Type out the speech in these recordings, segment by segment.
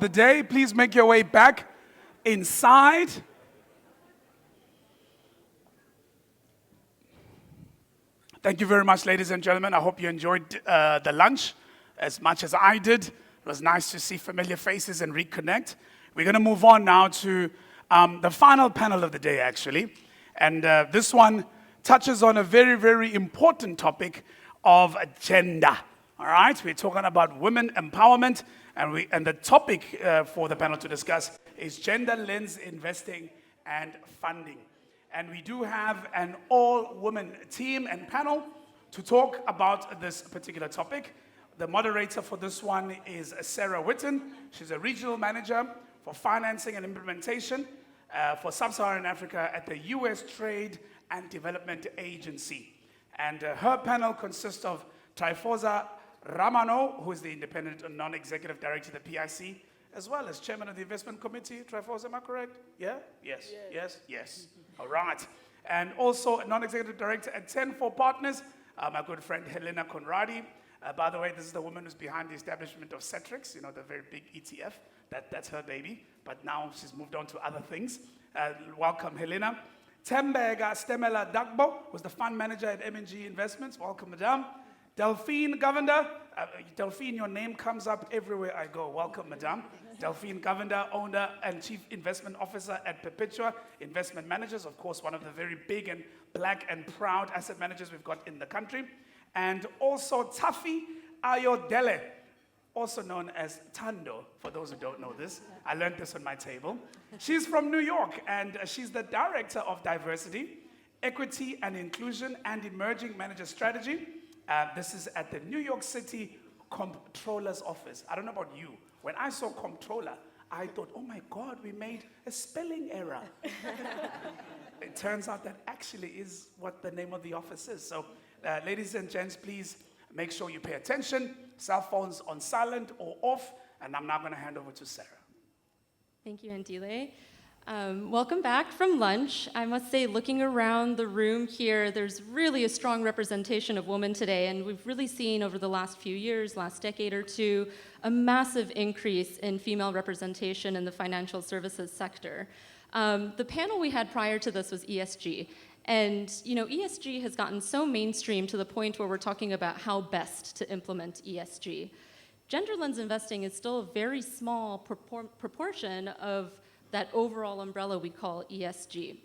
the day. Please make your way back inside. Thank you very much, ladies and gentlemen. I hope you enjoyed the lunch as much as I did. It was nice to see familiar faces and reconnect. We're going to move on now to the final panel of the day, actually. And this one touches on a very, very important topic of gender. All right? We're talking about women empowerment. And the topic for the panel to discuss is gender lens investing and funding. And we do have an all-women team and panel to talk about this particular topic. The moderator for this one is Sarah Witten. She's a regional manager for financing and implementation for Sub-Saharan Africa at the U.S. Trade and Development Agency. And her panel consists of Trifosa Ramano, who is the independent and non-executive director of the PIC, as well as chairman of the investment committee. Trifosa, am I correct? Yeah? Yes. Yeah. Yes? Yes. All right. And also a non-executive director at 10-4 Partners, my good friend Helena Conradi. By the way, this is the woman who's behind the establishment of Cetrix, the very big ETF. That's her baby. But now she's moved on to other things. Welcome, Helena. Tembega Stemela Dagbo, who's the fund manager at M&G Investments. Welcome, madam. Delphine Govender. Delphine, your name comes up everywhere I go. Welcome, madam. Delphine Govender, owner and chief investment officer at Perpetua Investment Managers. Of course, one of the very big and black and proud asset managers we've got in the country. And also Tafi Ayodele, also known as Tando, for those who don't know this. I learned this on my table. She's from New York, and she's the director of diversity, equity and inclusion, and emerging manager strategy. This is at the New York City Comptroller's Office. I don't know about you. When I saw Comptroller, I thought, oh my God, we made a spelling error. It turns out that actually is what the name of the office is. So, ladies and gents, please make sure you pay attention. Cell phones on silent or off. And I'm now going to hand over to Sarah. Thank you, Andile. Welcome back from lunch. I must say, looking around the room here, there's really a strong representation of women today, and we've really seen over the last few years, last decade or two, a massive increase in female representation in the financial services sector. The panel we had prior to this was ESG, and ESG has gotten so mainstream to the point where we're talking about how best to implement ESG. Gender lens investing is still a very small proportion of that overall umbrella we call ESG.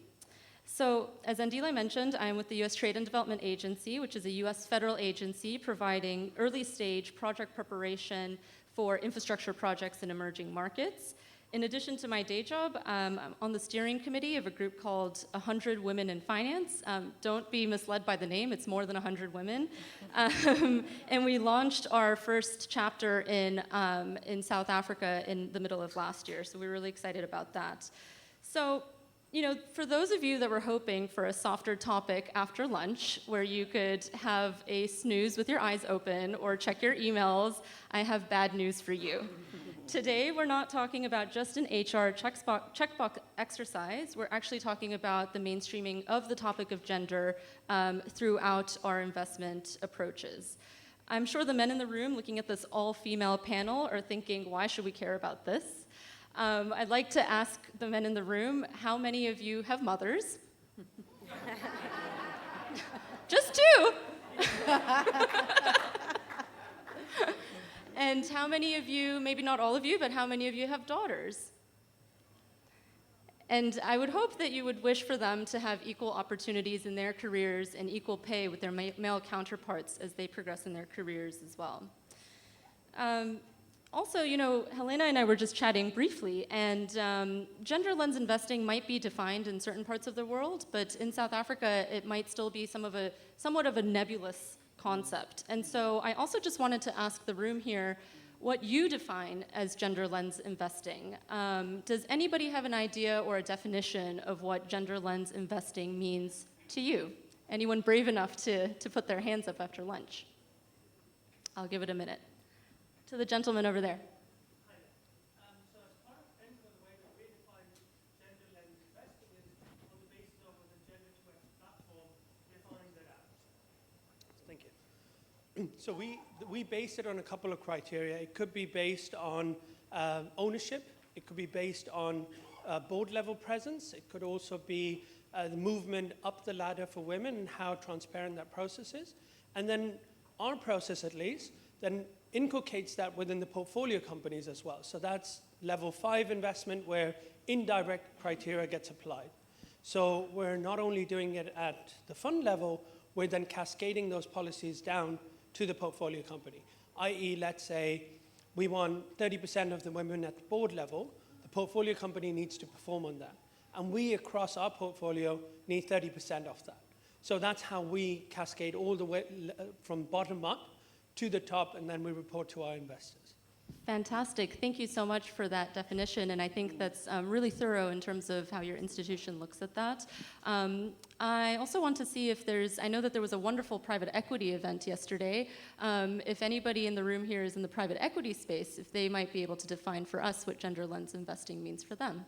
So, as Andile mentioned, I'm with the U.S. Trade and Development Agency, which is a U.S. federal agency providing early stage project preparation for infrastructure projects in emerging markets. In addition to my day job, I'm on the steering committee of a group called 100 Women in Finance. Don't be misled by the name, it's more than 100 women. And we launched our first chapter in South Africa in the middle of last year, so we're really excited about that. So, for those of you that were hoping for a softer topic after lunch, where you could have a snooze with your eyes open or check your emails, I have bad news for you. Today, we're not talking about just an HR checkbox exercise. We're actually talking about the mainstreaming of the topic of gender throughout our investment approaches. I'm sure the men in the room looking at this all-female panel are thinking, why should we care about this? I'd like to ask the men in the room, how many of you have mothers? Just two. And how many of you, maybe not all of you, but how many of you have daughters? And I would hope that you would wish for them to have equal opportunities in their careers and equal pay with their male counterparts as they progress in their careers as well. Also, Helena and I were just chatting briefly, and gender lens investing might be defined in certain parts of the world, but in South Africa, it might still be somewhat of a nebulous concept. And so I also just wanted to ask the room here what you define as gender lens investing. Does anybody have an idea or a definition of what gender lens investing means to you? Anyone brave enough to put their hands up after lunch? I'll give it a minute. To the gentleman over there. So as part of the way that we define gender lens investing is on the basis of the Gender QF platform defining that out. Thank you. So we base it on a couple of criteria. It could be based on ownership. It could be based on board level presence. It could also be the movement up the ladder for women and how transparent that process is. And then our process, at least, then inculcates that within the portfolio companies as well. So that's level 5 investment where indirect criteria gets applied. So we're not only doing it at the fund level, we're then cascading those policies down to the portfolio company. I.e., let's say we want 30% of the women at the board level, the portfolio company needs to perform on that. And we, across our portfolio, need 30% of that. So that's how we cascade all the way from bottom up to the top, and then we report to our investors. Fantastic. Thank you so much for that definition, and I think that's really thorough in terms of how your institution looks at that. I also want to see if I know that there was a wonderful private equity event yesterday. If anybody in the room here is in the private equity space, if they might be able to define for us what gender lens investing means for them.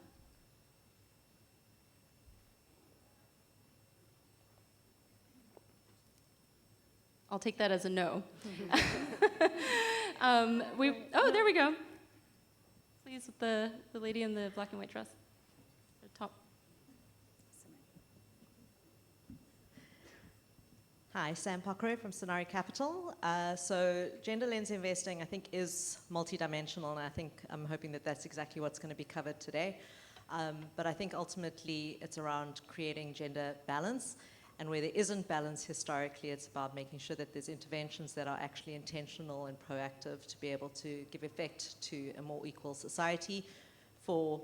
I'll take that as a no. Oh, there we go. Please, with the lady in the black and white dress. The top. Hi, Sam Pockery from Plenary Capital. So gender lens investing, I think, is multidimensional, and I think I'm hoping that that's exactly what's going to be covered today. But I think ultimately it's around creating gender balance. And where there isn't balance historically, it's about making sure that there's interventions that are actually intentional and proactive to be able to give effect to a more equal society for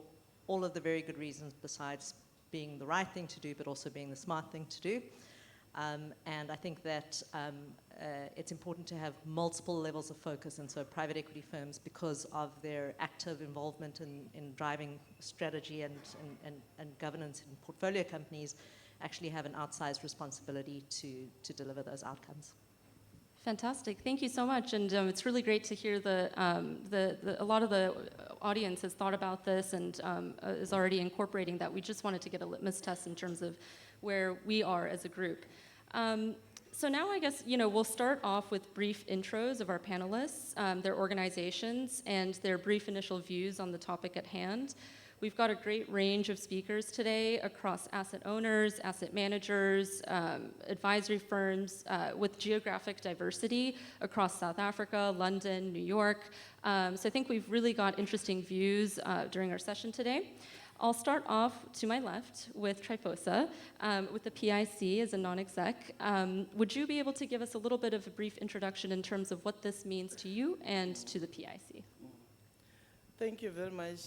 all of the very good reasons besides being the right thing to do, but also being the smart thing to do. And I think that it's important to have multiple levels of focus. And so private equity firms, because of their active involvement in driving strategy and governance in portfolio companies, actually have an outsized responsibility to deliver those outcomes. Fantastic. Thank you so much. And it's really great to hear a lot of the audience has thought about this and is already incorporating that. We just wanted to get a litmus test in terms of where we are as a group. So now I guess, we'll start off with brief intros of our panelists, their organizations, and their brief initial views on the topic at hand. We've got a great range of speakers today across asset owners, asset managers, advisory firms with geographic diversity across South Africa, London, New York. So I think we've really got interesting views during our session today. I'll start off to my left with Trifosa, with the PIC as a non-exec. Would you be able to give us a little bit of a brief introduction in terms of what this means to you and to the PIC? Thank you very much,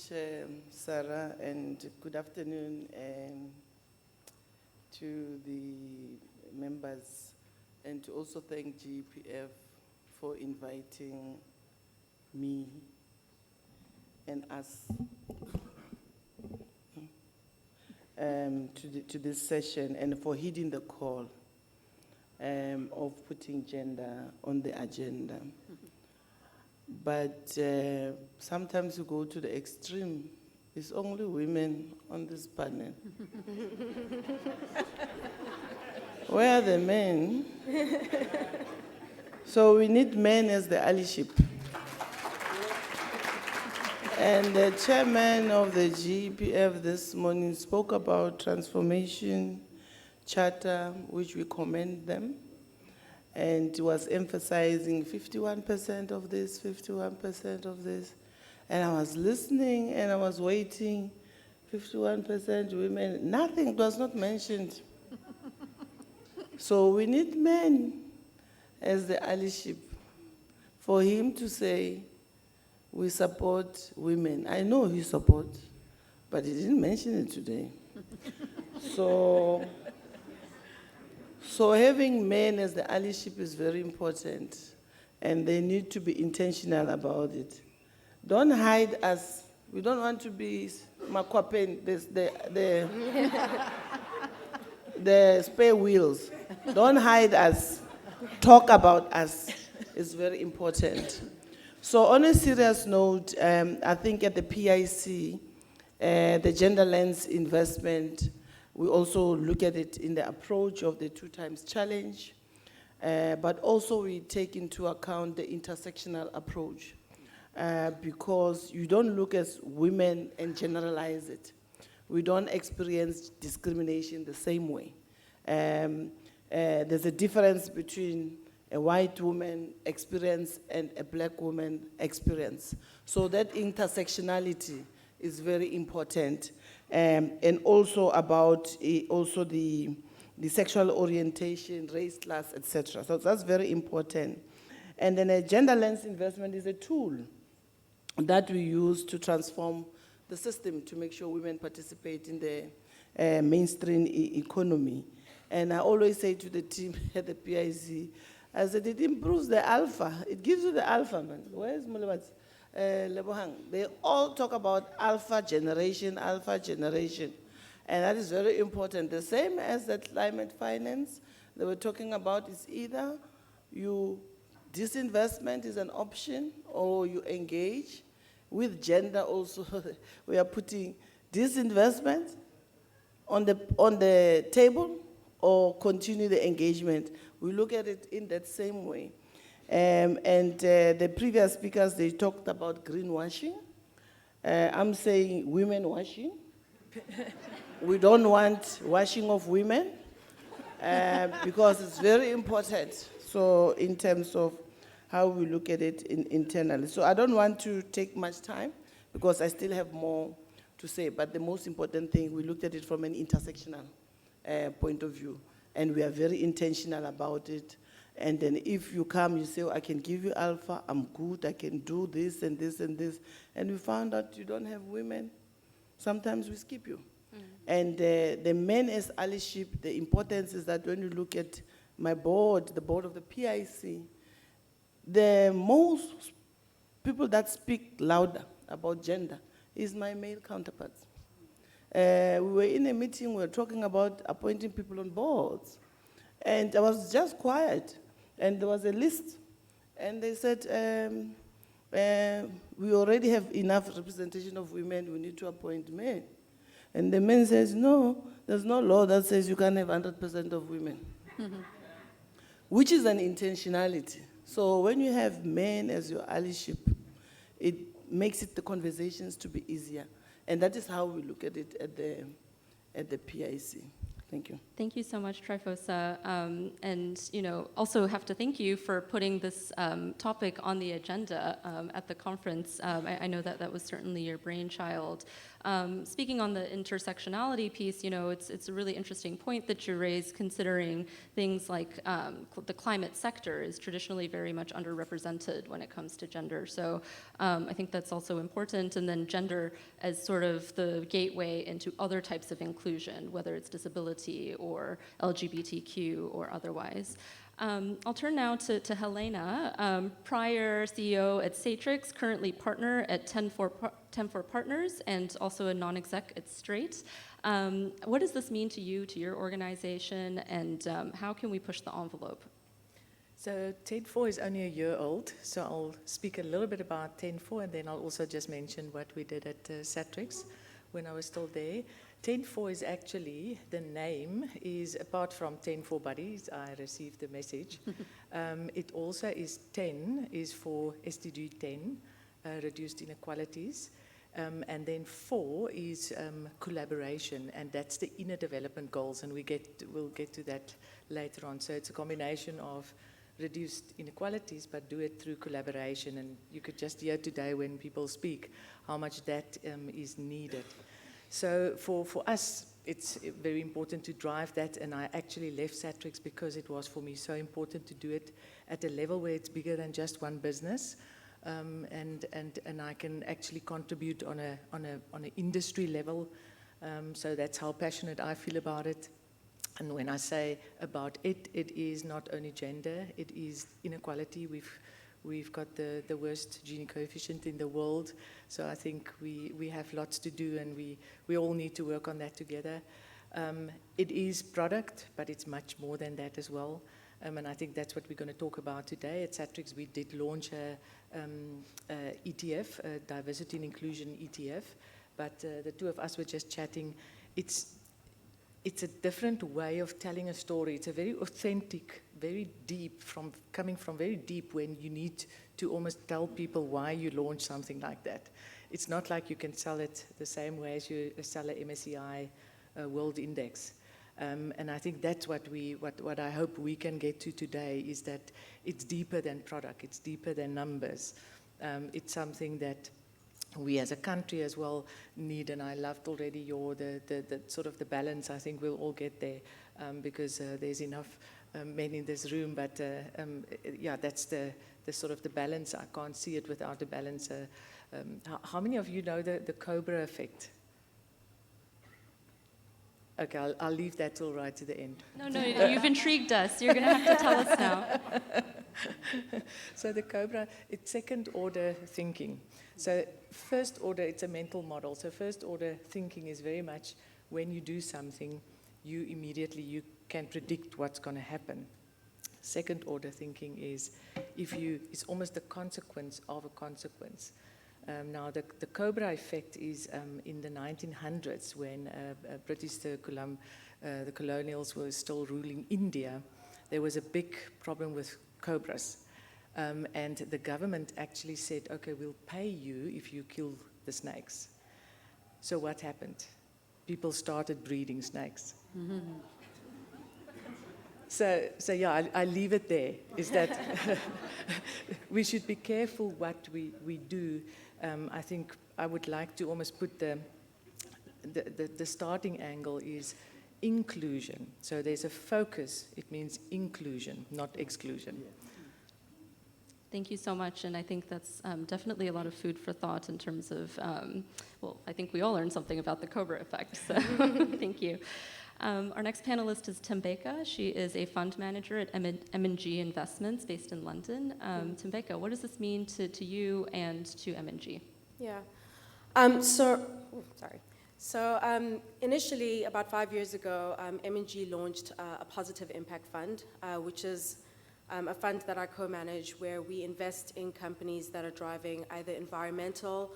Sarah, and good afternoon to the members, and to also thank GEPF for inviting me and us to this session, and for heeding the call of putting gender on the agenda. But sometimes you go to the extreme. It's only women on this panel. Where are the men? So we need men as the allyship. And the chairman of the GEPF this morning spoke about transformation charter, which we commend them. And was emphasizing 51% of this, 51% of this. And I was listening and I was waiting, 51% women, nothing was not mentioned. So we need men as the allyship for him to say, we support women. I know he supports, but he didn't mention it today. So having men as the allyship is very important, and they need to be intentional about it. Don't hide us. We don't want to be makwapen, the spare wheels. Don't hide us. Talk about us. It's very important. So on a serious note, I think at the PIC, the gender lens investment, we also look at it in the approach of the 2x challenge, but also we take into account the intersectional approach. because you don't look at women and generalize it. We don't experience discrimination the same way. There's a difference between a white woman experience and a black woman experience. So that intersectionality is very important. And also about also the sexual orientation, race, class, etc. So that's very important. And then a gender lens investment is a tool that we use to transform the system to make sure women participate in the mainstream economy. And I always say to the team at the PIC, I said, it improves the alpha. It gives you the alpha, man. Where's Mulebat? Lebohang. They all talk about alpha generation. And that is very important. The same as the climate finance they were talking about is either disinvestment is an option or you engage. With gender also, we are putting disinvestment on the table or continue the engagement. We look at it in that same way. The previous speakers, they talked about greenwashing. I'm saying women washing. We don't want washing of women because it's very important. So in terms of how we look at it internally. So I don't want to take much time because I still have more to say, but the most important thing, we looked at it from an intersectional point of view, and we are very intentional about it. And then if you come, you say, oh, I can give you alpha, I'm good, I can do this and this and this, and we found out you don't have women, sometimes we skip you. And the men as allyship, the importance is that when you look at my board, the board of the PIC, the most people that speak louder about gender is my male counterparts. We were in a meeting, we were talking about appointing people on boards. And I was just quiet, and there was a list. And they said, we already have enough representation of women, we need to appoint men. And the men says, no, there's no law that says you can't have 100% of women. Which is an intentionality. So when you have men as your allyship, it makes it the conversations to be easier. And that is how we look at it at the PIC. Thank you. Thank you so much, Trifosa. And also have to thank you for putting this topic on the agenda at the conference. I know that was certainly your brainchild. Speaking on the intersectionality piece, it's a really interesting point that you raise, considering things like the climate sector is traditionally very much underrepresented when it comes to gender. So I think that's also important. And then gender as sort of the gateway into other types of inclusion, whether it's disability or LGBTQ or otherwise. I'll turn now to Helena, prior CEO at Satrix, currently partner at 10-4 Partners, and also a non-exec at Straight. What does this mean to you, to your organization, and how can we push the envelope? So 10-4 is only a year old, so I'll speak a little bit about 10-4, and then I'll also just mention what we did at Satrix when I was still there. 10-4 is actually, the name is, apart from 10-4 buddies, I received the message. It also is 10 is for SDG 10, reduced inequalities. And then 4 is collaboration, and that's the inner development goals, and we'll get to that later on. So it's a combination of reduced inequalities, but do it through collaboration. And you could just hear today when people speak how much that is needed. So for us, it's very important to drive that, and I actually left Satrix because it was for me so important to do it at a level where it's bigger than just one business, and I can actually contribute on an industry level. So that's how passionate I feel about it. And when I say about it, it is not only gender, it is inequality. We've got the worst Gini coefficient in the world, so I think we have lots to do, and we all need to work on that together. It is product, but it's much more than that as well, and I think that's what we're going to talk about today. At Satrix, we did launch a ETF, a diversity and inclusion ETF, but the two of us were just chatting. It's a different way of telling a story. It's a very authentic very deep, coming from very deep when you need to almost tell people why you launch something like that. It's not like you can sell it the same way as you sell a MSCI World Index. And I think that's what I hope we can get to today, is that it's deeper than product, it's deeper than numbers. It's something that we as a country as well need, and I loved already the sort of the balance. I think we'll all get there because there's enough men in this room, but yeah, that's the sort of the balance. I can't see it without the balance. How many of you know the Cobra effect? Okay, I'll leave that till right to the end. No, you've intrigued us. You're going to have to tell us now. So the Cobra, it's second order thinking. So first order, it's a mental model. So first order thinking is very much when you do something, you can predict what's going to happen. Second order thinking is it's almost the consequence of a consequence. Now, the Cobra effect is in the 1900s when the colonials were still ruling India. There was a big problem with cobras. And the government actually said, okay, we'll pay you if you kill the snakes. So what happened? People started breeding snakes. Mm-hmm. So yeah, I leave it there, is that we should be careful what we do. I think I would like to almost put the starting angle is inclusion. So there's a focus, it means inclusion, not exclusion. Thank you so much, and I think that's definitely a lot of food for thought in terms of, well, I think we all learned something about the Cobra effect, so thank you. Our next panelist is Tembeka. She is a fund manager at M&G Investments based in London. Tembeka, what does this mean to you and to M&G? Yeah. So initially, about 5 years ago, M&G launched a positive impact fund, which is a fund that I co-manage where we invest in companies that are driving either environmental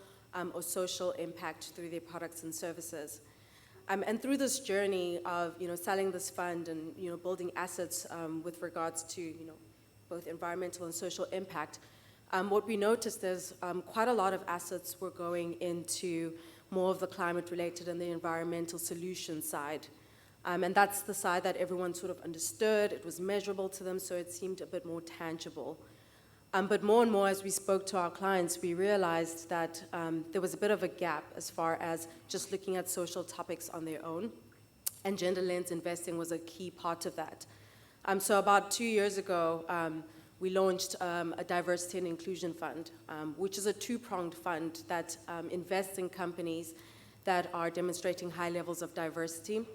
or social impact through their products and services. And through this journey of selling this fund and building assets with regards to both environmental and social impact, what we noticed is quite a lot of assets were going into more of the climate-related and the environmental solution side. And that's the side that everyone sort of understood. It was measurable to them, so it seemed a bit more tangible. But more and more as we spoke to our clients, we realized that there was a bit of a gap as far as just looking at social topics on their own. And gender lens investing was a key part of that. So about 2 years ago, we launched a diversity and inclusion fund, which is a two-pronged fund that invests in companies that are demonstrating high levels of diversity.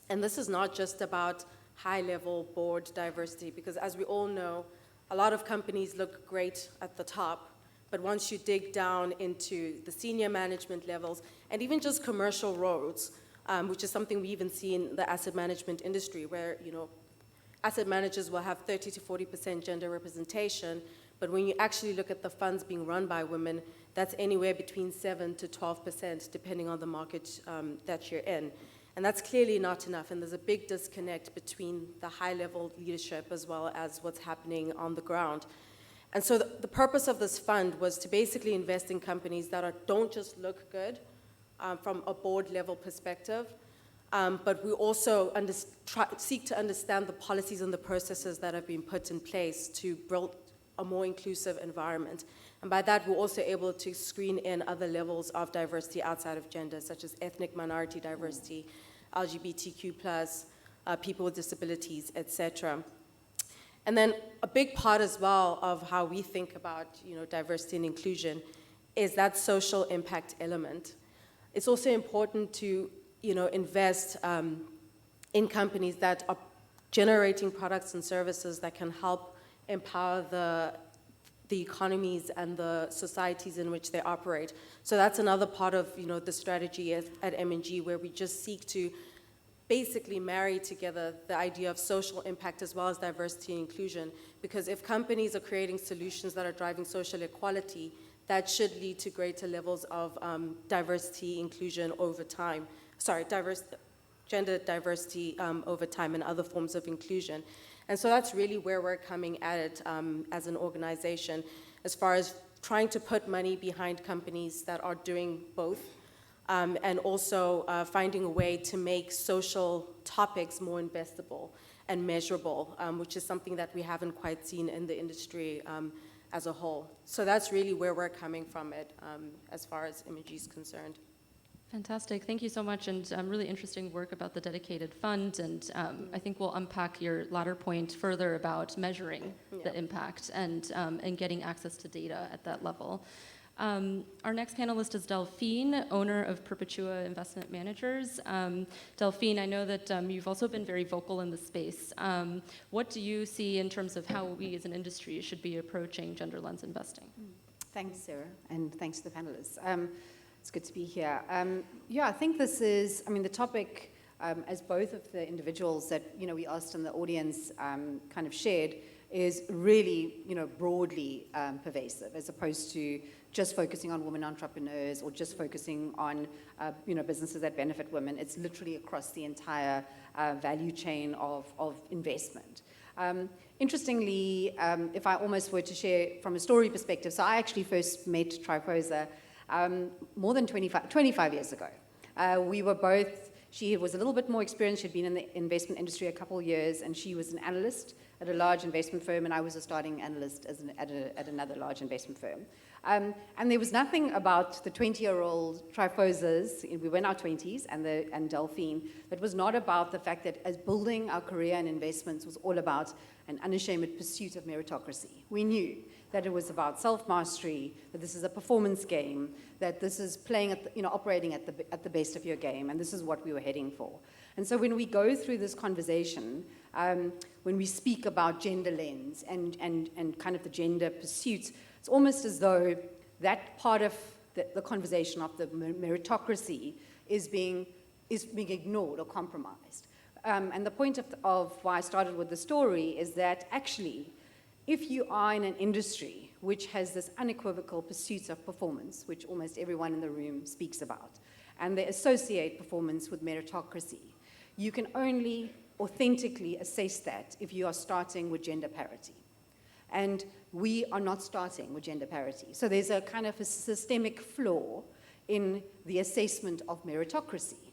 And this is not just about high-level board diversity, because as we all know, a lot of companies look great at the top, but once you dig down into the senior management levels and even just commercial roles, which is something we even see in the asset management industry, where asset managers will have 30 to 40% gender representation, but when you actually look at the funds being run by women, that's anywhere between 7 to 12%, depending on the market that you're in. And that's clearly not enough, and there's a big disconnect between the high-level leadership as well as what's happening on the ground. And so the purpose of this fund was to basically invest in companies that don't just look good from a board-level perspective, but we also seek to understand the policies and the processes that have been put in place to build a more inclusive environment. And by that, we're also able to screen in other levels of diversity outside of gender, such as ethnic minority diversity, LGBTQ+, people with disabilities, etc. And then a big part as well of how we think about diversity and inclusion is that social impact element. It's also important to invest in companies that are generating products and services that can help empower the economies and the societies in which they operate. So that's another part of the strategy at M&G, where we just seek to basically marry together the idea of social impact as well as diversity and inclusion. Because if companies are creating solutions that are driving social equality, that should lead to greater levels of diversity, inclusion over time. Gender diversity over time and other forms of inclusion. And so that's really where we're coming at it as an organization, as far as trying to put money behind companies that are doing both, and also finding a way to make social topics more investable and measurable, which is something that we haven't quite seen in the industry as a whole. So that's really where we're coming from it as far as M&G is concerned. Fantastic. Thank you so much, and really interesting work about the dedicated fund. And I think we'll unpack your latter point further about measuring the impact and getting access to data at that level. Our next panelist is Delphine, owner of Perpetua Investment Managers. Delphine, I know that you've also been very vocal in the space. What do you see in terms of how we as an industry should be approaching gender lens investing? Thanks, Sarah, and thanks to the panelists. It's good to be here. Yeah, I think this is, I mean, the topic, as both of the individuals that, we asked in the audience kind of shared, is really, broadly pervasive, as opposed to just focusing on women entrepreneurs or just focusing on, businesses that benefit women. It's literally across the entire value chain of investment. Interestingly, if I almost were to share from a story perspective, so I actually first met Triposa more than 25 years ago. We were both, she was a little bit more experienced, she'd been in the investment industry a couple of years, and she was an analyst at a large investment firm, and I was a starting analyst at another large investment firm. And there was nothing about the 20-year-old Triposas, we were in our 20s, and Delphine, that was not about the fact that as building our career in investments was all about an unashamed pursuit of meritocracy. We knew that it was about self-mastery, that this is a performance game, that this is playing at operating at the best of your game, and this is what we were heading for. And so when we go through this conversation, when we speak about gender lens and kind of the gender pursuits, it's almost as though that part of the conversation of the meritocracy is being ignored or compromised. And the point of why I started with the story is that actually, if you are in an industry which has this unequivocal pursuit of performance, which almost everyone in the room speaks about, and they associate performance with meritocracy, you can only authentically assess that if you are starting with gender parity. And we are not starting with gender parity. So there's a kind of a systemic flaw in the assessment of meritocracy.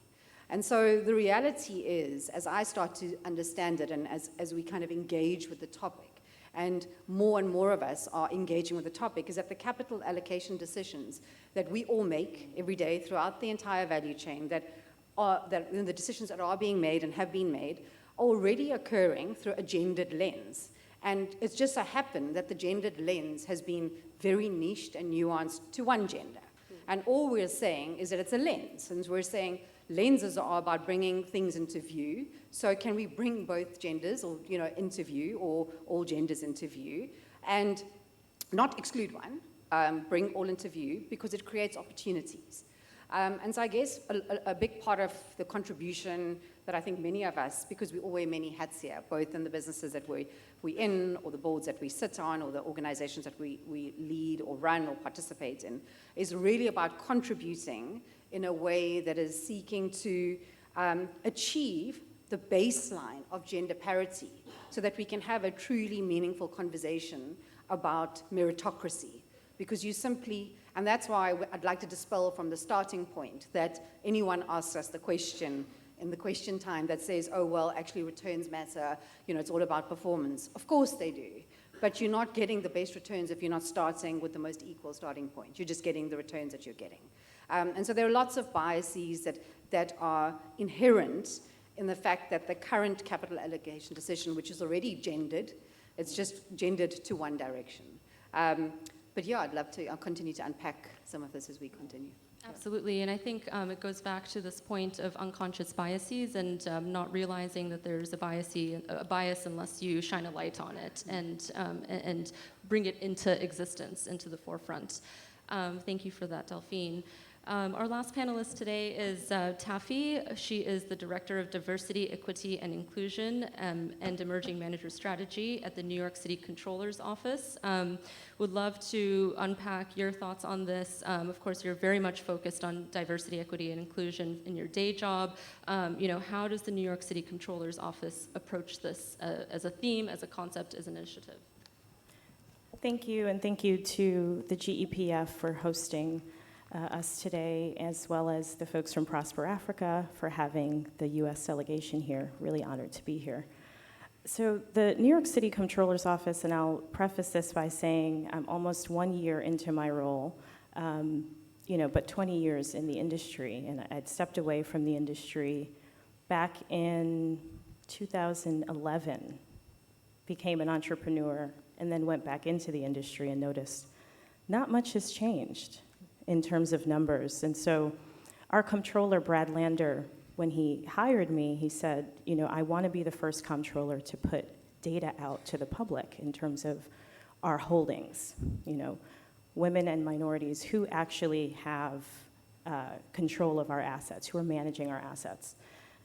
And so the reality is, as I start to understand it and as we kind of engage with the topic, and more of us are engaging with the topic, is that the capital allocation decisions that we all make every day throughout the entire value chain, that the decisions that are being made and have been made, are already occurring through a gendered lens. And it's just so happened that the gendered lens has been very niched and nuanced to one gender. And all we're saying is that it's a lens, and we're saying lenses are about bringing things into view. So can we bring both genders or into view, or all genders into view, and not exclude one, bring all into view, because it creates opportunities. And so I guess a big part of the contribution that I think many of us, because we all wear many hats here, both in the businesses that we're in, or the boards that we sit on, or the organizations that we lead or run or participate in, is really about contributing in a way that is seeking to achieve the baseline of gender parity so that we can have a truly meaningful conversation about meritocracy. Because you simply, and that's why I'd like to dispel from the starting point that anyone asks us the question in the question time that says, oh, well, actually returns matter, it's all about performance. Of course they do, but you're not getting the best returns if you're not starting with the most equal starting point. You're just getting the returns that you're getting. And so there are lots of biases that are inherent in the fact that the current capital allocation decision, which is already gendered, it's just gendered to one direction. But yeah, I'll continue to unpack some of this as we continue. Absolutely, and I think it goes back to this point of unconscious biases and not realizing that there's a bias unless you shine a light on it and bring it into existence, into the forefront. Thank you for that, Delphine. Our last panelist today is Taffy. She is the Director of Diversity, Equity, and Inclusion and Emerging Manager Strategy at the New York City Comptroller's Office. Would love to unpack your thoughts on this. Of course, you're very much focused on diversity, equity, and inclusion in your day job. How does the New York City Comptroller's Office approach this as a theme, as a concept, as an initiative? Thank you, and thank you to the GEPF for hosting us today, as well as the folks from Prosper Africa for having the U.S. delegation here. Really honored to be here. So the New York City Comptroller's Office, and I'll preface this by saying I'm almost 1 year into my role, but 20 years in the industry, and I'd stepped away from the industry back in 2011, became an entrepreneur, and then went back into the industry and noticed not much has changed in terms of numbers. And so our comptroller, Brad Lander, when he hired me, he said, I want to be the first comptroller to put data out to the public in terms of our holdings, women and minorities who actually have control of our assets, who are managing our assets.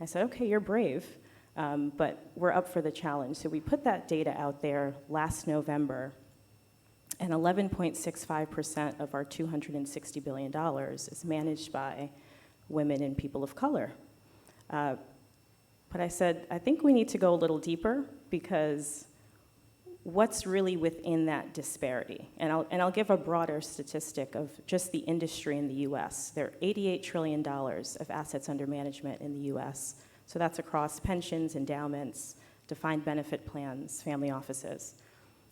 I said, okay, you're brave, but we're up for the challenge. So we put that data out there last November, and 11.65% of our $260 billion is managed by women and people of color. But I said, I think we need to go a little deeper, because what's really within that disparity? And I'll give a broader statistic of just the industry in the US. There are $88 trillion of assets under management in the US. So that's across pensions, endowments, defined benefit plans, family offices.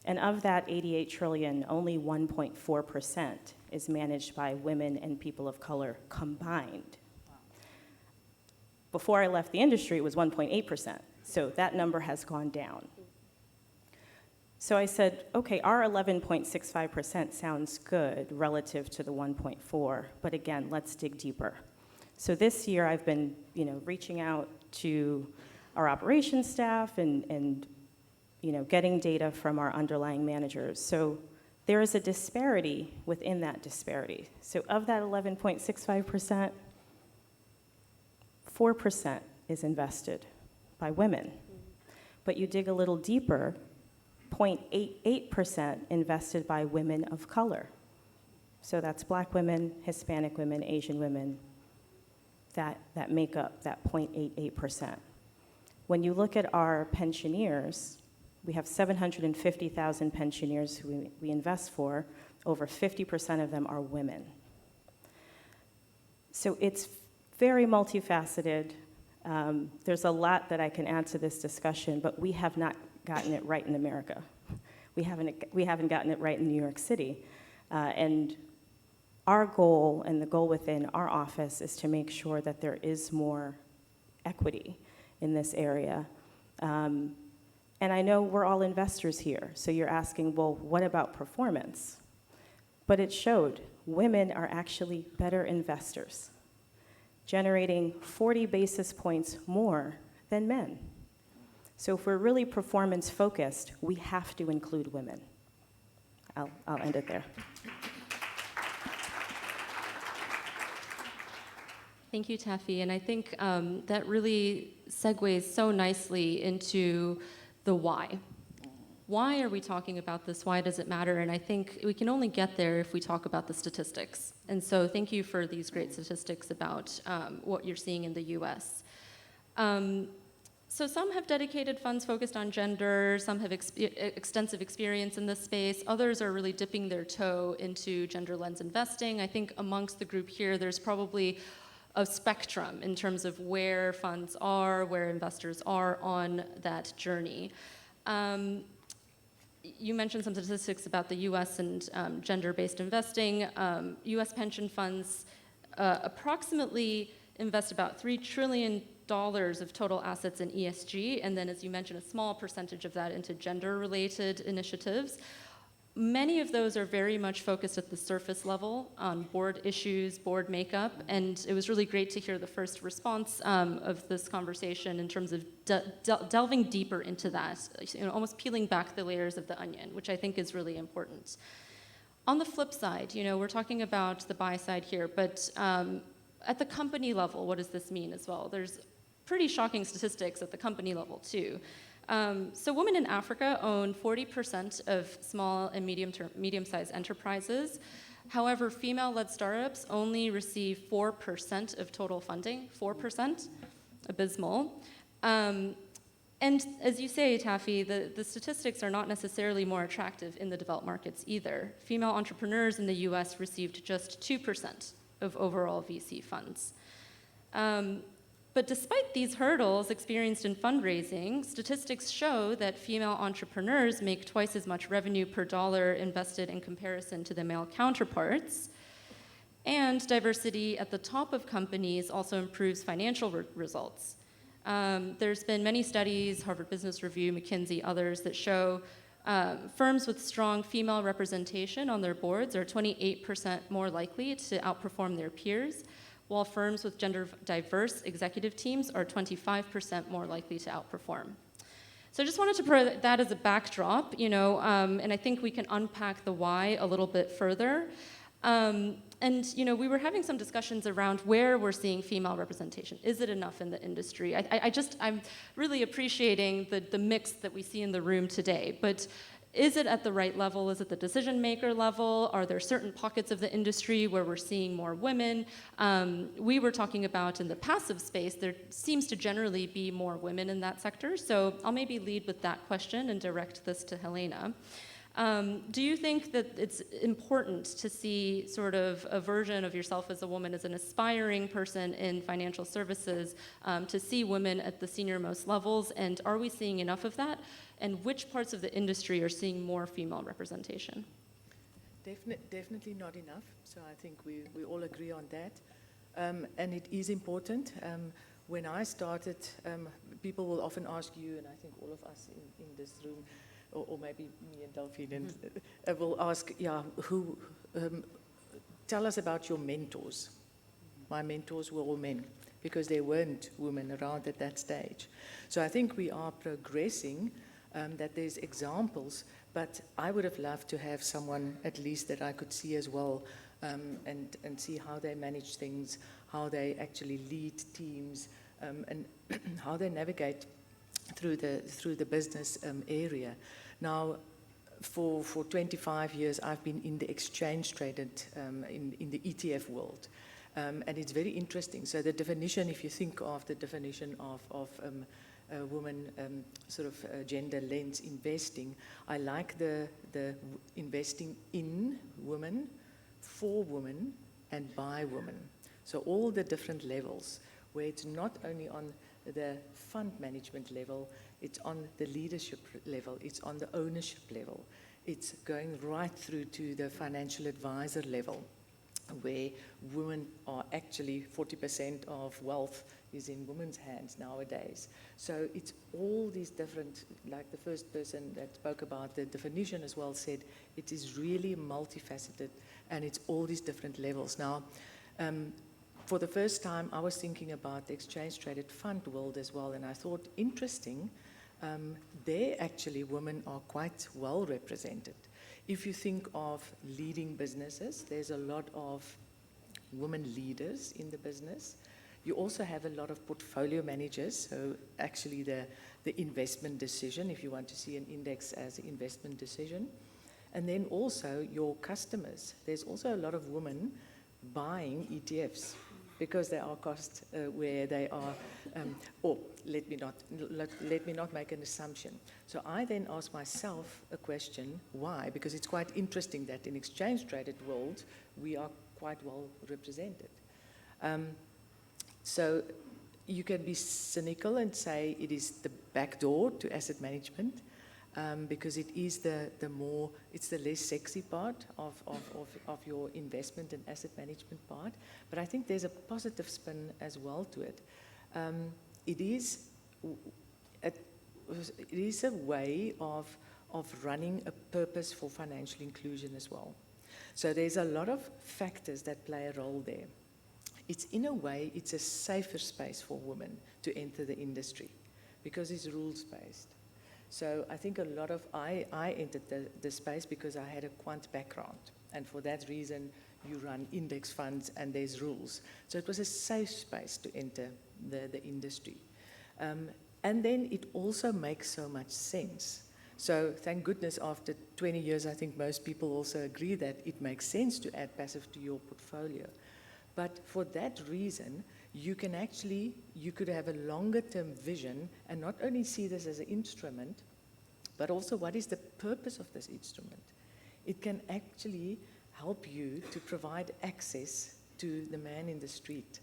And of that 88 trillion, only 1.4% is managed by women and people of color combined. Before I left the industry, it was 1.8%. So that number has gone down. So I said, okay, our 11.65% sounds good relative to the 1.4, but again, let's dig deeper. So this year I've been, reaching out to our operations staff and getting data from our underlying managers. So there is a disparity within that disparity. So of that 11.65%, 4% is invested by women. But you dig a little deeper, 0.88% invested by women of color. So that's Black women, Hispanic women, Asian women, that make up that 0.88%. When you look at our pensioners, we have 750,000 pensioners who we invest for. Over 50% of them are women. So it's very multifaceted. There's a lot that I can add to this discussion, but we have not gotten it right in America. We haven't gotten it right in New York City. And our goal, and the goal within our office, is to make sure that there is more equity in this area. And I know we're all investors here, so you're asking, well, what about performance? But it showed women are actually better investors, generating 40 basis points more than men. So if we're really performance focused, we have to include women. I'll end it there. Thank you, Taffy. And I think that really segues so nicely into the why. Why are we talking about this? Why does it matter? And I think we can only get there if we talk about the statistics. And so thank you for these great statistics about what you're seeing in the US. So some have dedicated funds focused on gender, some have extensive experience in this space, others are really dipping their toe into gender lens investing. I think amongst the group here, there's probably a spectrum in terms of where funds are, where investors are on that journey. You mentioned some statistics about the US and gender-based investing. US pension funds approximately invest about $3 trillion of total assets in ESG, and then, as you mentioned, a small percentage of that into gender-related initiatives. Many of those are very much focused at the surface level on board issues, board makeup, and it was really great to hear the first response of this conversation in terms of delving deeper into that, almost peeling back the layers of the onion, which I think is really important. On the flip side, we're talking about the buy side here, but at the company level, what does this mean as well? There's pretty shocking statistics at the company level too. So women in Africa own 40% of small and medium-sized enterprises. However, female-led startups only receive 4% of total funding, 4%, abysmal. And as you say, Taffy, the statistics are not necessarily more attractive in the developed markets either. Female entrepreneurs in the US received just 2% of overall VC funds. But despite these hurdles experienced in fundraising, statistics show that female entrepreneurs make twice as much revenue per dollar invested in comparison to the male counterparts. And diversity at the top of companies also improves financial results. There's been many studies, Harvard Business Review, McKinsey, others, that show firms with strong female representation on their boards are 28% more likely to outperform their peers, while firms with gender-diverse executive teams are 25% more likely to outperform. So I just wanted to put that as a backdrop, and I think we can unpack the why a little bit further. And we were having some discussions around where we're seeing female representation. Is it enough in the industry? I'm really appreciating the mix that we see in the room today, but is it at the right level? Is it the decision maker level? Are there certain pockets of the industry where we're seeing more women? We were talking about in the passive space, there seems to generally be more women in that sector. So I'll maybe lead with that question and direct this to Helena. Do you think that it's important to see sort of a version of yourself as a woman, as an aspiring person in financial services, to see women at the senior most levels? And are we seeing enough of that? And which parts of the industry are seeing more female representation? Definitely not enough. So I think we all agree on that. And it is important. When I started, people will often ask you, and I think all of us in this room, or maybe me and Delphine, and will ask, tell us about your mentors. My mentors were all men, because there weren't women around at that stage. So I think we are progressing, that there's examples, but I would have loved to have someone at least that I could see as well, and see how they manage things, how they actually lead teams, and how they navigate through the business area. Now, for 25 years, I've been in the exchange-traded, in the ETF world. And it's very interesting. So the definition, if you think of the definition of woman, sort of gender lens investing, I like the investing in women, for women, and by women. So all the different levels, where it's not only on the fund management level, it's on the leadership level, it's on the ownership level, it's going right through to the financial advisor level, where women are actually 40% of wealth is in women's hands nowadays. So it's all these different, like the first person that spoke about the definition as well said, it is really multifaceted, and it's all these different levels. Now, for the first time, I was thinking about the exchange-traded fund world as well, and I thought, interesting, there actually women are quite well represented. If you think of leading businesses, there's a lot of women leaders in the business. You also have a lot of portfolio managers, so actually the investment decision, if you want to see an index as an investment decision. And then also your customers. There's also a lot of women buying ETFs, because there are costs where they are, or let me not make an assumption. So I then ask myself a question, why? Because it's quite interesting that in exchange-traded world, we are quite well represented. So you can be cynical and say it is the back door to asset management, because it is it's the less sexy part of your investment and asset management part. But I think there's a positive spin as well to it. It is a way of running a purpose for financial inclusion as well. So there's a lot of factors that play a role there. It's in a way, it's a safer space for women to enter the industry, because it's rules-based. So I think a lot of, I entered the space because I had a quant background, And for that reason, you run index funds and there's rules. So it was a safe space to enter the industry. And then it also makes so much sense. So thank goodness after 20 years, I think most people also agree that it makes sense to add passive to your portfolio. But for that reason, you could have a longer term vision and not only see this as an instrument, but also what is the purpose of this instrument. It can actually help you to provide access to the man in the street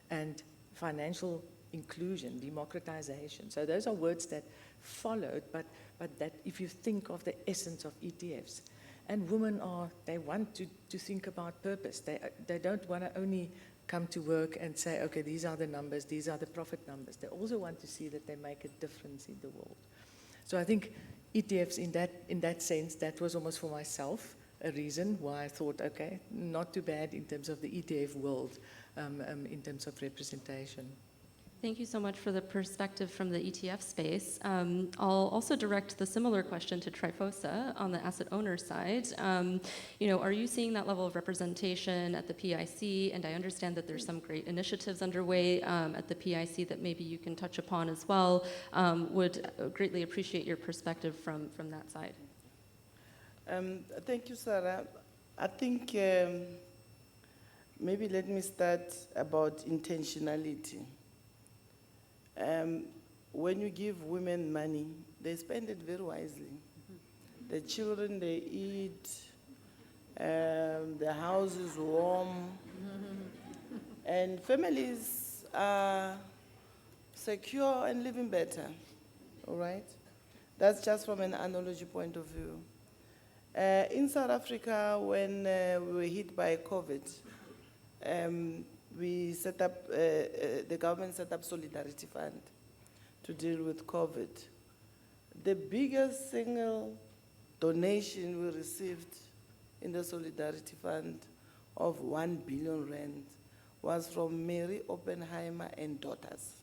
and financial inclusion, democratization. So those are words that followed, but that if you think of the essence of ETFs, and women they want to think about purpose. They don't want to only come to work and say, okay, these are the numbers, these are the profit numbers. They also want to see that they make a difference in the world. So I think ETFs in that sense, that was almost for myself a reason why I thought, okay, not too bad in terms of the ETF world, in terms of representation. Thank you so much for the perspective from the ETF space. I'll also direct the similar question to Trifosa on the asset owner side. Are you seeing that level of representation at the PIC? And I understand that there's some great initiatives underway at the PIC that maybe you can touch upon as well. Would greatly appreciate your perspective from that side. Thank you, Sarah. I think maybe let me start about intentionality. When you give women money, they spend it very wisely. The children, they eat, the house is warm, and families are secure and living better, all right? That's just from an analogy point of view. In South Africa, when we were hit by COVID, we set up, the government set up Solidarity Fund to deal with COVID. The biggest single donation we received in the Solidarity Fund of 1 billion rand was from Mary Oppenheimer and daughters.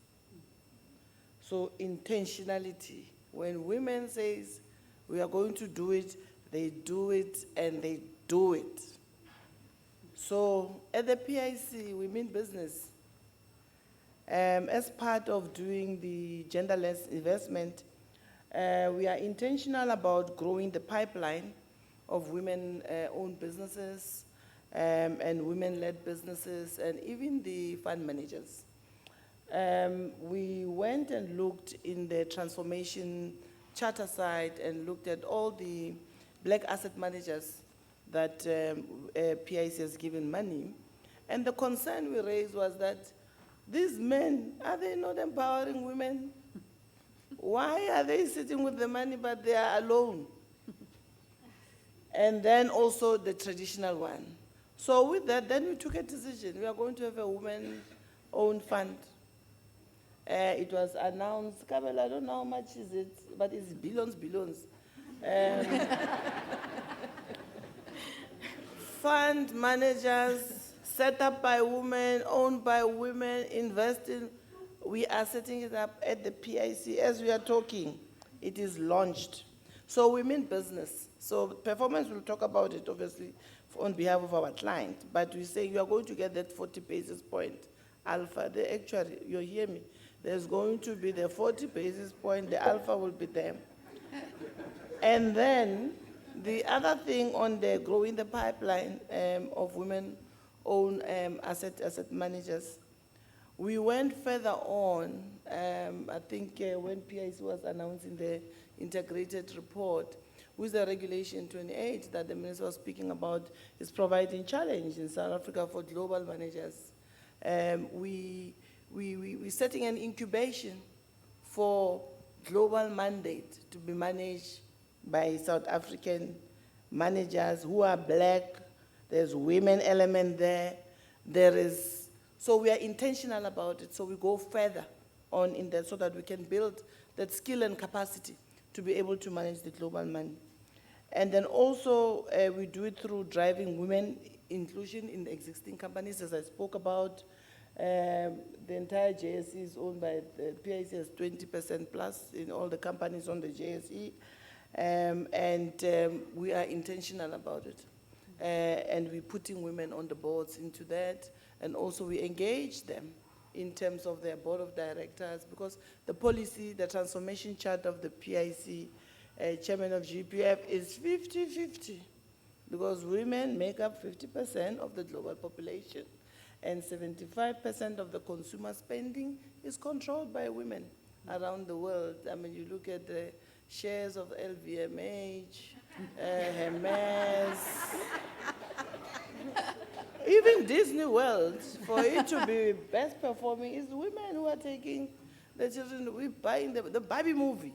So intentionality, when women say we are going to do it, they do it and they do it. So at the PIC, we mean business. As part of doing the genderless investment, we are intentional about growing the pipeline of women-owned businesses and women-led businesses and even the fund managers. We went and looked in the transformation charter side and looked at all the black asset managers that PIC has given money. And the concern we raised was that these men, are they not empowering women? Why are they sitting with the money but they are alone? And then also the traditional one. So with that, then we took a decision. We are going to have a women-owned fund. It was announced, Kabel, I don't know how much is it, but it's billions. Fund managers set up by women, owned by women, investing. We are setting it up at the PIC. As we are talking, it is launched. So we mean business. So performance, we'll talk about it, obviously, on behalf of our client. But we say you are going to get that 40 basis point alpha. Actually, you hear me? There's going to be the 40 basis point, the alpha will be there. And then the other thing on the growing the pipeline of women-owned asset managers, we went further on. I think when PIC was announcing the integrated report with the regulation 28 that the minister was speaking about, is providing challenge in South Africa for global managers. We're setting an incubation for global mandate to be managed by South African managers who are black. There's women element there. So we are intentional about it. So we go further on in that so that we can build that skill and capacity to be able to manage the global money. And then also we do it through driving women inclusion in the existing companies, as I spoke about. The entire JSE is owned by the PIC, has 20% plus in all the companies on the JSE. And we are intentional about it. and we're putting women on the boards into that, and also we engage them in terms of their board of directors, because the policy, the transformation chart of the PIC, chairman of GPF, is 50-50, because women make up 50% of the global population, and 75% of the consumer spending is controlled by women around the world. I mean, you look at the shares of LVMH, Hermes, even Disney World, for it to be best performing, is women who are taking the children. We're buying the Barbie movie.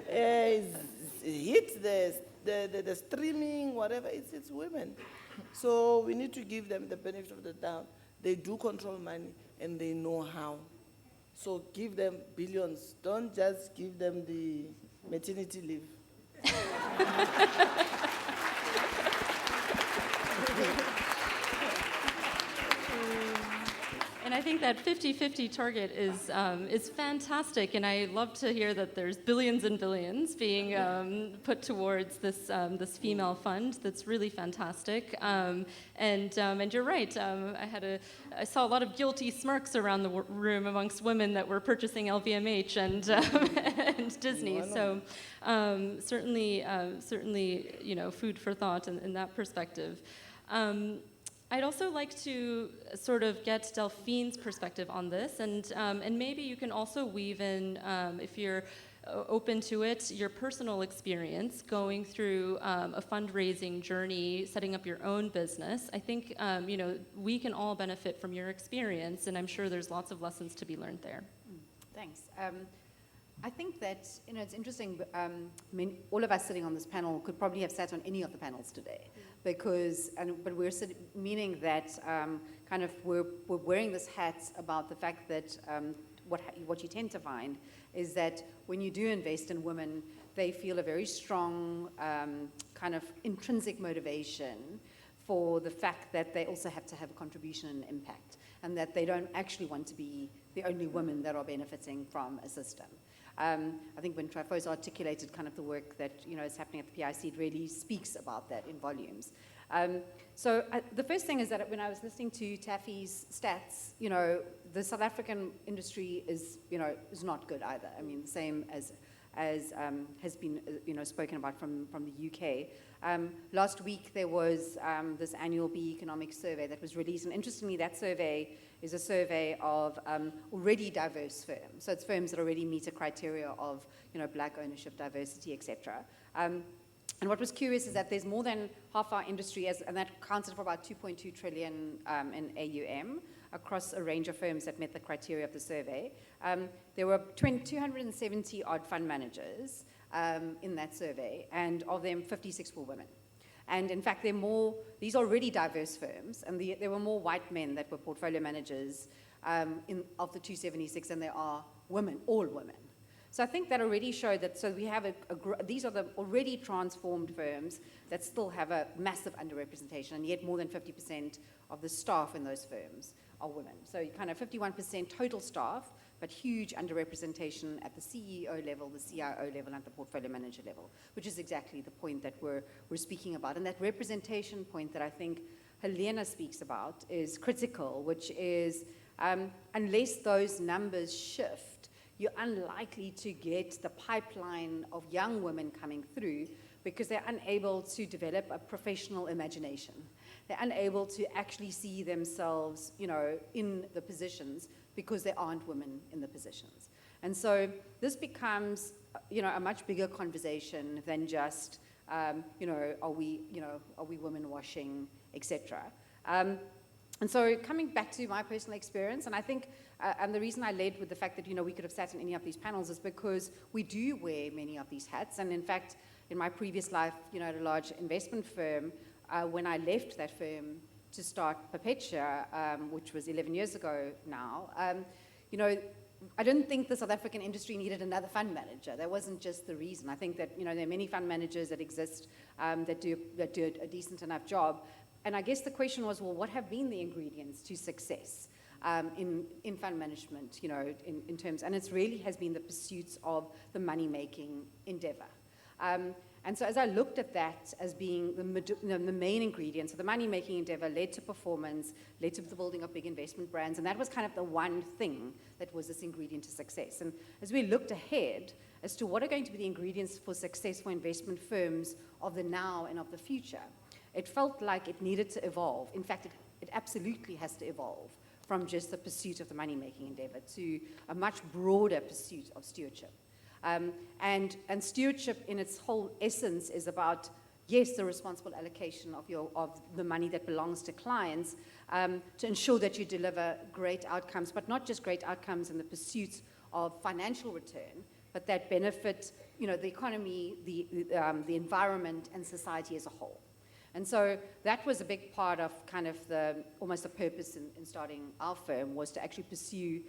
Hit the streaming, whatever, it's women. So we need to give them the benefit of the doubt. They do control money and they know how. So give them billions. Don't just give them the maternity leave. And I think that 50-50 target is fantastic, and I love to hear that there's billions and billions being put towards this female fund. That's really fantastic. And you're right. I saw a lot of guilty smirks around the room amongst women that were purchasing LVMH and Disney. So certainly, food for thought in that perspective. I'd also like to sort of get Delphine's perspective on this, and maybe you can also weave in, if you're open to it, your personal experience going through a fundraising journey, setting up your own business. I think we can all benefit from your experience, and I'm sure there's lots of lessons to be learned there. Thanks. I think that, it's interesting, all of us sitting on this panel could probably have sat on any of the panels today, but we're meaning that kind of we're wearing this hat about the fact that what you tend to find is that when you do invest in women, they feel a very strong kind of intrinsic motivation for the fact that they also have to have a contribution and impact, and that they don't actually want to be the only women that are benefiting from a system. I think when Trifos articulated kind of the work that is happening at the PIC, it really speaks about that in volumes. So the first thing is that when I was listening to Taffy's stats, the South African industry is not good either. I mean, the same as has been spoken about from the UK. Last week there was this annual B Economic survey that was released, and interestingly, that survey is a survey of already diverse firms. So it's firms that already meet a criteria of black ownership, diversity, etc. And what was curious is that there's more than half our industry, and that accounted for about 2.2 trillion in AUM across a range of firms that met the criteria of the survey. There were 270 odd fund managers in that survey, and of them, 56 were women. And in fact, these are already diverse firms, and there were more white men that were portfolio managers of the 276 than there are women, all women. So I think that already showed that, so we have these are the already transformed firms that still have a massive underrepresentation, and yet more than 50% of the staff in those firms are women. So you kind of 51% total staff, but huge underrepresentation at the CEO level, the CIO level, and the portfolio manager level, which is exactly the point that we're speaking about. And that representation point that I think Helena speaks about is critical, which is unless those numbers shift, you're unlikely to get the pipeline of young women coming through because they're unable to develop a professional imagination. They're unable to actually see themselves, in the positions because there aren't women in the positions. And so this becomes, a much bigger conversation than just, are we women washing, etc. And so coming back to my personal experience, and I think, and the reason I led with the fact that, we could have sat in any of these panels is because we do wear many of these hats. And in fact, in my previous life, at a large investment firm, when I left that firm to start Perpetua, which was 11 years ago now, I didn't think the South African industry needed another fund manager. That wasn't just the reason. I think that, there are many fund managers that exist that do a decent enough job. And I guess the question was, well, what have been the ingredients to success in fund management, in terms, and it really has been the pursuits of the money-making endeavor. And so as I looked at that as being the main ingredient, so the money-making endeavor led to performance, led to the building of big investment brands, and that was kind of the one thing that was this ingredient to success. And as we looked ahead as to what are going to be the ingredients for successful investment firms of the now and of the future, it felt like it needed to evolve. In fact, it absolutely has to evolve from just the pursuit of the money-making endeavor to a much broader pursuit of stewardship. And stewardship in its whole essence is about, yes, the responsible allocation of the money that belongs to clients to ensure that you deliver great outcomes, but not just great outcomes in the pursuit of financial return, but that benefit, the economy, the environment, and society as a whole. And so that was a big part of kind of almost the purpose in starting our firm, was to actually pursue,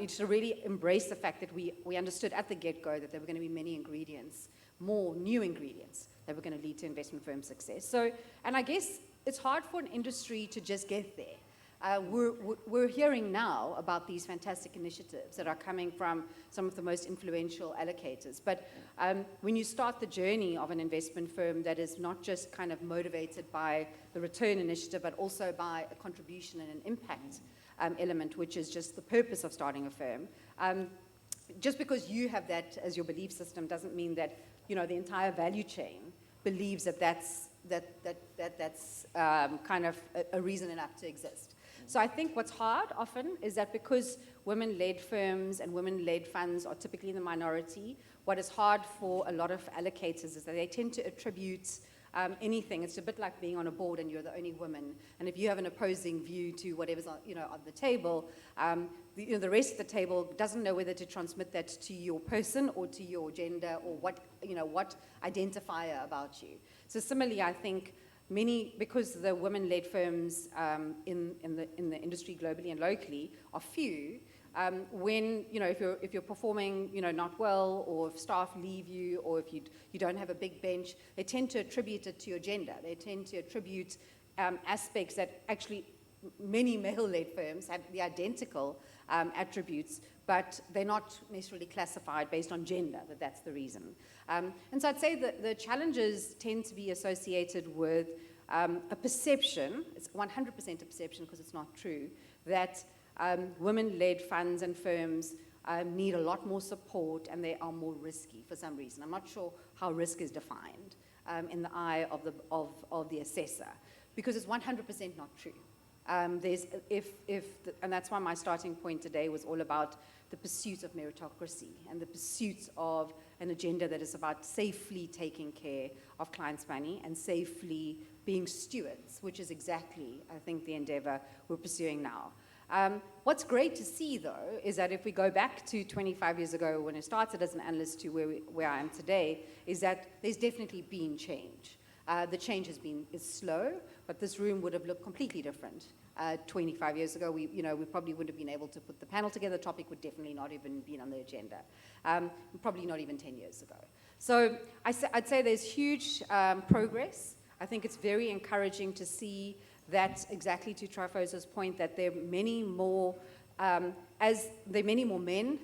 to really embrace the fact that we understood at the get-go that there were going to be many ingredients, more new ingredients that were going to lead to investment firm success. So, and I guess it's hard for an industry to just get there. We're hearing now about these fantastic initiatives that are coming from some of the most influential allocators. But when you start the journey of an investment firm that is not just kind of motivated by the return initiative, but also by a contribution and an impact element, which is just the purpose of starting a firm, just because you have that as your belief system doesn't mean that the entire value chain believes that that's kind of a reason enough to exist. So I think what's hard often is that because women-led firms and women-led funds are typically in the minority, what is hard for a lot of allocators is that they tend to attribute anything. It's a bit like being on a board and you're the only woman. And if you have an opposing view to whatever's on the table, the rest of the table doesn't know whether to transmit that to your person or to your gender or what identifier about you. So similarly, I think because the women-led firms in the industry globally and locally are few, when if you're performing not well, or if staff leave you, or if you don't have a big bench, they tend to attribute it to your gender. They tend to attribute aspects that actually many male-led firms have the identical attributes, but they're not necessarily classified based on gender, that's the reason. And so I'd say that the challenges tend to be associated with a perception, it's 100% a perception because it's not true, that women-led funds and firms need a lot more support and they are more risky for some reason. I'm not sure how risk is defined in the eye of the assessor, because it's 100% not true. And that's why my starting point today was all about the pursuit of meritocracy and the pursuit of an agenda that is about safely taking care of clients' money and safely being stewards, which is exactly, I think, the endeavor we're pursuing now. What's great to see, though, is that if we go back to 25 years ago when I started as an analyst to where I am today, is that there's definitely been change. The change is slow, but this room would have looked completely different 25 years ago. We probably wouldn't have been able to put the panel together. The topic would definitely not even been on the agenda, probably not even 10 years ago. So I'd say there's huge progress. I think it's very encouraging to see that, exactly to Trifosa's point, that there are many more men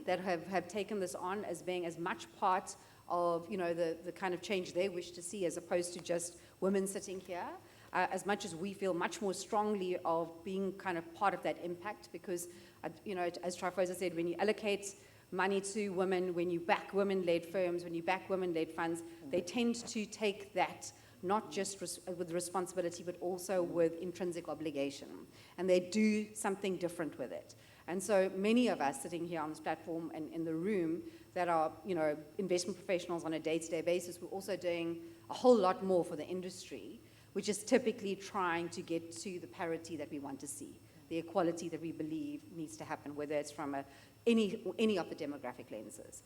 that have taken this on as being as much part of the kind of change they wish to see, as opposed to just women sitting here. As much as we feel much more strongly of being kind of part of that impact, because as Trifosa said, when you allocate money to women, when you back women-led firms, when you back women-led funds, they tend to take that not just with responsibility, but also with intrinsic obligation. And they do something different with it. And so many of us sitting here on this platform and in the room that are, investment professionals on a day-to-day basis, we're also doing a whole lot more for the industry, which is typically trying to get to the parity that we want to see, the equality that we believe needs to happen, whether it's from any of the demographic lenses.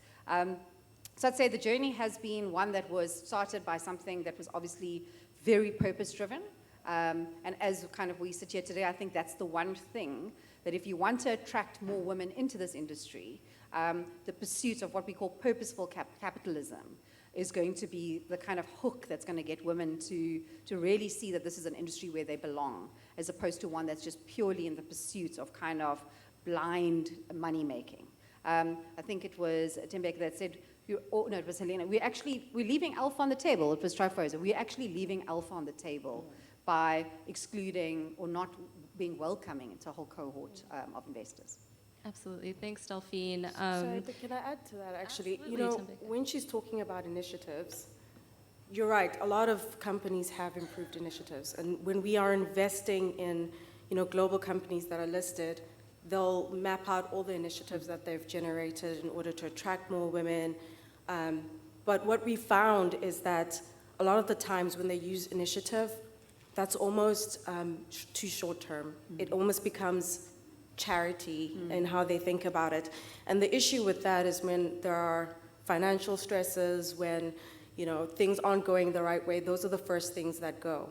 So I'd say the journey has been one that was started by something that was obviously very purpose-driven. And as kind of we sit here today, I think that's the one thing that if you want to attract more women into this industry, the pursuit of what we call purposeful capitalism is going to be the kind of hook that's going to get women to really see that this is an industry where they belong, as opposed to one that's just purely in the pursuit of kind of blind money-making. I think it was Tim Baker that said, no, it was Helena. We're leaving alpha on the table. It was Trifosa. We're actually leaving alpha on the table by excluding or not being welcoming to a whole cohort of investors. Absolutely. Thanks, Delphine. Sorry, but can I add to that, actually? You absolutely, know, Tambeka. when she's talking about initiatives, you're right, a lot of companies have improved initiatives. And when we are investing in, global companies that are listed, they'll map out all the initiatives that they've generated in order to attract more women. But what we found is that a lot of the times when they use initiative, that's almost too short term. It almost becomes charity in how they think about it. And the issue with that is when there are financial stresses, when things aren't going the right way, those are the first things that go.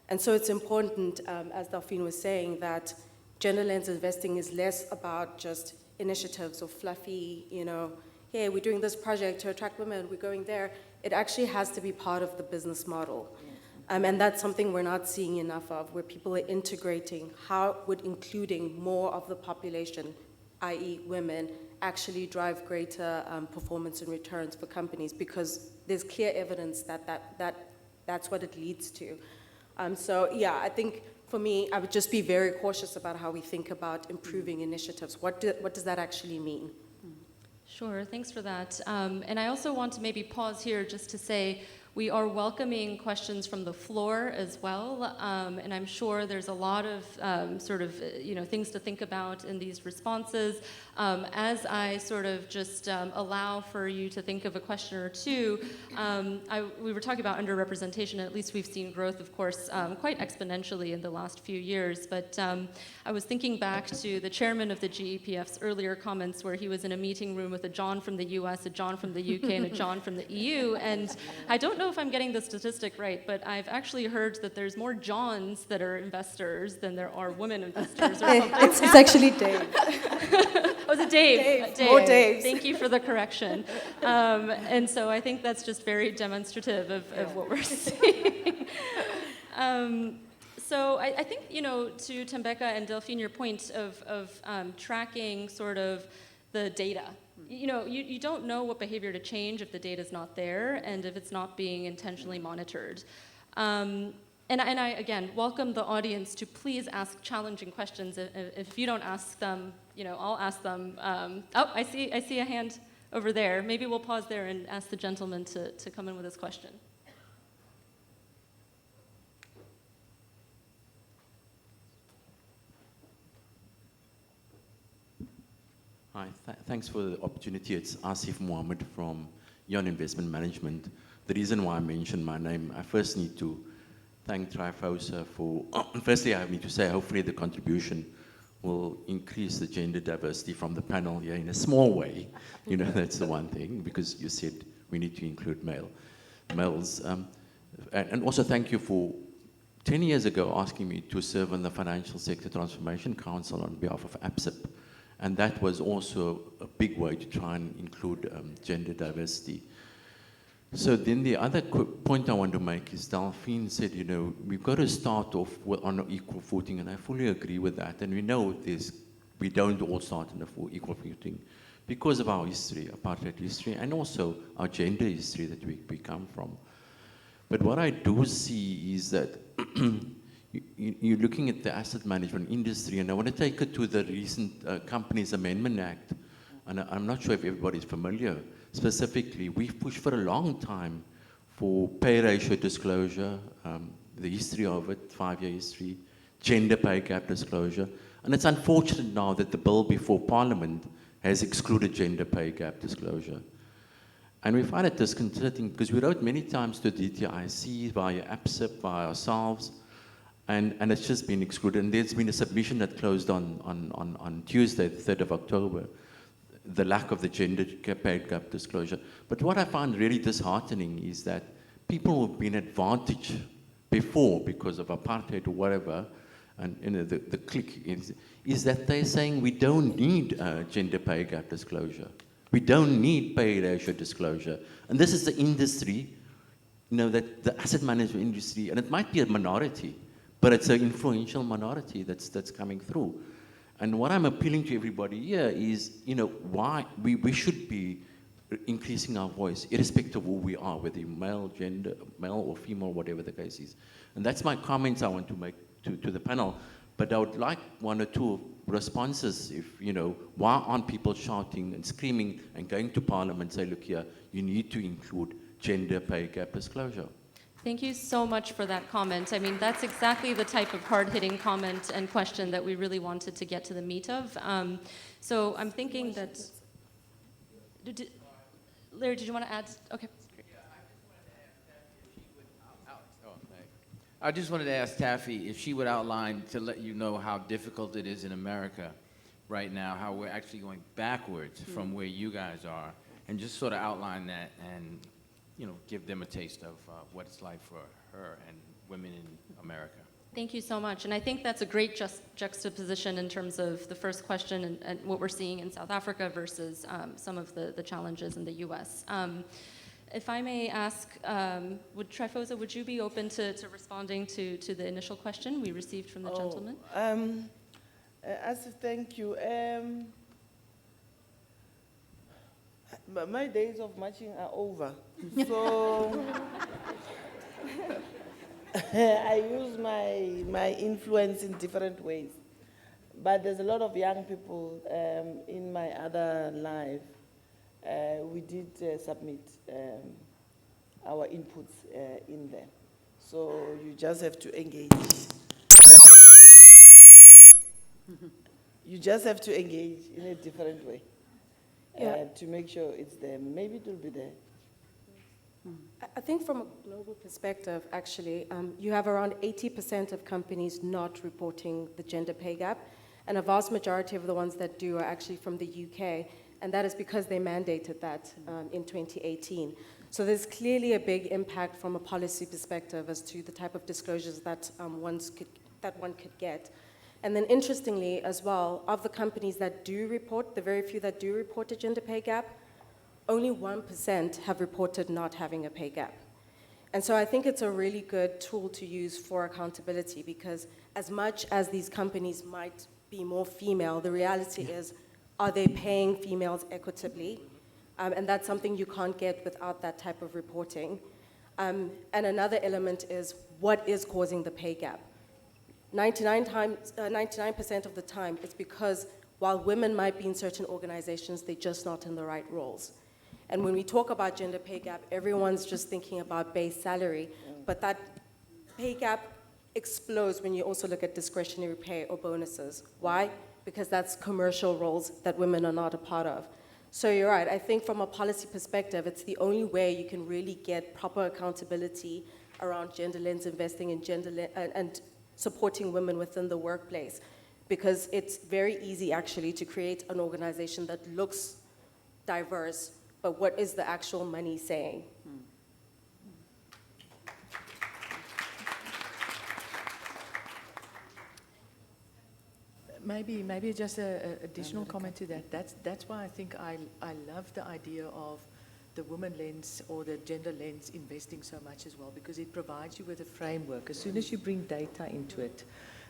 And so it's important, as Delphine was saying, that gender lens investing is less about just initiatives or fluffy, hey, we're doing this project to attract women, we're going there. It actually has to be part of the business model. And that's something we're not seeing enough of, where people are integrating how would including more of the population, i.e. women, actually drive greater performance and returns for companies, because there's clear evidence that's what it leads to. So yeah, I think for me, I would just be very cautious about how we think about improving initiatives. What does that actually mean? Sure, thanks for that. And I also want to maybe pause here just to say we are welcoming questions from the floor as well, and I'm sure there's a lot of things to think about in these responses. As I sort of just allow for you to think of a question or two, we were talking about underrepresentation. At least we've seen growth, of course, quite exponentially in the last few years. But I was thinking back to the chairman of the GEPF's earlier comments, where he was in a meeting room with a John from the US, a John from the UK, and a John from the EU. And I don't know if I'm getting the statistic right, but I've actually heard that there's more Johns that are investors than there are women investors or something. It's actually Dave. Oh, is it Dave? Dave. More Daves. Thank you for the correction. And so I think that's just very demonstrative of what we're seeing. So I think, to Tambeka and Delphine, your point of tracking sort of the data. You don't know what behavior to change if the data is not there and if it's not being intentionally monitored. And I, again, welcome the audience to please ask challenging questions. If you don't ask them, I'll ask them. I see a hand over there. Maybe we'll pause there and ask the gentleman to come in with his question. Hi, thanks for the opportunity. It's Asif Mohammed from Yon Investment Management. The reason why I mentioned my name, I first need to thank Trifosa for, firstly I need to say hopefully the contribution will increase the gender diversity from the panel here in a small way. That's the one thing, because you said we need to include males. And also thank you for 10 years ago asking me to serve on the Financial Sector Transformation Council on behalf of APSIP. And that was also a big way to try and include gender diversity. So then the other point I want to make is Delphine said, we've got to start off on an equal footing, and I fully agree with that. And we know we don't all start on an equal footing because of our history, apartheid history, and also our gender history that we come from. But what I do see is that you're looking at the asset management industry, and I want to take it to the recent Companies Amendment Act, and I'm not sure if everybody's familiar. Specifically, we've pushed for a long time for pay ratio disclosure, the history of it, 5-year history, gender pay gap disclosure, and it's unfortunate now that the bill before Parliament has excluded gender pay gap disclosure. And we find it disconcerting because we wrote many times to DTIC via APSIP, via ourselves, and it's just been excluded. And there's been a submission that closed on Tuesday, the 3rd of October, the lack of the gender pay gap disclosure. But what I find really disheartening is that people who've been advantaged before because of apartheid or whatever, and the click is that they're saying we don't need gender pay gap disclosure. We don't need pay ratio disclosure. And this is the industry, that the asset management industry, and it might be a minority, but it's an influential minority that's coming through. And what I'm appealing to everybody here is, why we should be increasing our voice, irrespective of who we are, whether male, gender, male or female, whatever the case is. And that's my comments I want to make to the panel. But I would like one or two responses. If, why aren't people shouting and screaming and going to Parliament and say, look here, you need to include gender pay gap disclosure? Thank you so much for that comment. I mean, that's exactly the type of hard-hitting comment and question that we really wanted to get to the meat of. So I'm thinking that... Larry, did you want to add? Okay. I just wanted to ask Taffy if she would outline, to let you know how difficult it is in America right now, how we're actually going backwards from where you guys are, and just sort of outline that and, give them a taste of what it's like for her and women in America. Thank you so much. And I think that's a great juxtaposition in terms of the first question and what we're seeing in South Africa versus some of the challenges in the US. If I may ask, Trifosa, would you be open to responding to the initial question we received from the gentleman? Asif, thank you. My days of marching are over. So I use my influence in different ways. But there's a lot of young people in my other life. We did submit our inputs in there. So you just have to engage. You just have to engage in a different way to make sure it's there. Maybe it will be there. I think from a global perspective, actually, you have around 80% of companies not reporting the gender pay gap, and a vast majority of the ones that do are actually from the UK, and that is because they mandated that in 2018. So there's clearly a big impact from a policy perspective as to the type of disclosures that one could get. And then interestingly as well, of the companies that do report, the very few that do report a gender pay gap, only 1% have reported not having a pay gap. And so I think it's a really good tool to use for accountability, because as much as these companies might be more female, the reality is, are they paying females equitably? And that's something you can't get without that type of reporting. And another element is, what is causing the pay gap? 99% of the time, it's because while women might be in certain organizations, they're just not in the right roles. And when we talk about gender pay gap, everyone's just thinking about base salary, but that pay gap explodes when you also look at discretionary pay or bonuses. Why? Because that's commercial roles that women are not a part of. So you're right, I think from a policy perspective, it's the only way you can really get proper accountability around gender lens investing and supporting women within the workplace. Because it's very easy actually to create an organization that looks diverse, but what is the actual money saying? Maybe just an additional comment to that. That's why I think I love the idea of the woman lens or the gender lens investing so much as well, because it provides you with a framework. As soon as you bring data into it,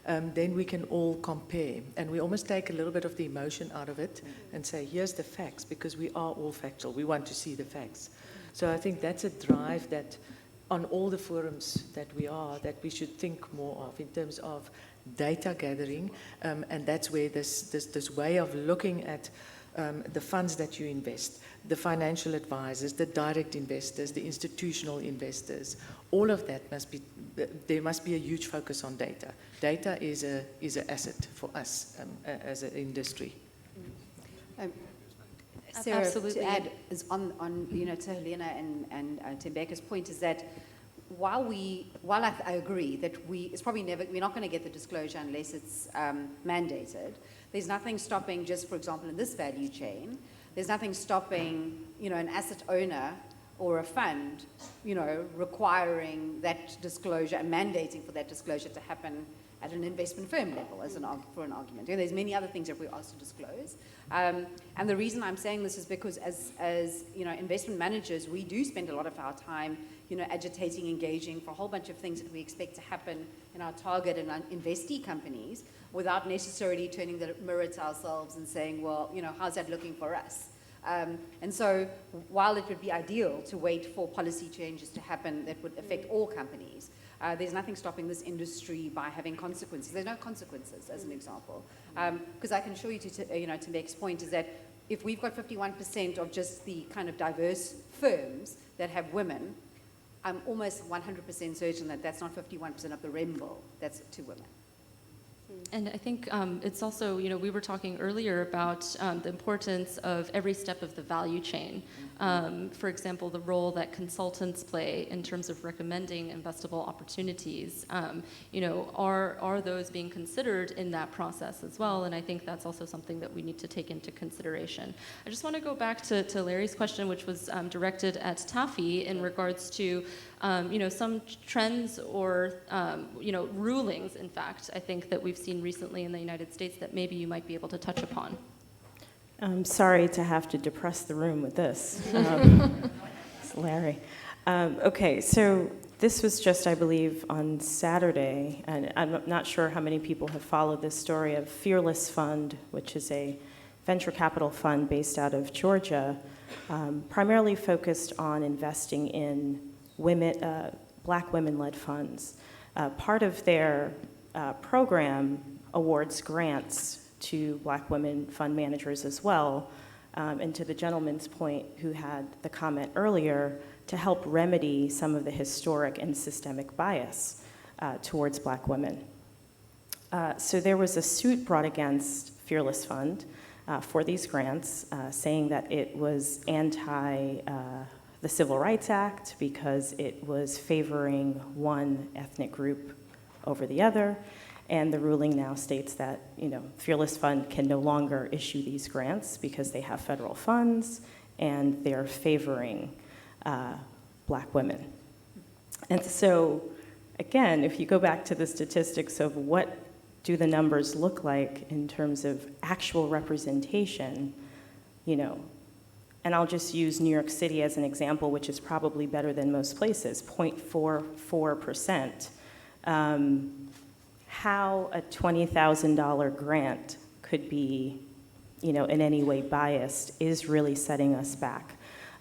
then we can all compare. And we almost take a little bit of the emotion out of it and say, here's the facts, because we are all factual. We want to see the facts. So I think that's a drive that on all the forums that we should think more of in terms of data gathering. And that's where this way of looking at the funds that you invest, the financial advisors, the direct investors, the institutional investors, all of that there must be a huge focus on data. Data is an asset for us as an industry. Sarah, Absolutely. to add is on to Helena and Tembeka's point is that while I agree that it's probably we're not going to get the disclosure unless it's mandated. There's nothing stopping, just for example, in this value chain, there's nothing stopping, an asset owner or a fund, requiring that disclosure and mandating for that disclosure to happen at an investment firm level for an argument. There's many other things that we're asked to disclose. And the reason I'm saying this is because as investment managers, we do spend a lot of our time, agitating, engaging for a whole bunch of things that we expect to happen in our target and investee companies without necessarily turning the mirror to ourselves and saying, well, how's that looking for us? And so while it would be ideal to wait for policy changes to happen that would affect all companies, there's nothing stopping this industry by having consequences. There's no consequences, as an example. Because I can assure you, to Meg's point, is that if we've got 51% of just the kind of diverse firms that have women, I'm almost 100% certain that that's not 51% of the REMBO, that's 2 women. And I think it's also, we were talking earlier about the importance of every step of the value chain. For example, the role that consultants play in terms of recommending investable opportunities. Are those being considered in that process as well? And I think that's also something that we need to take into consideration. I just want to go back to Larry's question, which was directed at Taffy in regards to some trends or, rulings, in fact, I think that we've seen recently in the United States that maybe you might be able to touch upon. I'm sorry to have to depress the room with this. It's Larry. Okay, so this was just, I believe, on Saturday, and I'm not sure how many people have followed this story of Fearless Fund, which is a venture capital fund based out of Georgia, primarily focused on investing in Black women-led funds. Part of their program awards grants to Black women fund managers as well, and to the gentleman's point who had the comment earlier, to help remedy some of the historic and systemic bias towards Black women. So there was a suit brought against Fearless Fund for these grants, saying that it was anti the Civil Rights Act because it was favoring one ethnic group over the other, and the ruling now states that Fearless Fund can no longer issue these grants because they have federal funds and they're favoring Black women. And so, again, if you go back to the statistics of what do the numbers look like in terms of actual representation, and I'll just use New York City as an example, which is probably better than most places, 0.44%. How a $20,000 grant could be, in any way biased is really setting us back.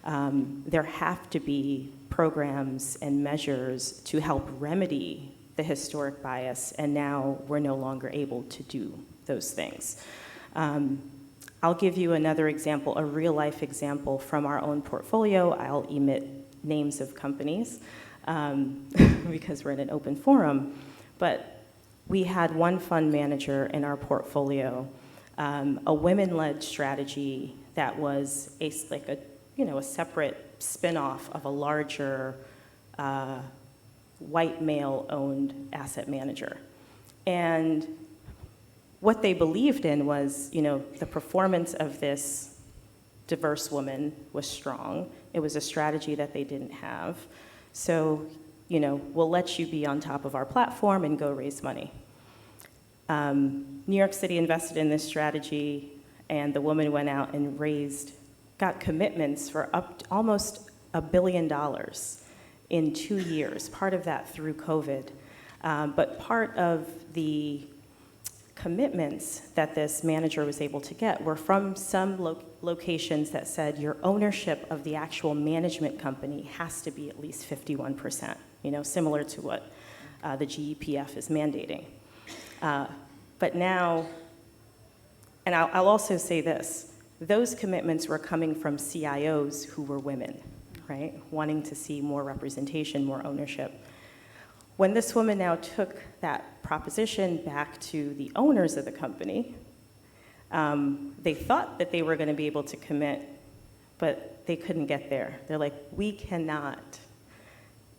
There have to be programs and measures to help remedy the historic bias, and now we're no longer able to do those things. I'll give you another example, a real-life example from our own portfolio. I'll omit names of companies because we're in an open forum, but we had one fund manager in our portfolio, a women-led strategy that was a separate spin-off of a larger white male-owned asset manager. And what they believed in was, the performance of this diverse woman was strong. It was a strategy that they didn't have. So, we'll let you be on top of our platform and go raise money. New York City invested in this strategy, and the woman went out and got commitments for almost $1 billion in 2 years, part of that through COVID. But part of the commitments that this manager was able to get were from some locations that said your ownership of the actual management company has to be at least 51%, similar to what the GEPF is mandating. But now, and I'll also say this, those commitments were coming from CIOs who were women, right? Wanting to see more representation, more ownership. When this woman now took that proposition back to the owners of the company, they thought that they were going to be able to commit, but they couldn't get there. They're like, we cannot,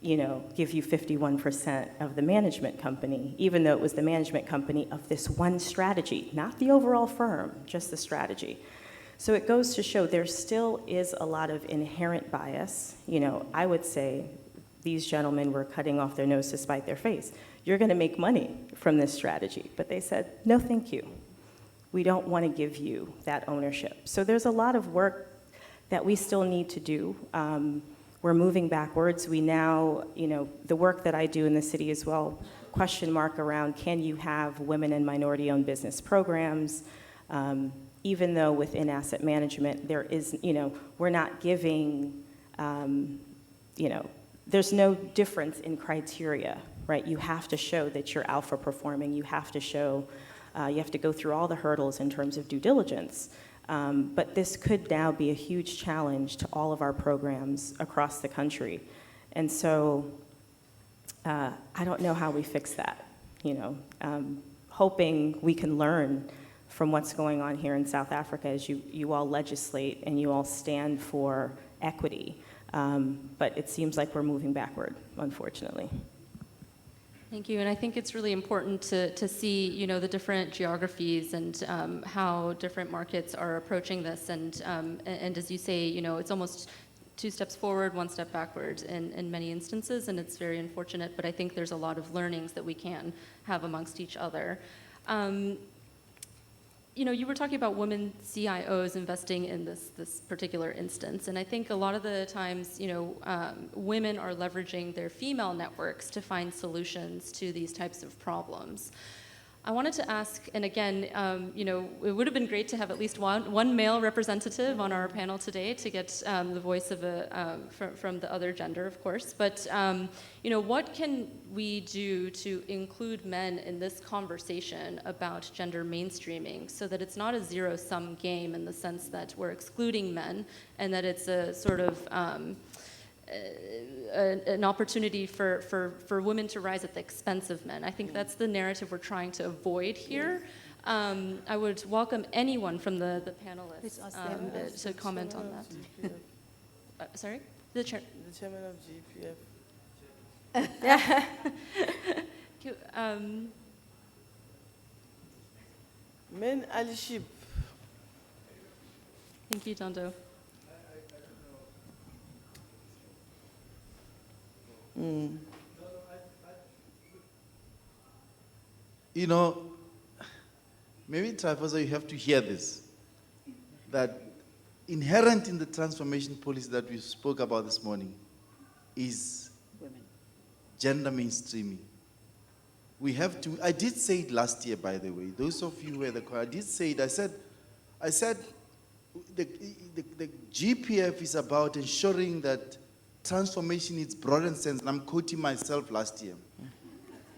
give you 51% of the management company, even though it was the management company of this one strategy, not the overall firm, just the strategy. So it goes to show there still is a lot of inherent bias. I would say these gentlemen were cutting off their nose to spite their face. You're going to make money from this strategy. But they said, no, thank you. We don't want to give you that ownership. So there's a lot of work that we still need to do. We're moving backwards. We now, the work that I do in the city as well, question mark around, can you have women and minority-owned business programs? even though within asset management there is, we're not giving, there's no difference in criteria, right? You have to show that you're alpha performing. You have to show, you have to go through all the hurdles in terms of due diligence. But this could now be a huge challenge to all of our programs across the country. And so I don't know how we fix that, hoping we can learn from what's going on here in South Africa as you all legislate and you all stand for equity. But it seems like we're moving backward, unfortunately. Thank you, and I think it's really important to see, the different geographies and how different markets are approaching this, and as you say, it's almost 2 steps forward, 1 step backward in many instances, and it's very unfortunate, but I think there's a lot of learnings that we can have amongst each other. You were talking about women CIOs investing in this particular instance, and I think a lot of the times, women are leveraging their female networks to find solutions to these types of problems. I wanted to ask, and again, it would have been great to have at least one male representative on our panel today to get the voice of from the other gender, of course. But what can we do to include men in this conversation about gender mainstreaming, so that it's not a zero-sum game in the sense that we're excluding men, and that it's a sort of an opportunity for women to rise at the expense of men. I think that's the narrative we're trying to avoid here. I would welcome anyone from the panelists to comment on that. Sorry? The chairman of GEPF. Men allyship. Thank you, Tondo. Maybe Trifosa, you have to hear this, that inherent in the transformation policy that we spoke about this morning is Women. Gender mainstreaming. We have to, I did say it last year, by the way, those of you who were the choir, I did say it, I said the GPF is about ensuring that transformation in its broader sense, and I'm quoting myself last year,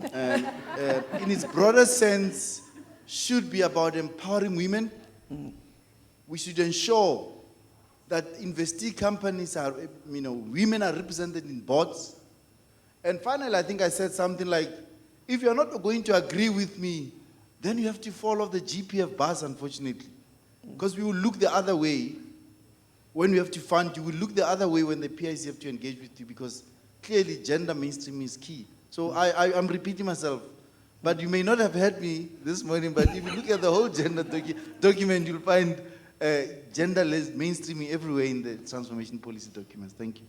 in its broader sense, should be about empowering women. We should ensure that investee companies are, women are represented in boards. And finally, I think I said something like, if you're not going to agree with me, then you have to fall off the GPF bus, unfortunately. Because we will look the other way. When we have to fund you, we look the other way when the PIC have to engage with you, because clearly gender mainstream is key. So I'm repeating myself, but you may not have heard me this morning, but if you look at the whole gender document, you'll find gender-less mainstreaming everywhere in the transformation policy documents. Thank you.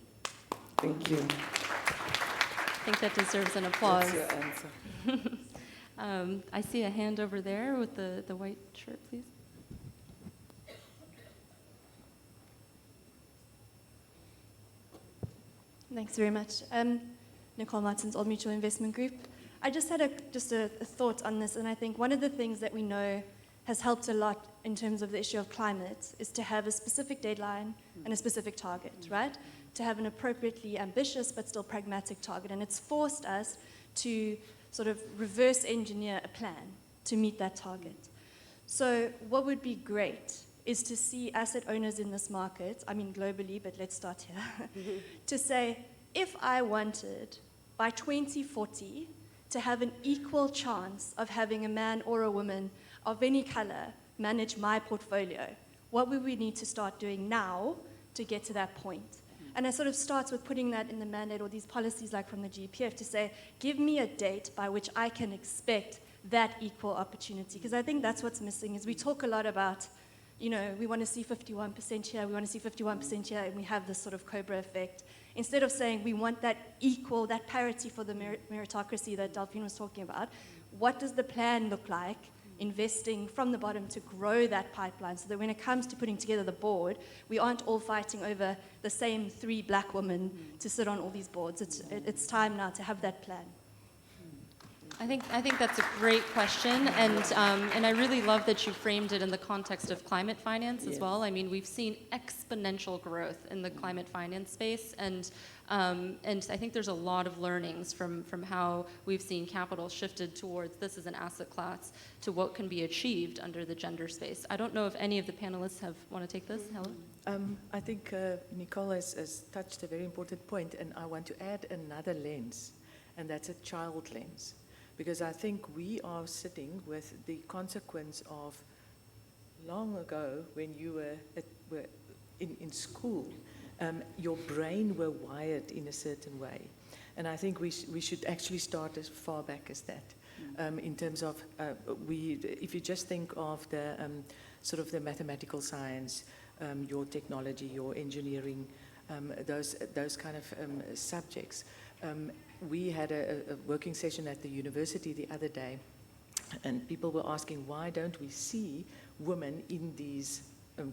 Thank you. I think that deserves an applause. That's your answer. I see a hand over there with the white shirt, please. Thanks very much. Nicole Martins, Old Mutual Investment Group. I just had a thought on this, and I think one of the things that we know has helped a lot in terms of the issue of climate is to have a specific deadline and a specific target, right? To have an appropriately ambitious but still pragmatic target, and it's forced us to sort of reverse engineer a plan to meet that target. So what would be great is to see asset owners in this market, I mean globally, but let's start here, to say, if I wanted by 2040 to have an equal chance of having a man or a woman of any color manage my portfolio, what would we need to start doing now to get to that point? And it sort of starts with putting that in the mandate or these policies like from the GEPF to say, give me a date by which I can expect that equal opportunity. Because I think that's what's missing is we talk a lot about, we want to see 51% here, we want to see 51% here, and we have this sort of Cobra effect. Instead of saying we want that equal, that parity for the meritocracy that Delphine was talking about, what does the plan look like, investing from the bottom to grow that pipeline so that when it comes to putting together the board, we aren't all fighting over the same 3 black women to sit on all these boards. It's time now to have that plan. I think that's a great question, and I really love that you framed it in the context of climate finance as well. I mean, we've seen exponential growth in the climate finance space, and I think there's a lot of learnings from how we've seen capital shifted towards this as an asset class to what can be achieved under the gender space. I don't know if any of the panelists want to take this. Helen? I think Nicole has touched a very important point, and I want to add another lens, and that's a child lens. Because I think we are sitting with the consequence of long ago when you were in school, your brain were wired in a certain way. And I think we should actually start as far back as that. In terms of, if you just think of the sort of the mathematical science, your technology, your engineering, those kind of subjects. We had a working session at the university the other day, and people were asking, why don't we see women in these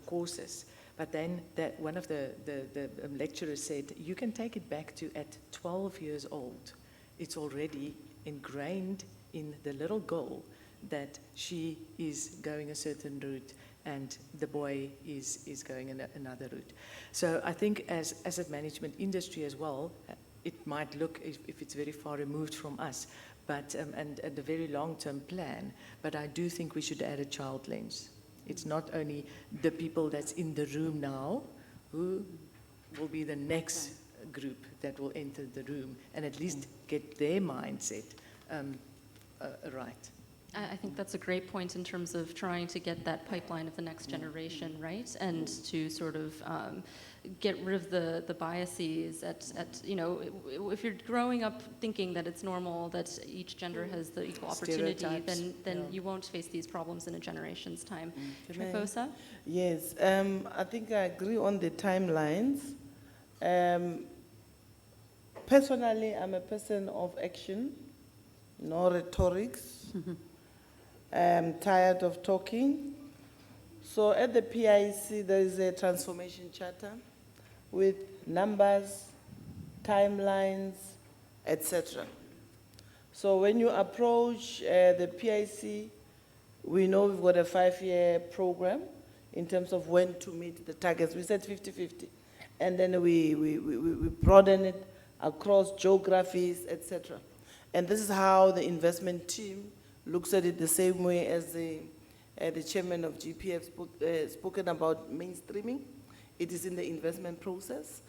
courses? But then one of the lecturers said, you can take it back to at 12 years old. It's already ingrained in the little girl that she is going a certain route and the boy is going another route. So I think as asset management industry as well, it might look, if it's very far removed from us, but and a very long-term plan, but I do think we should add a child lens. It's not only the people that's in the room now who will be the next group that will enter the room and at least get their mindset right. I think that's a great point in terms of trying to get that pipeline of the next generation, right? And to sort of get rid of the biases if you're growing up thinking that it's normal that each gender has the equal opportunity, then you won't face these problems in a generation's time. Trifosa? Yes, I think I agree on the timelines. Personally, I'm a person of action, no rhetorics. I'm tired of talking. So at the PIC, there is a transformation charter with numbers, timelines, etc. So when you approach the PIC, we know we've got a 5-year program in terms of when to meet the targets. We said 50-50. And then we broaden it across geographies, etc. And this is how the investment team looks at it the same way as the chairman of GEPF spoken about mainstreaming. It is in the investment process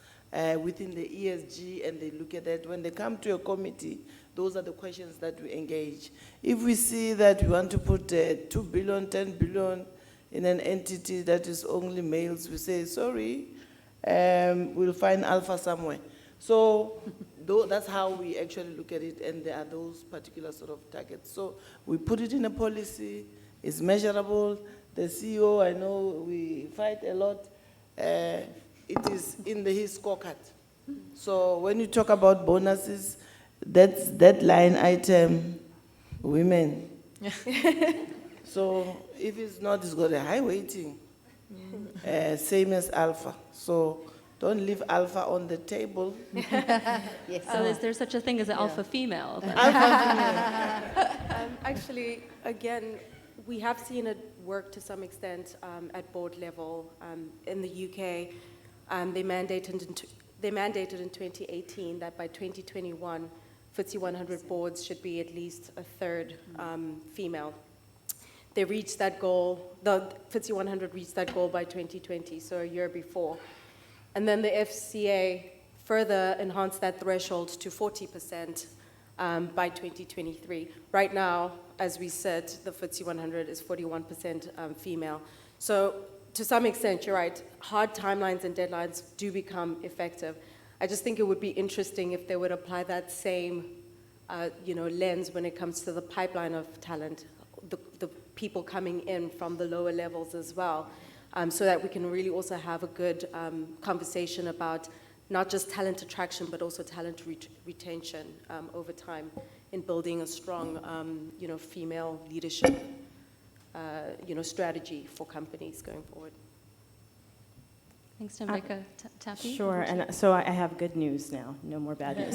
within the ESG, and they look at that. When they come to a committee, those are the questions that we engage. If we see that we want to put 2 billion, 10 billion in an entity that is only males, we say, sorry, we'll find alpha somewhere. So that's how we actually look at it, and there are those particular sort of targets. So we put it in a policy, it's measurable. The CEO, I know we fight a lot. It is in his scorecard. So when you talk about bonuses, that's that line item, women. So if it's not, it's got a high weighting, same as alpha. So don't leave alpha on the table. Yes. So is there such a thing as an alpha female? Alpha female. Actually, again, we have seen it work to some extent at board level. In the UK, they mandated in 2018 that by 2021, FTSE 100 boards should be at least a third female. They reached that goal, the FTSE 100 reached that goal by 2020, so a year before. And then the FCA further enhanced that threshold to 40% by 2023. Right now, as we said, the FTSE 100 is 41% female. So to some extent, you're right, hard timelines and deadlines do become effective. I just think it would be interesting if they would apply that same lens when it comes to the pipeline of talent, the people coming in from the lower levels as well. So that we can really also have a good conversation about not just talent attraction, but also talent retention over time in building a strong, female leadership, strategy for companies going forward. Thanks, Rebecca. Taffy? Sure, and so I have good news now, no more bad news.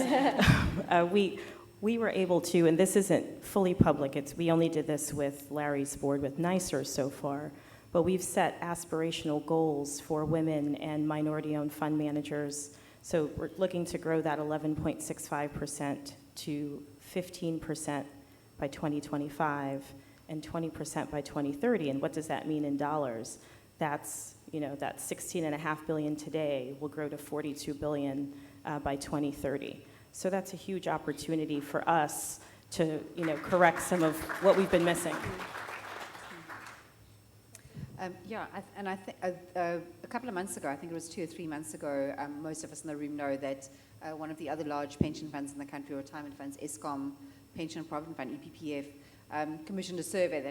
we were able to, and this isn't fully public, we only did this with Larry's board with NYSER so far, but we've set aspirational goals for women and minority-owned fund managers. So we're looking to grow that 11.65% to 15% by 2025 and 20% by 2030. And what does that mean in dollars? That's, that 16.5 billion today will grow to 42 billion by 2030. So that's a huge opportunity for us to, correct some of what we've been missing. I think a couple of months ago, I think it was 2 or 3 months ago, most of us in the room know that one of the other large pension funds in the country, retirement funds, Eskom Pension and Provident Fund, EPPF, commissioned a survey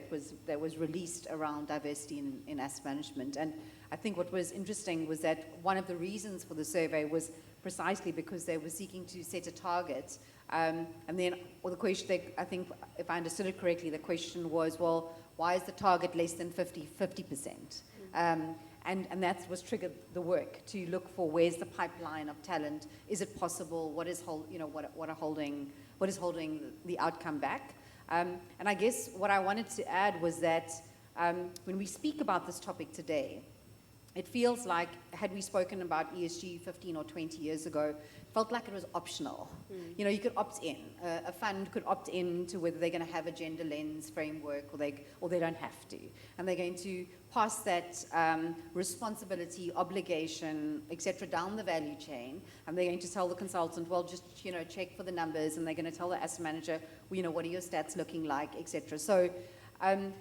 that was released around diversity in asset management. And I think what was interesting was that one of the reasons for the survey was precisely because they were seeking to set a target. And then, the question, I think, if I understood it correctly, the question was, well, why is the target less than 50%? And that was triggered the work to look for where's the pipeline of talent. Is it possible? What is holding the outcome back? And I guess what I wanted to add was that when we speak about this topic today, it feels like, had we spoken about ESG 15 or 20 years ago, it felt like it was optional. You could opt in. A fund could opt in to whether they're going to have a gender lens framework or they don't have to. And they're going to pass that responsibility, obligation, etc., down the value chain. And they're going to tell the consultant, well, just check for the numbers. And they're going to tell the asset manager, what are your stats looking like, etc. So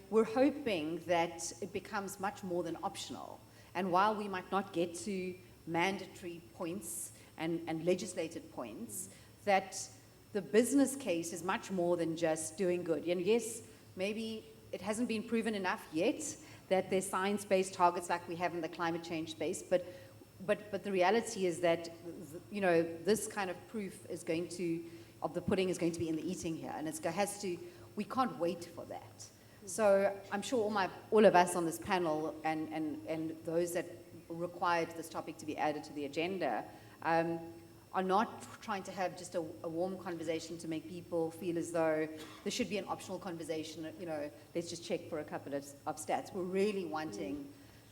we're hoping that it becomes much more than optional. And while we might not get to mandatory points and legislated points, that the business case is much more than just doing good. And yes, maybe it hasn't been proven enough yet that there's science-based targets like we have in the climate change space, but the reality is that this kind of proof of the pudding is going to be in the eating here, and we can't wait for that. So I'm sure all of us on this panel and those that required this topic to be added to the agenda are not trying to have just a warm conversation to make people feel as though there should be an optional conversation, let's just check for a couple of stats. We're really wanting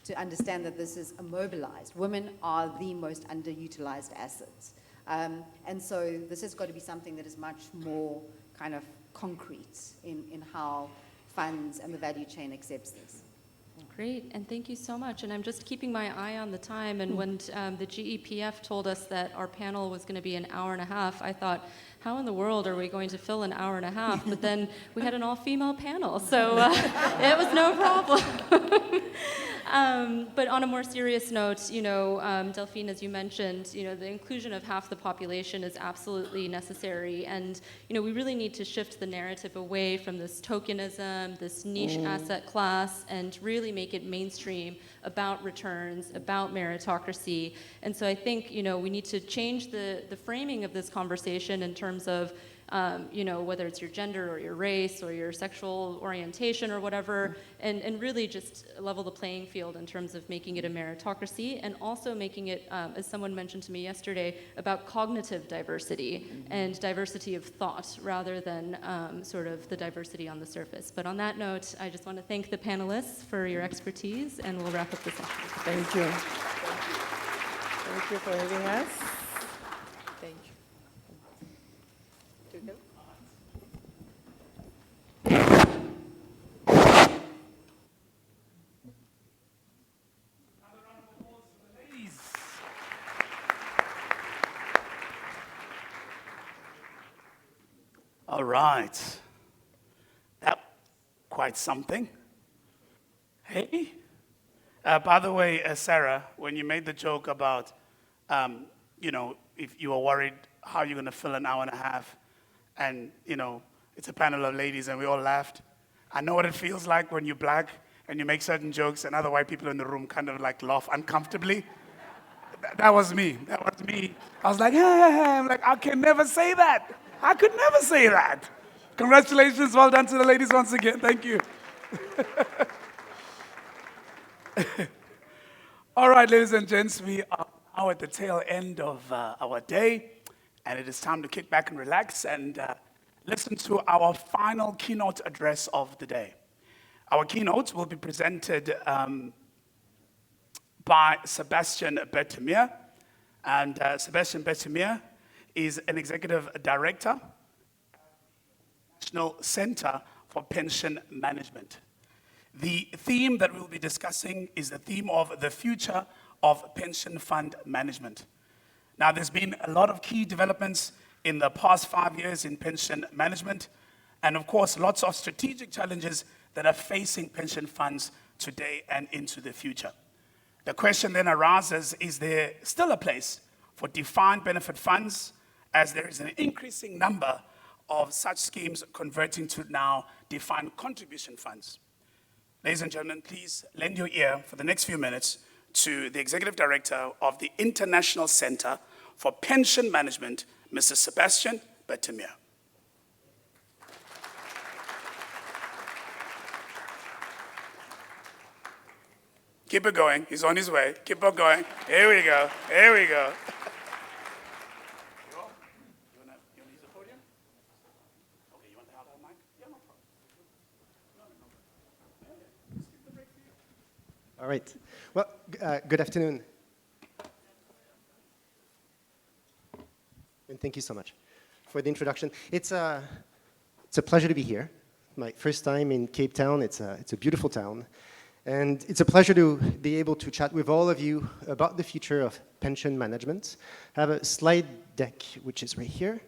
to understand that this is immobilized. Women are the most underutilized assets. And so this has got to be something that is much more kind of concrete in how funds and the value chain accepts this. Great, and thank you so much. And I'm just keeping my eye on the time, and when the GEPF told us that our panel was going to be an hour and a half, I thought, how in the world are we going to fill an hour and a half? But then we had an all-female panel, so it was no problem. But on a more serious note, Delphine, as you mentioned, the inclusion of half the population is absolutely necessary, and we really need to shift the narrative away from this tokenism, this niche asset class, and really make it mainstream about returns, about meritocracy. And so I think we need to change the framing of this conversation in terms of whether it's your gender or your race or your sexual orientation or whatever, and really just level the playing field in terms of making it a meritocracy, and also making it, as someone mentioned to me yesterday, about cognitive diversity and diversity of thought rather than sort of the diversity on the surface. But on that note, I just want to thank the panelists for your expertise, and we'll wrap up the session. Thank you. Thank you for having us. Thank you. All right. That quite something. Hey. By the way, Sarah, when you made the joke about, if you were worried how you're going to fill an hour and a half, and, it's a panel of ladies and we all laughed. I know what it feels like when you're black and you make certain jokes and other white people in the room kind of like laugh uncomfortably. That was me. That was me. I was like, I'm like, I can never say that. I could never say that. Congratulations. Well done to the ladies once again. Thank you. All right, ladies and gents, we are now at the tail end of our day, and it is time to kick back and relax. And listen to our final keynote address of the day. Our keynote will be presented by Sebastian Bertemir. And Sebastian Bertemir is an executive director, National Center for Pension Management. The theme that we'll be discussing is the theme of the future of pension fund management. Now, there's been a lot of key developments in the past 5 years in pension management, and of course, lots of strategic challenges that are facing pension funds today and into the future. The question then arises, is there still a place for defined benefit funds, as there is an increasing number of such schemes converting to now defined contribution funds? Ladies and gentlemen, please lend your ear for the next few minutes to the Executive Director of the International Center for Pension Management, Mr. Sebastian Bertemir. Keep it going. He's on his way. Keep it going. Here we go. Here we go. You want to use the podium? Okay, you want the hard mic? Yeah, no problem. All right. Well, good afternoon. And thank you so much for the introduction. It's a pleasure to be here. My first time in Cape Town. It's a beautiful town. And it's a pleasure to be able to chat with all of you about the future of pension management. I have a slide deck, which is right here.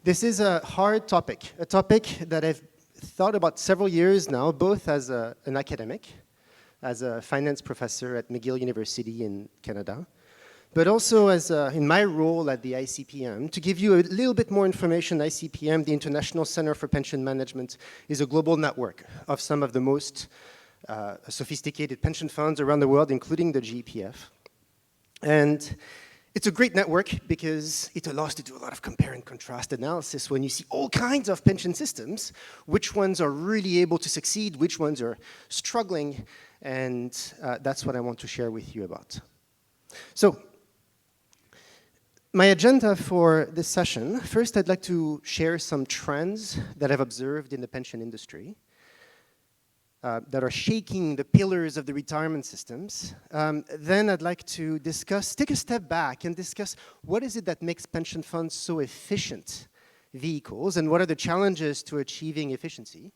This is a hard topic, a topic that I've thought about several years now, both as an academic, as a finance professor at McGill University in Canada, but also as in my role at the ICPM. To give you a little bit more information, ICPM, the International Center for Pension Management, is a global network of some of the most sophisticated pension funds around the world, including the GEPF. And it's a great network because it allows to do a lot of compare and contrast analysis when you see all kinds of pension systems, which ones are really able to succeed, which ones are struggling, and that's what I want to share with you about. So, my agenda for this session, first I'd like to share some trends that I've observed in the pension industry that are shaking the pillars of the retirement systems. Then I'd like to take a step back and discuss what is it that makes pension funds so efficient vehicles and what are the challenges to achieving efficiency.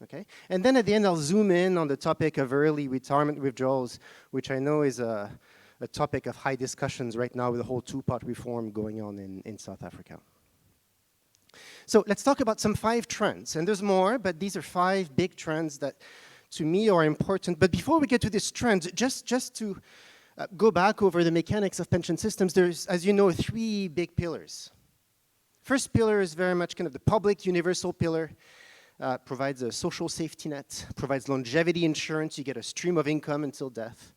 Okay? And then at the end I'll zoom in on the topic of early retirement withdrawals, which I know is a topic of high discussions right now with the whole two-part reform going on in South Africa. So let's talk about some 5 trends, and there's more, but these are 5 big trends that to me are important. But before we get to these trends, just to go back over the mechanics of pension systems, there's, as you know, 3 big pillars. First pillar is very much kind of the public universal pillar, provides a social safety net, provides longevity insurance, you get a stream of income until death.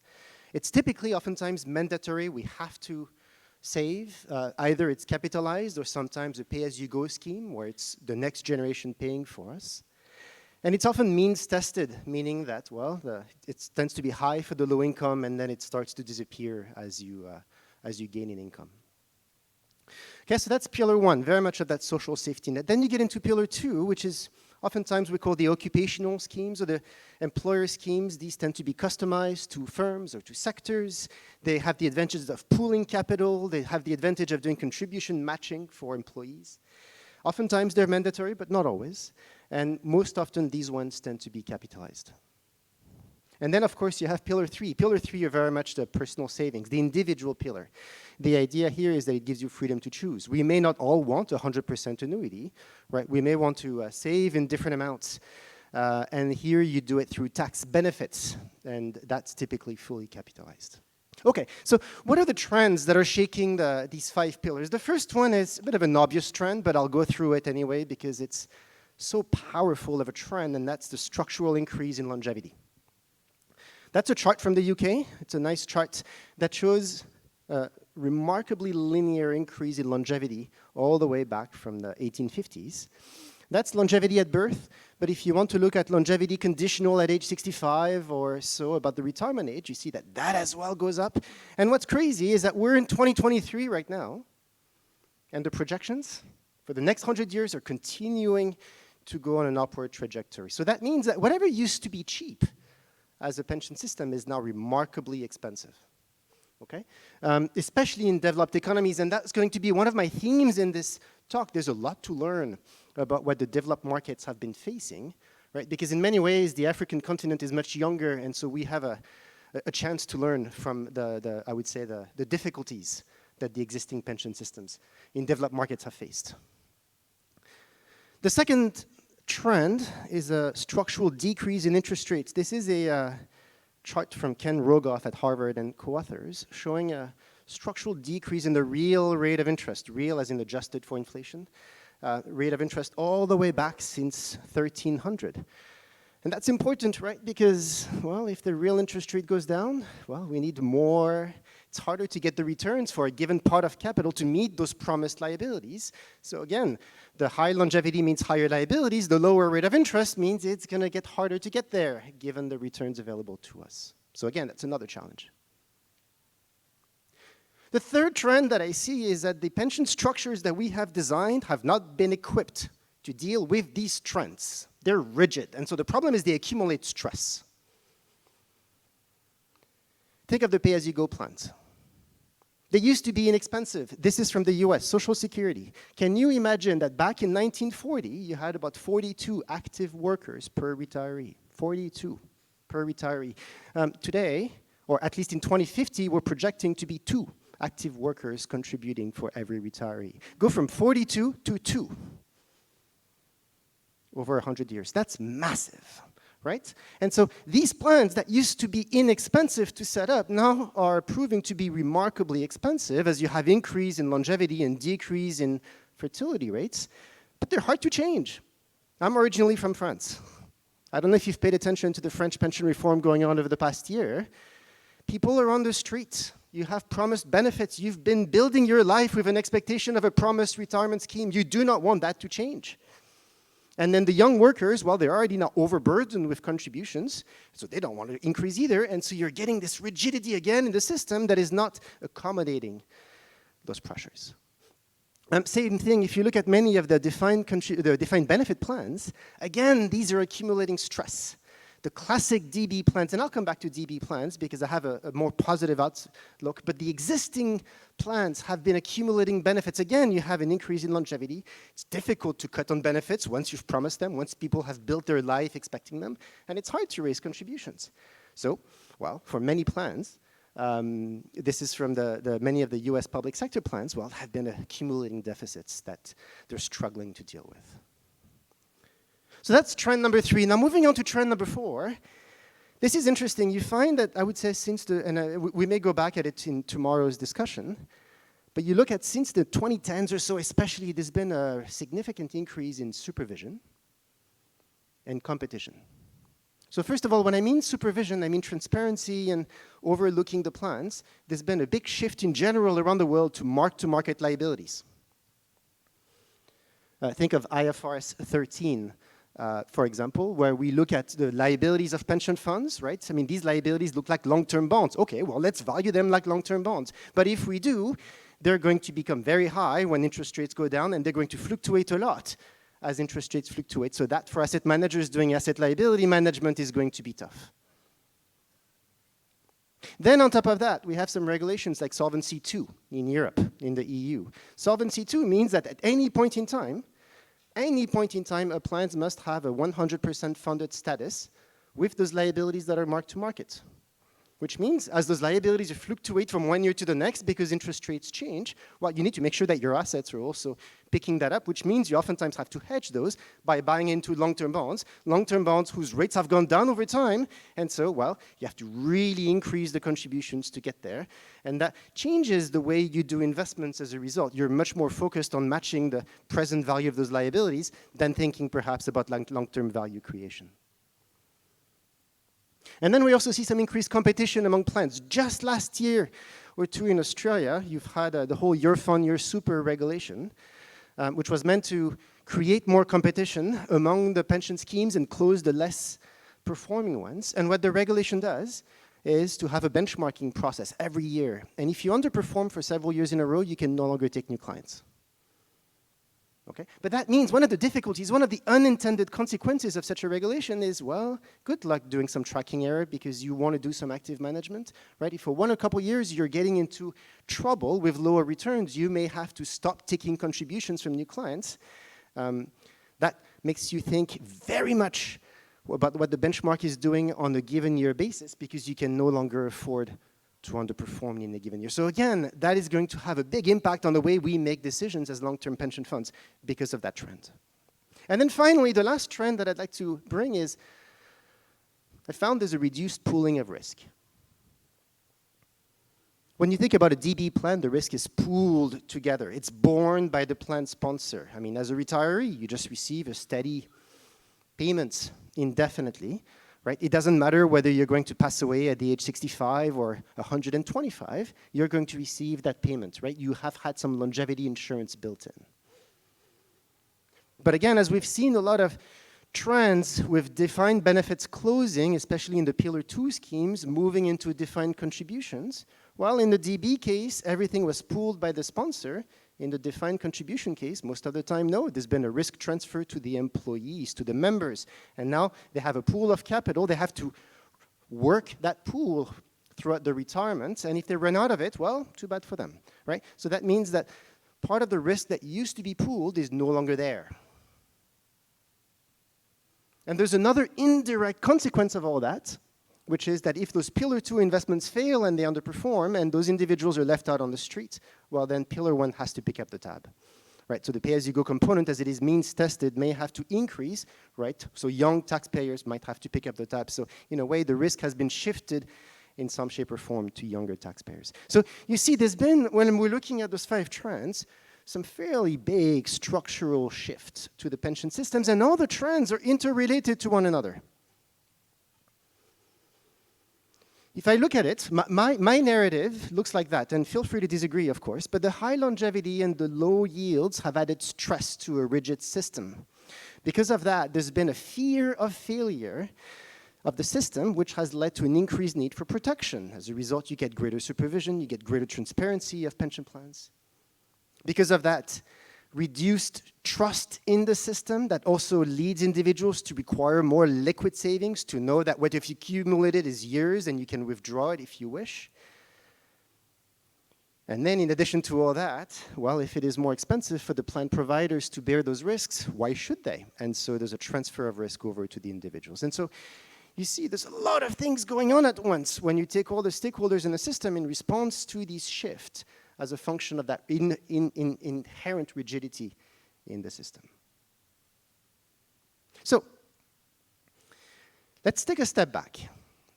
It's typically, oftentimes, mandatory. We have to save. Either it's capitalized or sometimes a pay-as-you-go scheme where it's the next generation paying for us. And it's often means tested, meaning that, well, it tends to be high for the low income and then it starts to disappear as you gain in income. Okay, so that's pillar 1, very much of that social safety net. Then you get into pillar 2, which is oftentimes we call the occupational schemes or the employer schemes. These tend to be customized to firms or to sectors. They have the advantages of pooling capital. They have the advantage of doing contribution matching for employees. Oftentimes they're mandatory, but not always. And most often these ones tend to be capitalized. And then, of course, you have pillar 3. Pillar 3 are very much the personal savings, the individual pillar. The idea here is that it gives you freedom to choose. We may not all want 100% annuity, right? We may want to save in different amounts. And here you do it through tax benefits, and that's typically fully capitalized. Okay, so what are the trends that are shaking these 5 pillars? The first one is a bit of an obvious trend, but I'll go through it anyway because it's so powerful of a trend, and that's the structural increase in longevity. That's a chart from the UK. It's a nice chart that shows a remarkably linear increase in longevity all the way back from the 1850s. That's longevity at birth, but if you want to look at longevity conditional at age 65 or so, about the retirement age, you see that that as well goes up. And what's crazy is that we're in 2023 right now, and the projections for the next 100 years are continuing to go on an upward trajectory. So that means that whatever used to be cheap as a pension system is now remarkably expensive. Okay? Especially in developed economies, and that's going to be one of my themes in this talk. There's a lot to learn about what the developed markets have been facing, right? Because in many ways, the African continent is much younger, and so we have a chance to learn from I would say, the difficulties that the existing pension systems in developed markets have faced. The second trend is a structural decrease in interest rates. This is a chart from Ken Rogoff at Harvard and co-authors showing a structural decrease in the real rate of interest, real as in adjusted for inflation, rate of interest all the way back since 1300. And that's important, right? Because, well, if the real interest rate goes down, well, we need more. It's harder to get the returns for a given pot of capital to meet those promised liabilities. So again, the high longevity means higher liabilities. The lower rate of interest means it's going to get harder to get there, given the returns available to us. So again, that's another challenge. The third trend that I see is that the pension structures that we have designed have not been equipped to deal with these trends. They're rigid, and so the problem is they accumulate stress. Think of the pay-as-you-go plans. They used to be inexpensive. This is from the US, Social Security. Can you imagine that back in 1940, you had about 42 active workers per retiree? 42 per retiree. Today, or at least in 2050, we're projecting to be 2 active workers contributing for every retiree. Go from 42 to 2 over 100 years. That's massive, right? And so these plans that used to be inexpensive to set up now are proving to be remarkably expensive as you have increase in longevity and decrease in fertility rates, but they're hard to change. I'm originally from France. I don't know if you've paid attention to the French pension reform going on over the past year. People are on the street. You have promised benefits. You've been building your life with an expectation of a promised retirement scheme. You do not want that to change. And then the young workers, well, they're already now overburdened with contributions, so they don't want to increase either. And so you're getting this rigidity again in the system that is not accommodating those pressures. Same thing, if you look at many of the defined benefit plans, again, these are accumulating stress. The classic DB plans, and I'll come back to DB plans because I have a more positive outlook, but the existing plans have been accumulating benefits. Again, you have an increase in longevity. It's difficult to cut on benefits once you've promised them, once people have built their life expecting them, and it's hard to raise contributions. So, well, for many plans, this is from many of the US public sector plans, well, have been accumulating deficits that they're struggling to deal with. So that's trend number 3. Now moving on to trend number 4. This is interesting. You find that, I would say, we may go back at it in tomorrow's discussion, but you look at since the 2010s or so especially, there's been a significant increase in supervision and competition. So first of all, when I mean supervision, I mean transparency and overlooking the plans. There's been a big shift in general around the world to mark-to-market liabilities. Think of IFRS 13. For example, where we look at the liabilities of pension funds, right? I mean, these liabilities look like long-term bonds. Okay, well, let's value them like long-term bonds. But if we do, they're going to become very high when interest rates go down, and they're going to fluctuate a lot as interest rates fluctuate. So that, for asset managers doing asset liability management, is going to be tough. Then on top of that, we have some regulations like Solvency II in Europe, in the EU. Solvency II means that at any point in time, a plan must have a 100% funded status with those liabilities that are marked to market. Which means, as those liabilities fluctuate from one year to the next because interest rates change, well, you need to make sure that your assets are also picking that up, which means you oftentimes have to hedge those by buying into long-term bonds whose rates have gone down over time, and so, well, you have to really increase the contributions to get there, and that changes the way you do investments as a result. You're much more focused on matching the present value of those liabilities than thinking perhaps about long-term value creation. And then we also see some increased competition among plans. Just last year or 2 in Australia, you've had the whole year fund, year super regulation, which was meant to create more competition among the pension schemes and close the less performing ones. And what the regulation does is to have a benchmarking process every year. And if you underperform for several years in a row, you can no longer take new clients. Okay? But that means one of the difficulties, one of the unintended consequences of such a regulation is, well, good luck doing some tracking error because you want to do some active management, right? If for one or couple years you're getting into trouble with lower returns, you may have to stop taking contributions from new clients. That makes you think very much about what the benchmark is doing on a given year basis because you can no longer afford to underperform in a given year. So again, that is going to have a big impact on the way we make decisions as long-term pension funds because of that trend. And then finally, the last trend that I'd like to bring is, I found there's a reduced pooling of risk. When you think about a DB plan, the risk is pooled together. It's borne by the plan sponsor. I mean, as a retiree, you just receive a steady payment indefinitely. Right? It doesn't matter whether you're going to pass away at the age 65 or 125, you're going to receive that payment, right? You have had some longevity insurance built in. But again, as we've seen a lot of trends with defined benefits closing, especially in the Pillar 2 schemes, moving into defined contributions, while in the DB case, everything was pooled by the sponsor. In the defined contribution case, most of the time, no, there's been a risk transfer to the employees, to the members. And now they have a pool of capital. They have to work that pool throughout the retirement. And if they run out of it, well, too bad for them, right? So that means that part of the risk that used to be pooled is no longer there. And there's another indirect consequence of all that, which is that if those Pillar 2 investments fail and they underperform and those individuals are left out on the street, well, then Pillar 1 has to pick up the tab, right? So the pay-as-you-go component, as it is means-tested, may have to increase, right? So young taxpayers might have to pick up the tab. So in a way, the risk has been shifted in some shape or form to younger taxpayers. So you see, there's been, when we're looking at those 5 trends, some fairly big structural shifts to the pension systems, and all the trends are interrelated to one another. If I look at it, my narrative looks like that, and feel free to disagree, of course, but the high longevity and the low yields have added stress to a rigid system. Because of that, there's been a fear of failure of the system, which has led to an increased need for protection. As a result, you get greater supervision, you get greater transparency of pension plans. Because of that, reduced trust in the system that also leads individuals to require more liquid savings, to know that what if you accumulate it is years and you can withdraw it if you wish. And then in addition to all that, well, if it is more expensive for the plan providers to bear those risks, why should they? And so there's a transfer of risk over to the individuals. And so you see there's a lot of things going on at once when you take all the stakeholders in the system in response to these shifts as a function of that inherent rigidity in the system. So let's take a step back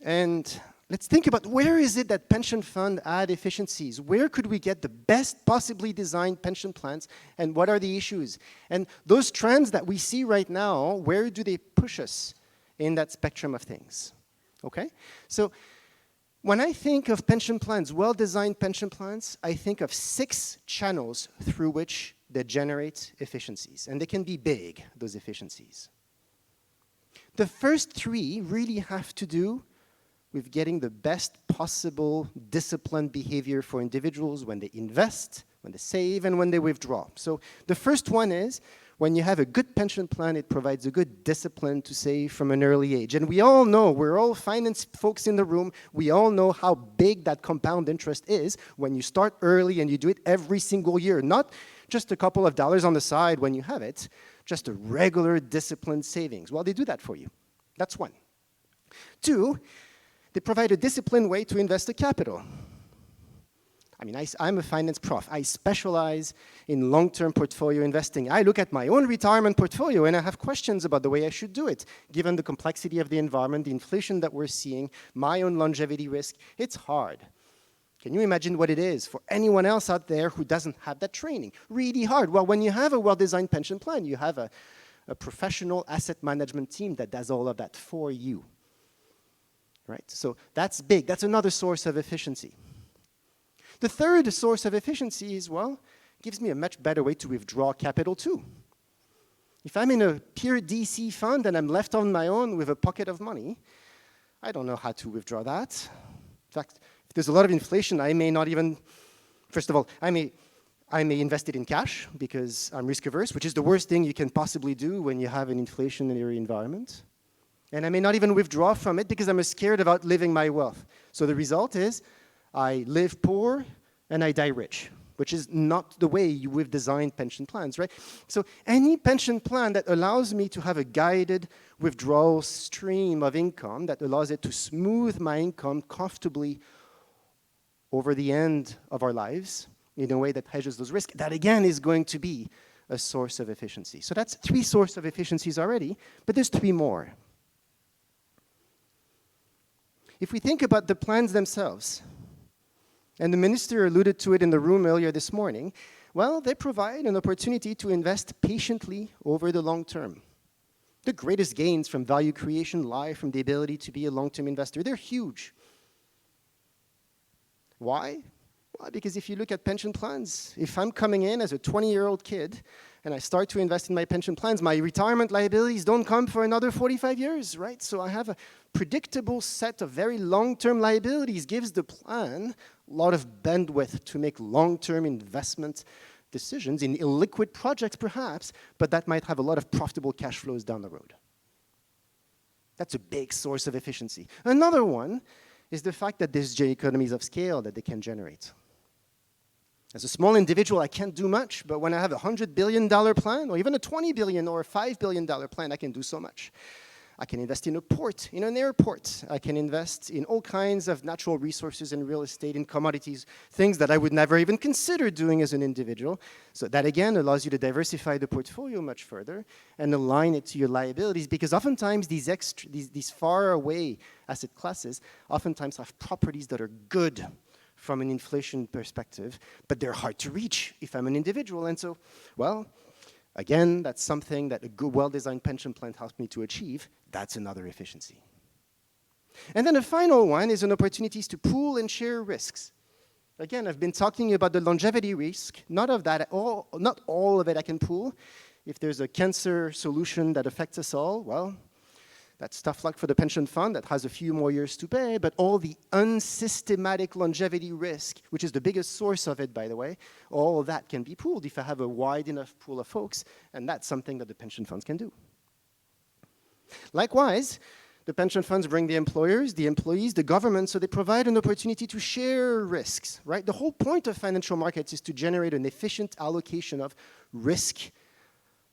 and let's think about where is it that pension fund add efficiencies? Where could we get the best possibly designed pension plans, and what are the issues? And those trends that we see right now, where do they push us in that spectrum of things? Okay? So when I think of pension plans, well-designed pension plans, I think of 6 channels through which they generate efficiencies. And they can be big, those efficiencies. The first 3 really have to do with getting the best possible disciplined behavior for individuals when they invest, when they save, and when they withdraw. So the first one is, when you have a good pension plan, it provides a good discipline to save from an early age. And we all know, we're all finance folks in the room, we all know how big that compound interest is when you start early and you do it every single year. Not just a couple of dollars on the side when you have it, just a regular disciplined savings. Well, they do that for you. That's 1. 2, they provide a disciplined way to invest the capital. I mean, I'm a finance prof. I specialize in long-term portfolio investing. I look at my own retirement portfolio and I have questions about the way I should do it. Given the complexity of the environment, the inflation that we're seeing, my own longevity risk, it's hard. Can you imagine what it is for anyone else out there who doesn't have that training? Really hard. Well, when you have a well-designed pension plan, you have a professional asset management team that does all of that for you. Right? So that's big. That's another source of efficiency. The third source of efficiency is, well, gives me a much better way to withdraw capital too. If I'm in a pure DC fund and I'm left on my own with a pocket of money, I don't know how to withdraw that. In fact, if there's a lot of inflation, I may not even, first of all, I I may invest it in cash because I'm risk averse, which is the worst thing you can possibly do when you have an inflationary environment. And I may not even withdraw from it because I'm scared of outliving my wealth. So the result is I live poor and I die rich, which is not the way we've designed pension plans, right? So any pension plan that allows me to have a guided withdrawal stream of income that allows it to smooth my income comfortably over the end of our lives in a way that hedges those risks, that again is going to be a source of efficiency. So that's 3 sources of efficiencies already, but there's 3 more. If we think about the plans themselves, and the minister alluded to it in the room earlier this morning, well, they provide an opportunity to invest patiently over the long term. The greatest gains from value creation lie from the ability to be a long-term investor. They're huge. Why? Well, because if you look at pension plans, if I'm coming in as a 20-year-old kid and I start to invest in my pension plans, my retirement liabilities don't come for another 45 years, right? So I have a predictable set of very long-term liabilities, gives the plan a lot of bandwidth to make long-term investment decisions in illiquid projects perhaps, but that might have a lot of profitable cash flows down the road. That's a big source of efficiency. Another one is the fact that there's economies of scale that they can generate. As a small individual, I can't do much, but when I have a $100 billion plan, or even a $20 billion or a $5 billion plan, I can do so much. I can invest in a port, in an airport. I can invest in all kinds of natural resources and real estate and commodities, things that I would never even consider doing as an individual. So that, again, allows you to diversify the portfolio much further and align it to your liabilities, because oftentimes these far away asset classes oftentimes have properties that are good from an inflation perspective, but they're hard to reach if I'm an individual. And so, well, again, that's something that a good, well-designed pension plan helps me to achieve. That's another efficiency. And then the final one is an opportunities to pool and share risks. Again, I've been talking about the longevity risk. Not all of it I can pool. If there's a cancer solution that affects us all, well, that's tough luck for the pension fund that has a few more years to pay, but all the unsystematic longevity risk, which is the biggest source of it, by the way, all of that can be pooled if I have a wide enough pool of folks, and that's something that the pension funds can do. Likewise, the pension funds bring the employers, the employees, the government, so they provide an opportunity to share risks, right? The whole point of financial markets is to generate an efficient allocation of risk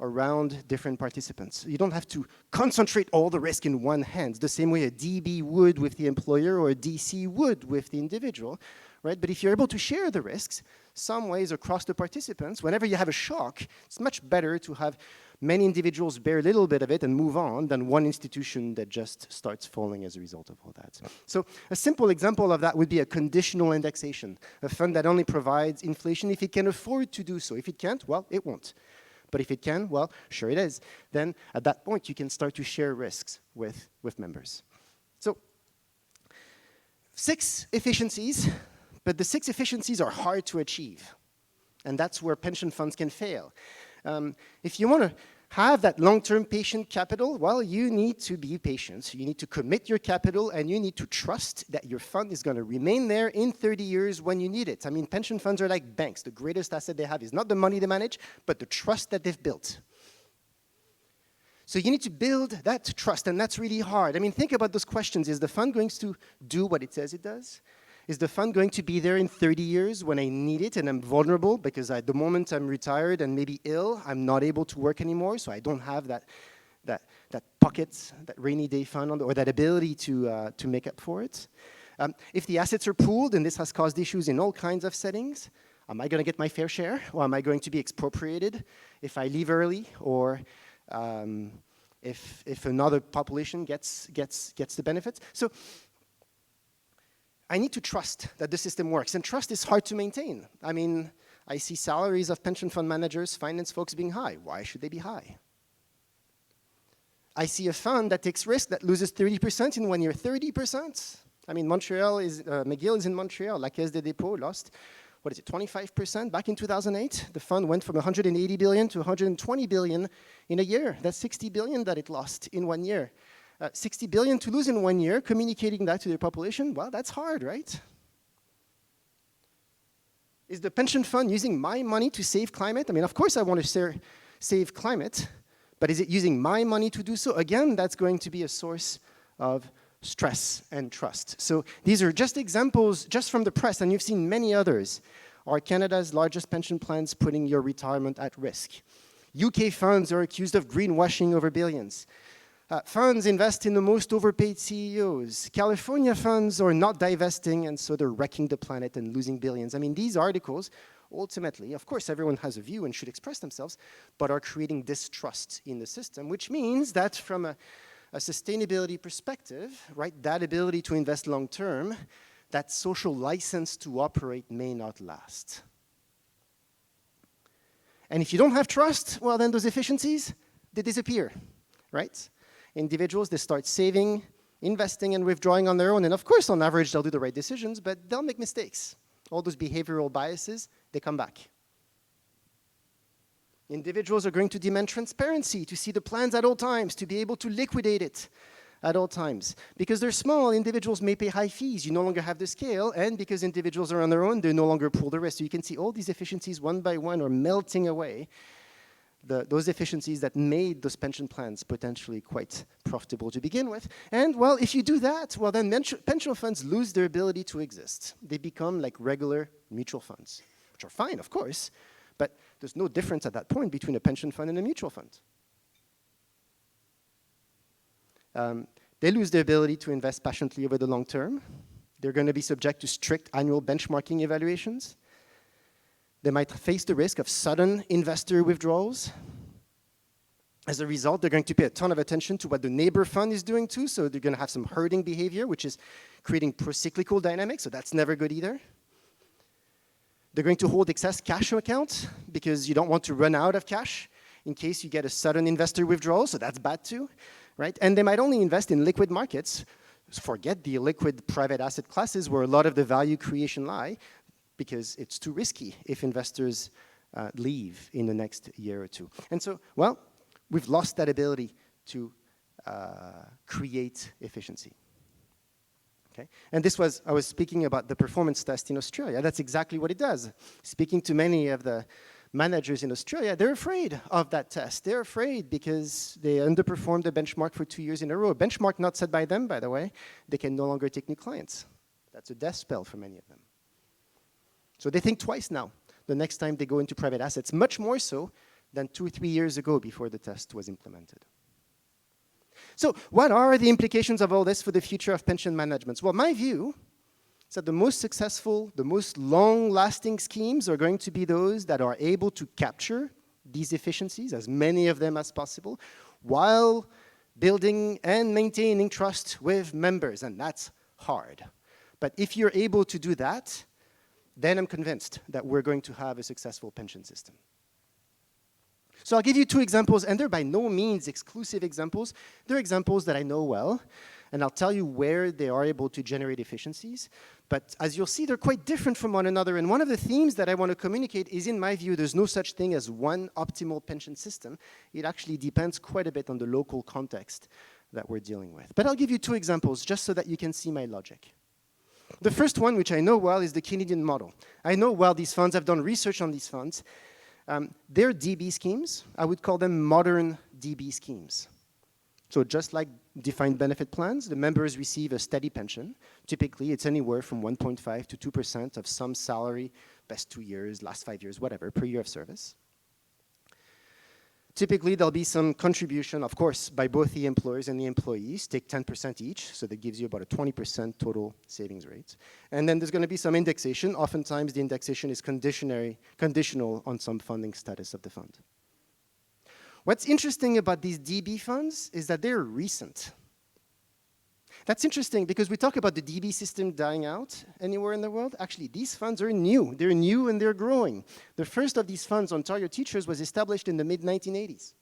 around different participants. You don't have to concentrate all the risk in one hand, the same way a DB would with the employer or a DC would with the individual, right? But if you're able to share the risks some ways across the participants, whenever you have a shock, it's much better to have many individuals bear a little bit of it and move on than one institution that just starts falling as a result of all that. So a simple example of that would be a conditional indexation, a fund that only provides inflation if it can afford to do so. If it can't, well, it won't. But if it can, well, sure it is. Then at that point, you can start to share risks with members. So 6 efficiencies, but the 6 efficiencies are hard to achieve. And that's where pension funds can fail. If you want to have that long-term patient capital, well, you need to be patient. You need to commit your capital, and you need to trust that your fund is going to remain there in 30 years when you need it. I mean, pension funds are like banks. The greatest asset they have is not the money they manage, but the trust that they've built. So you need to build that trust, and that's really hard. I mean, think about those questions. Is the fund going to do what it says it does? Is the fund going to be there in 30 years when I need it and I'm vulnerable because at the moment I'm retired and maybe ill, I'm not able to work anymore, so I don't have that pocket, that rainy day fund, or that ability to make up for it? If the assets are pooled, and this has caused issues in all kinds of settings, am I going to get my fair share, or am I going to be expropriated if I leave early, or if another population gets the benefits? So I need to trust that the system works, and trust is hard to maintain. I mean, I see salaries of pension fund managers, finance folks being high. Why should they be high? I see a fund that takes risk that loses 30% in 1 year. 30%? I mean, McGill is in Montreal. La Caisse des Dépôts lost, 25% back in 2008? The fund went from 180 billion to 120 billion in a year. That's 60 billion that it lost in 1 year. 60 billion to lose in 1 year, communicating that to their population, well, that's hard, right? Is the pension fund using my money to save climate? I mean, of course I want to save climate, but is it using my money to do so? Again, that's going to be a source of stress and trust. So these are just examples just from the press, and you've seen many others. Are Canada's largest pension plans putting your retirement at risk? UK funds are accused of greenwashing over billions. Funds invest in the most overpaid CEOs. California funds are not divesting, and so they're wrecking the planet and losing billions. I mean, these articles, ultimately, of course, everyone has a view and should express themselves, but are creating distrust in the system, which means that from a sustainability perspective, right, that ability to invest long term, that social license to operate may not last. And if you don't have trust, well, then those efficiencies, they disappear, right? Individuals, they start saving, investing, and withdrawing on their own. And of course, on average, they'll do the right decisions, but they'll make mistakes. All those behavioral biases, they come back. Individuals are going to demand transparency, to see the plans at all times, to be able to liquidate it at all times. Because they're small, individuals may pay high fees. You no longer have the scale, and because individuals are on their own, they no longer pool the risk. So you can see all these efficiencies one by one are melting away. Those efficiencies that made those pension plans potentially quite profitable to begin with. And, well, if you do that, well, then pension funds lose their ability to exist. They become like regular mutual funds, which are fine, of course, but there's no difference at that point between a pension fund and a mutual fund. They lose their ability to invest passionately over the long term. They're going to be subject to strict annual benchmarking evaluations. They might face the risk of sudden investor withdrawals. As a result, they're going to pay a ton of attention to what the neighbor fund is doing too, so they're going to have some herding behavior, which is creating procyclical dynamics, so that's never good either. They're going to hold excess cash accounts because you don't want to run out of cash in case you get a sudden investor withdrawal, so that's bad too, right? And they might only invest in liquid markets. Forget the liquid private asset classes where a lot of the value creation lie, because it's too risky if investors leave in the next year or two. And so, well, we've lost that ability to create efficiency. Okay? And I was speaking about the performance test in Australia. That's exactly what it does. Speaking to many of the managers in Australia, they're afraid of that test. They're afraid because they underperformed the benchmark for 2 years in a row. A benchmark not set by them, by the way. They can no longer take new clients. That's a death spell for many of them. So they think twice now, the next time they go into private assets, much more so than 2 or 3 years ago before the test was implemented. So what are the implications of all this for the future of pension management? Well, my view is that the most successful, the most long-lasting schemes are going to be those that are able to capture these efficiencies, as many of them as possible, while building and maintaining trust with members, and that's hard. But if you're able to do that, then I'm convinced that we're going to have a successful pension system. So I'll give you 2 examples, and they're by no means exclusive examples. They're examples that I know well, and I'll tell you where they are able to generate efficiencies. But as you'll see, they're quite different from one another, and one of the themes that I want to communicate is, in my view, there's no such thing as one optimal pension system. It actually depends quite a bit on the local context that we're dealing with. But I'll give you 2 examples just so that you can see my logic. The first one, which I know well, is the Canadian model. I know well these funds. I've done research on these funds. They're DB schemes. I would call them modern DB schemes. So just like defined benefit plans, the members receive a steady pension. Typically, it's anywhere from 1.5 to 2% of some salary, best 2 years, last 5 years, whatever, per year of service. Typically, there'll be some contribution, of course, by both the employers and the employees. Take 10% each, so that gives you about a 20% total savings rate. And then there's going to be some indexation. Oftentimes, the indexation is conditional on some funding status of the fund. What's interesting about these DB funds is that they're recent. That's interesting because we talk about the DB system dying out anywhere in the world. Actually, these funds are new. They're new and they're growing. The first of these funds, Ontario Teachers, was established in the mid-1980s.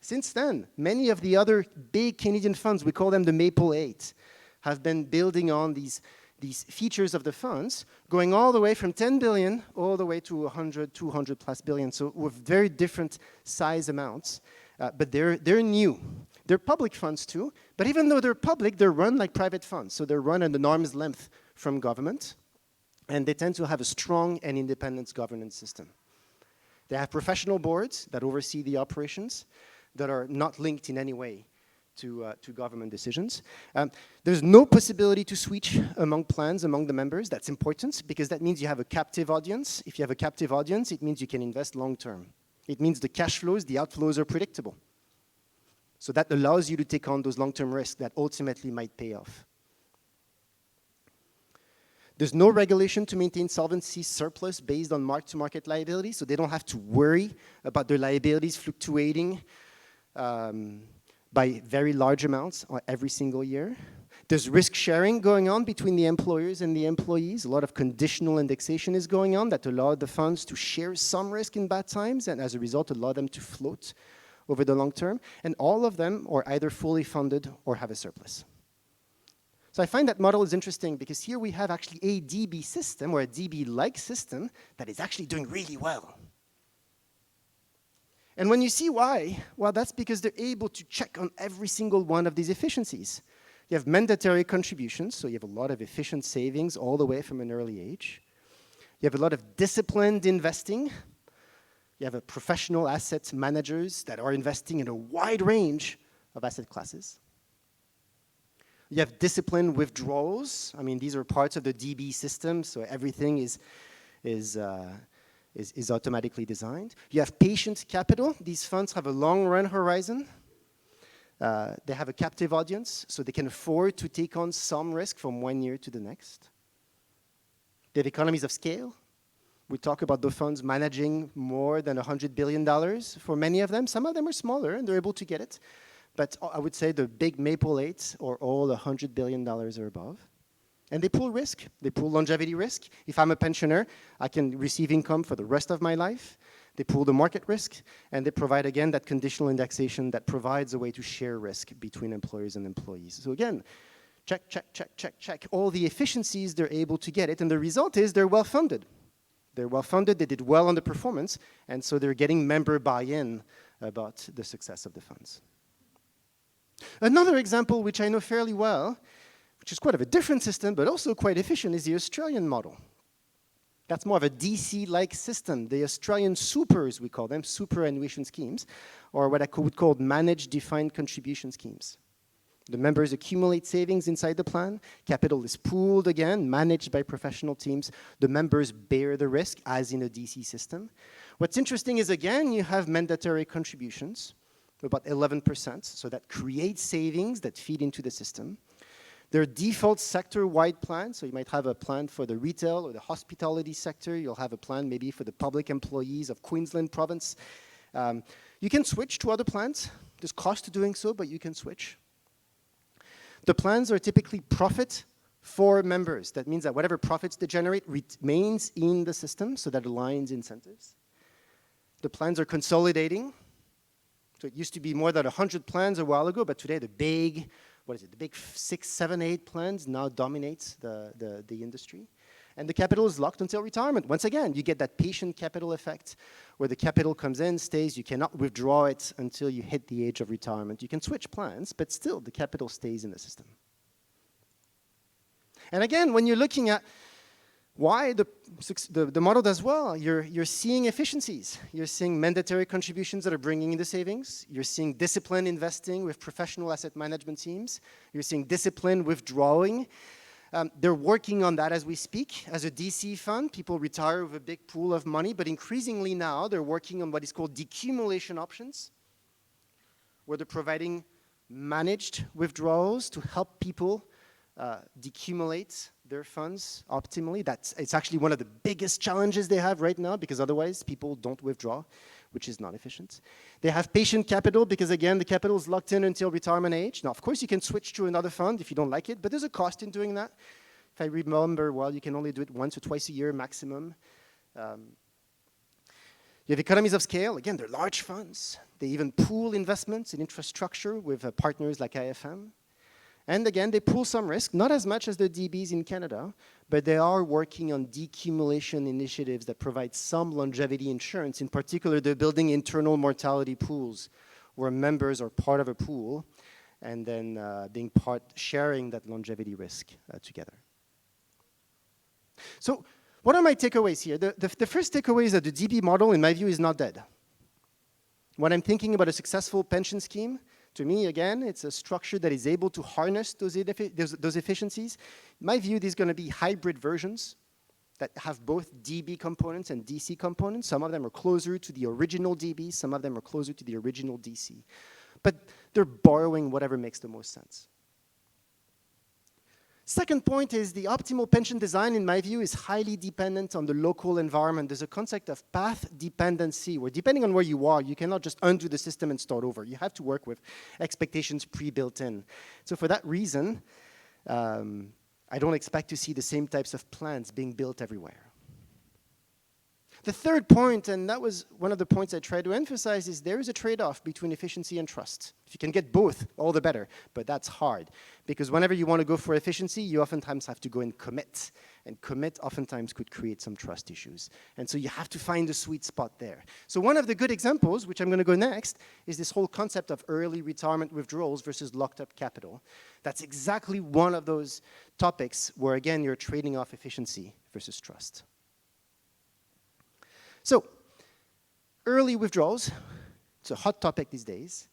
Since then, many of the other big Canadian funds, we call them the Maple 8, have been building on these features of the funds, going all the way from 10 billion all the way to 100, 200 plus billion, so with very different size amounts. But they're new. They're public funds too, but even though they're public, they're run like private funds. So they're run at an arm's length from government. And they tend to have a strong and independent governance system. They have professional boards that oversee the operations that are not linked in any way to government decisions. There's no possibility to switch among plans, among the members. That's important because that means you have a captive audience. If you have a captive audience, it means you can invest long term. It means the cash flows, the outflows are predictable. So that allows you to take on those long-term risks that ultimately might pay off. There's no regulation to maintain solvency surplus based on mark-to-market liabilities, so they don't have to worry about their liabilities fluctuating by very large amounts every single year. There's risk sharing going on between the employers and the employees. A lot of conditional indexation is going on that allow the funds to share some risk in bad times, and as a result, allow them to float over the long term. And all of them are either fully funded or have a surplus. So I find that model is interesting because here we have actually a DB system or a DB-like system that is actually doing really well. And when you see why, well, that's because they're able to check on every single one of these efficiencies. You have mandatory contributions, so you have a lot of efficient savings all the way from an early age. You have a lot of disciplined investing. You have a professional asset managers that are investing in a wide range of asset classes. You have disciplined withdrawals. I mean, these are parts of the DB system, so everything is automatically designed. You have patient capital. These funds have a long run horizon. They have a captive audience, so they can afford to take on some risk from one year to the next. They have economies of scale. We talk about the funds managing more than $100 billion for many of them. Some of them are smaller, and they're able to get it. But I would say the big Maple 8s are all $100 billion or above. And they pool risk. They pool longevity risk. If I'm a pensioner, I can receive income for the rest of my life. They pool the market risk. And they provide, again, that conditional indexation that provides a way to share risk between employers and employees. So again, check, check, check, check, check. All the efficiencies, they're able to get it. And the result is they're well-funded. They're well-funded. They did well on the performance. And so they're getting member buy-in about the success of the funds. Another example, which I know fairly well, which is quite of a different system, but also quite efficient, is the Australian model. That's more of a DC-like system. The Australian supers, we call them, superannuation schemes, or what I would call managed defined contribution schemes. The members accumulate savings inside the plan. Capital is pooled again, managed by professional teams. The members bear the risk, as in a DC system. What's interesting is, again, you have mandatory contributions, about 11%, so that creates savings that feed into the system. There are default sector-wide plans, so you might have a plan for the retail or the hospitality sector. You'll have a plan maybe for the public employees of Queensland province. You can switch to other plans. There's cost to doing so, but you can switch. The plans are typically profit for members. That means that whatever profits they generate remains in the system, so that aligns incentives. The plans are consolidating. So it used to be more than 100 plans a while ago, but today the big, the big 6, 7, 8 plans now dominates the industry. And the capital is locked until retirement. Once again, you get that patient capital effect where the capital comes in, stays, you cannot withdraw it until you hit the age of retirement. You can switch plans, but still the capital stays in the system. And again, when you're looking at why the model does well, you're seeing efficiencies. You're seeing mandatory contributions that are bringing in the savings. You're seeing disciplined investing with professional asset management teams. You're seeing disciplined withdrawing. They're working on that as we speak. As a DC fund, people retire with a big pool of money, but increasingly now they're working on what is called decumulation options, where they're providing managed withdrawals to help people decumulate their funds optimally. It's actually one of the biggest challenges they have right now, because otherwise people don't withdraw, which is not efficient. They have patient capital because, again, the capital is locked in until retirement age. Now, of course, you can switch to another fund if you don't like it, but there's a cost in doing that. If I remember well, you can only do it once or twice a year maximum. You have economies of scale. Again, they're large funds. They even pool investments in infrastructure with partners like IFM. And again, they pool some risk, not as much as the DBs in Canada, but they are working on decumulation initiatives that provide some longevity insurance. In particular, they're building internal mortality pools where members are part of a pool and then sharing that longevity risk together. So what are my takeaways here? The first takeaway is that the DB model, in my view, is not dead. When I'm thinking about a successful pension scheme, to me, again, it's a structure that is able to harness those efficiencies. In my view, there's going to be hybrid versions that have both DB components and DC components. Some of them are closer to the original DB, some of them are closer to the original DC. But they're borrowing whatever makes the most sense. Second point is the optimal pension design, in my view, is highly dependent on the local environment. There's a concept of path dependency, where depending on where you are, you cannot just undo the system and start over. You have to work with expectations pre-built in. So for that reason, I don't expect to see the same types of plans being built everywhere. The third point, and that was one of the points I tried to emphasize, is there is a trade-off between efficiency and trust. If you can get both, all the better, but that's hard. Because whenever you want to go for efficiency, you oftentimes have to go and commit. And commit oftentimes could create some trust issues. And so you have to find a sweet spot there. So one of the good examples, which I'm going to go next, is this whole concept of early retirement withdrawals versus locked-up capital. That's exactly one of those topics where, again, you're trading off efficiency versus trust. So, early withdrawals, it's a hot topic these days.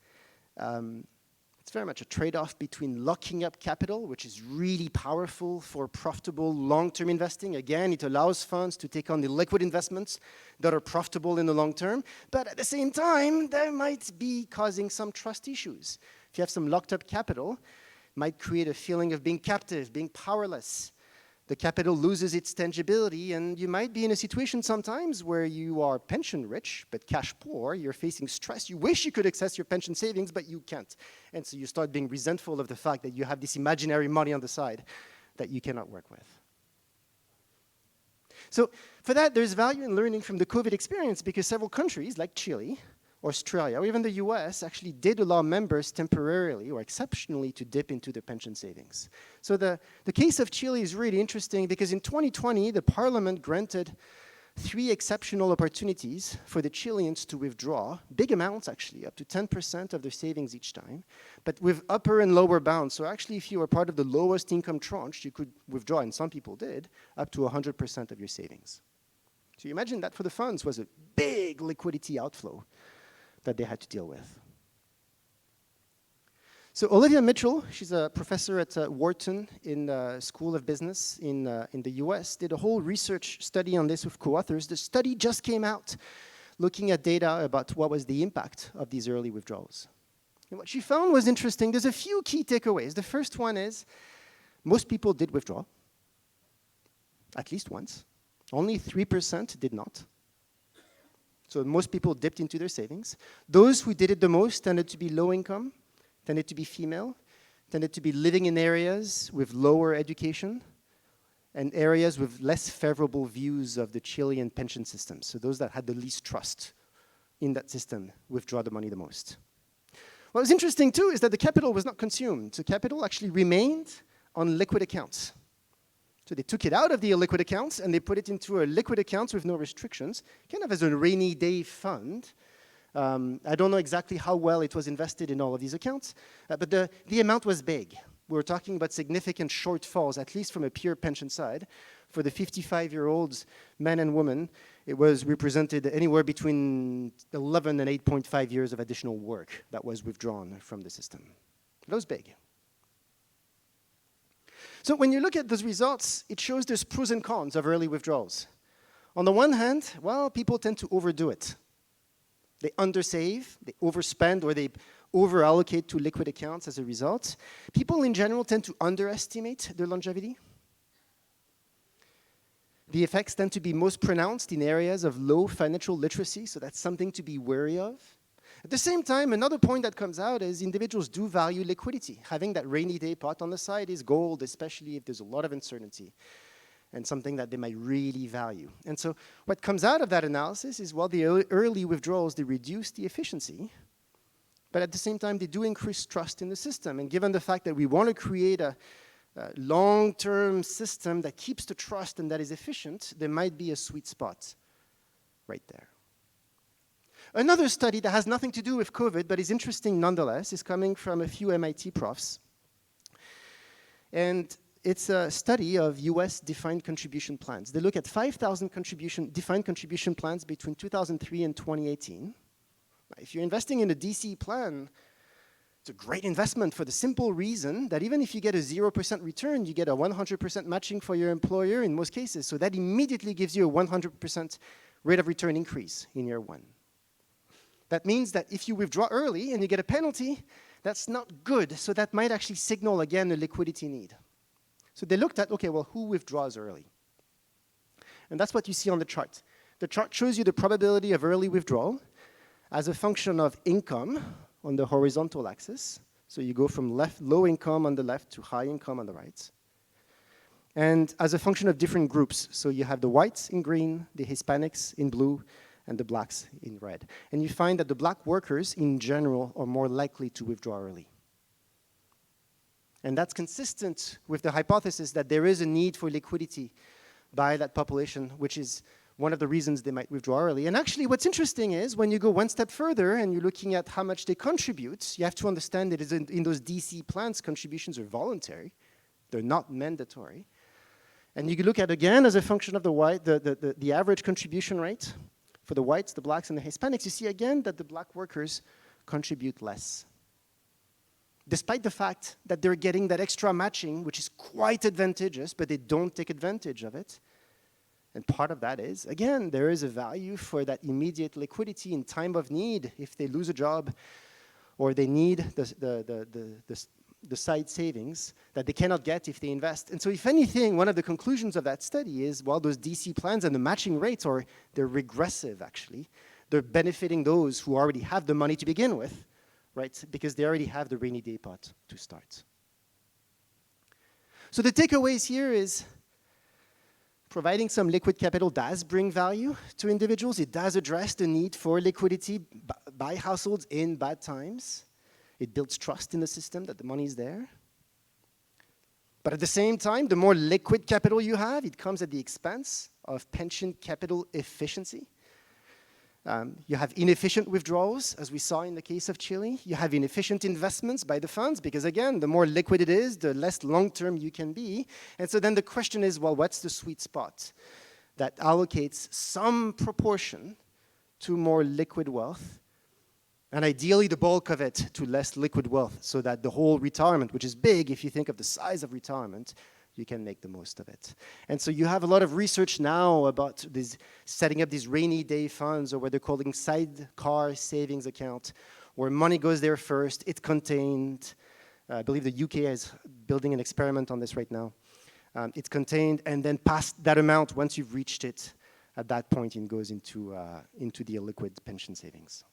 It's very much a trade-off between locking up capital, which is really powerful for profitable long-term investing. Again, it allows funds to take on the liquid investments that are profitable in the long term, but at the same time, they might be causing some trust issues. If you have some locked up capital, it might create a feeling of being captive, being powerless. The capital loses its tangibility, and you might be in a situation sometimes where you are pension rich, but cash poor. You're facing stress. You wish you could access your pension savings, but you can't. And so you start being resentful of the fact that you have this imaginary money on the side that you cannot work with. So for that, there's value in learning from the COVID experience, because several countries, like Chile, Australia, or even the US, actually did allow members temporarily or exceptionally to dip into their pension savings. So the case of Chile is really interesting, because in 2020, the parliament granted 3 exceptional opportunities for the Chileans to withdraw, big amounts actually, up to 10% of their savings each time, but with upper and lower bounds. So actually, if you were part of the lowest income tranche, you could withdraw, and some people did, up to 100% of your savings. So you imagine that for the funds was a big liquidity outflow that they had to deal with. So Olivia Mitchell, she's a professor at Wharton in the School of Business in the US, did a whole research study on this with co-authors. The study just came out looking at data about what was the impact of these early withdrawals. And what she found was interesting. There's a few key takeaways. The first one is most people did withdraw, at least once. Only 3% did not. So most people dipped into their savings. Those who did it the most tended to be low income, tended to be female, tended to be living in areas with lower education, and areas with less favorable views of the Chilean pension system. So those that had the least trust in that system withdraw the money the most. What was interesting too is that the capital was not consumed. So capital actually remained on liquid accounts. So they took it out of the illiquid accounts and they put it into a liquid account with no restrictions, kind of as a rainy day fund. I don't know exactly how well it was invested in all of these accounts, but the amount was big. We're talking about significant shortfalls, at least from a pure pension side. For the 55-year-olds, men and women, it was represented anywhere between 11 and 8.5 years of additional work that was withdrawn from the system. That was big. So when you look at those results, it shows there's pros and cons of early withdrawals. On the one hand, well, people tend to overdo it. They undersave, they overspend, or they over-allocate to liquid accounts as a result. People in general tend to underestimate their longevity. The effects tend to be most pronounced in areas of low financial literacy, so that's something to be wary of. At the same time, another point that comes out is individuals do value liquidity. Having that rainy day pot on the side is gold, especially if there's a lot of uncertainty, and something that they might really value. And so what comes out of that analysis is, well, the early withdrawals, they reduce the efficiency, but at the same time, they do increase trust in the system. And given the fact that we want to create a long-term system that keeps the trust and that is efficient, there might be a sweet spot right there. Another study that has nothing to do with COVID, but is interesting nonetheless, is coming from a few MIT profs. And it's a study of US defined contribution plans. They look at 5,000 defined contribution plans between 2003 and 2018. If you're investing in a DC plan, it's a great investment for the simple reason that even if you get a 0% return, you get a 100% matching for your employer in most cases. So that immediately gives you a 100% rate of return increase in year one. That means that if you withdraw early and you get a penalty, that's not good. So that might actually signal, again, a liquidity need. So they looked at, okay, well, who withdraws early? And that's what you see on the chart. The chart shows you the probability of early withdrawal as a function of income on the horizontal axis. So you go from low income on the left to high income on the right. And as a function of different groups. So you have the whites in green, the Hispanics in blue, and the blacks in red. And you find that the black workers, in general, are more likely to withdraw early. And that's consistent with the hypothesis that there is a need for liquidity by that population, which is one of the reasons they might withdraw early. And actually, what's interesting is when you go one step further and you're looking at how much they contribute, you have to understand that in those DC plans, contributions are voluntary. They're not mandatory. And you can look at, again, as a function of the average contribution rate for the whites, the blacks, and the Hispanics, you see again that the black workers contribute less. Despite the fact that they're getting that extra matching, which is quite advantageous, but they don't take advantage of it. And part of that is, again, there is a value for that immediate liquidity in time of need if they lose a job or they need the side savings that they cannot get if they invest. And so if anything, one of the conclusions of that study is, well, those DC plans and the matching rates they're regressive, actually. They're benefiting those who already have the money to begin with, right? Because they already have the rainy day pot to start. So the takeaways here is providing some liquid capital does bring value to individuals. It does address the need for liquidity by households in bad times. It builds trust in the system that the money is there. But at the same time, the more liquid capital you have, it comes at the expense of pension capital efficiency. You have inefficient withdrawals, as we saw in the case of Chile. You have inefficient investments by the funds, because again, the more liquid it is, the less long-term you can be. And so then the question is, well, what's the sweet spot that allocates some proportion to more liquid wealth, and ideally the bulk of it to less liquid wealth, so that the whole retirement, which is big if you think of the size of retirement, you can make the most of it. And so you have a lot of research now about setting up these rainy day funds, or what they're calling sidecar savings account, where money goes there first, it's contained. I believe the UK is building an experiment on this right now. It's contained, and then past that amount, once you've reached it, at that point it goes into the illiquid pension savings.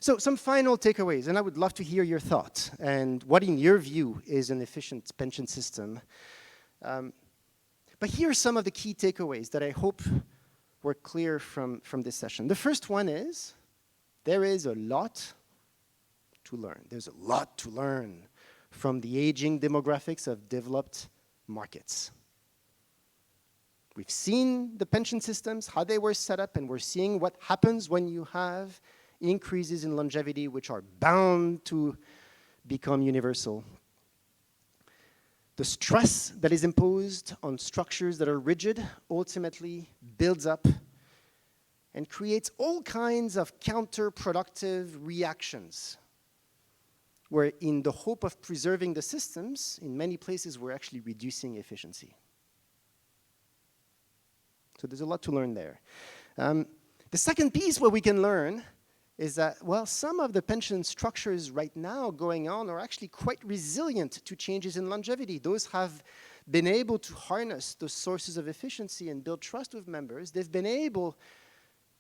So some final takeaways, and I would love to hear your thoughts, and what in your view is an efficient pension system. But here are some of the key takeaways that I hope were clear from this session. The first one is, there is a lot to learn. There's a lot to learn from the aging demographics of developed markets. We've seen the pension systems, how they were set up, and we're seeing what happens when you have increases in longevity, which are bound to become universal. The stress that is imposed on structures that are rigid ultimately builds up and creates all kinds of counterproductive reactions, where in the hope of preserving the systems, in many places we're actually reducing efficiency. So there's a lot to learn there. The second piece where we can learn is that, well, some of the pension structures right now going on are actually quite resilient to changes in longevity. Those have been able to harness those sources of efficiency and build trust with members. They've been able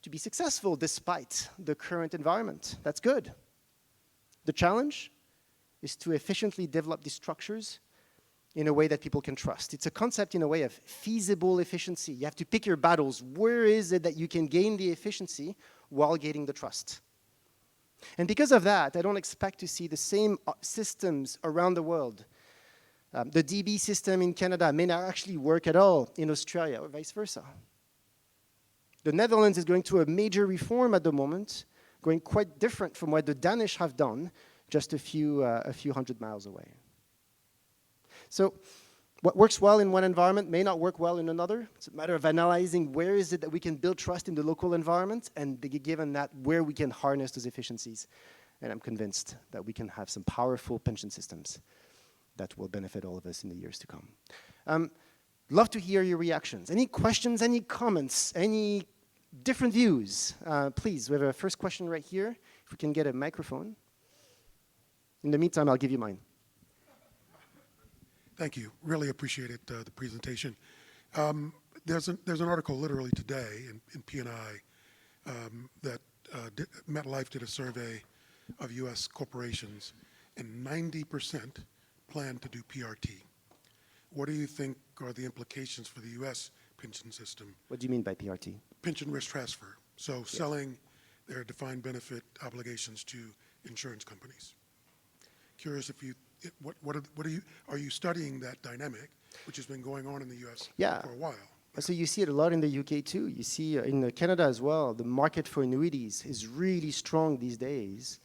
to be successful despite the current environment. That's good. The challenge is to efficiently develop these structures in a way that people can trust. It's a concept in a way of feasible efficiency. You have to pick your battles. Where is it that you can gain the efficiency while gaining the trust? And because of that, I don't expect to see the same systems around the world. The DB system in Canada may not actually work at all in Australia, or vice versa. The Netherlands is going through a major reform at the moment, going quite different from what the Danish have done just a few hundred miles away. So what works well in one environment may not work well in another. It's a matter of analyzing where is it that we can build trust in the local environment, and given that, where we can harness those efficiencies. And I'm convinced that we can have some powerful pension systems that will benefit all of us in the years to come. Love to hear your reactions. Any questions, any comments, any different views? Please, we have a first question right here. If we can get a microphone. In the meantime, I'll give you mine. Thank you. Really appreciated the presentation. There's an article literally today in P&I that MetLife did a survey of U.S. corporations, and 90% plan to do PRT. What do you think are the implications for the U.S. pension system? What do you mean by PRT? Pension risk transfer. So selling their defined benefit obligations to insurance companies. Curious if you, are you studying that dynamic, which has been going on in the U.S. for a while? So you see it a lot in the UK too. You see in Canada as well, the market for annuities is really strong these days.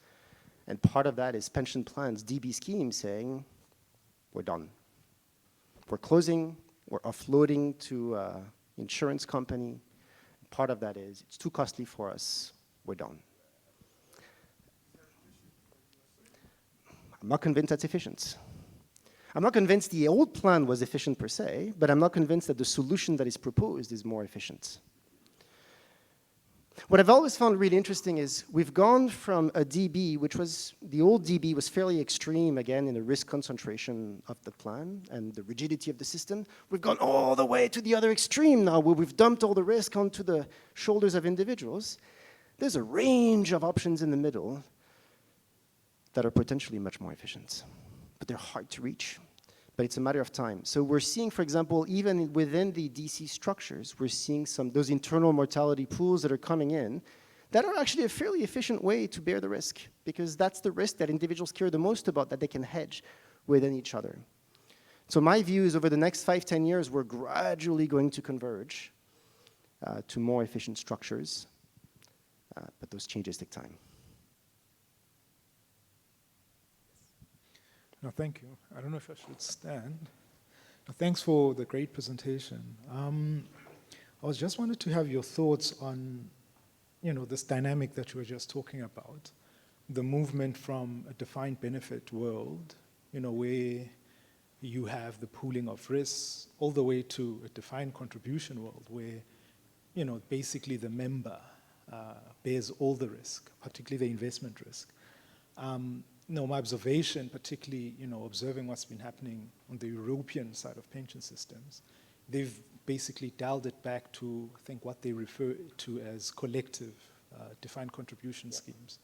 And part of that is pension plans, DB schemes saying, we're done. We're closing, we're offloading to insurance company. Part of that is, it's too costly for us, we're done. I'm not convinced that's efficient. I'm not convinced the old plan was efficient per se, but I'm not convinced that the solution that is proposed is more efficient. What I've always found really interesting is we've gone from a DB, which was, the old DB was fairly extreme, again, in the risk concentration of the plan and the rigidity of the system. We've gone all the way to the other extreme now, where we've dumped all the risk onto the shoulders of individuals. There's a range of options in the middle that are potentially much more efficient, but they're hard to reach. But it's a matter of time. So we're seeing, for example, even within the DC structures, we're seeing those internal mortality pools that are coming in that are actually a fairly efficient way to bear the risk, because that's the risk that individuals care the most about, that they can hedge within each other. So my view is over the next 5-10 years, we're gradually going to converge to more efficient structures, but those changes take time. No, thank you. I don't know if I should stand. No, thanks for the great presentation. I was just wanted to have your thoughts on, this dynamic that you were just talking about, the movement from a defined benefit world, where you have the pooling of risks, all the way to a defined contribution world, where, basically the member bears all the risk, particularly the investment risk. My observation, particularly, observing what's been happening on the European side of pension systems, they've basically dialed it back to, I think, what they refer to as collective defined contribution schemes,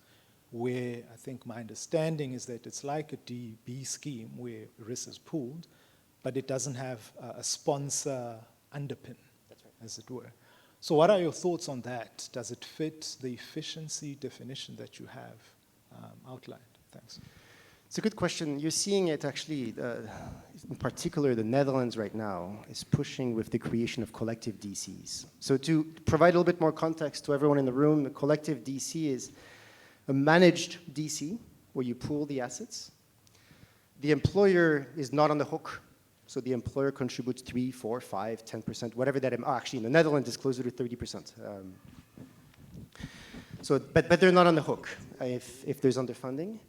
where I think my understanding is that it's like a DB scheme where risk is pooled, but it doesn't have a sponsor underpin, as it were. So what are your thoughts on that? Does it fit the efficiency definition that you have outlined? Thanks. It's a good question. You're seeing it actually, in particular, the Netherlands right now is pushing with the creation of collective DCs. So to provide a little bit more context to everyone in the room, the collective DC is a managed DC where you pool the assets. The employer is not on the hook. So the employer contributes 3, 4, 5, 10%, whatever that, actually in the Netherlands it's closer to 30%. But they're not on the hook if there's underfunding.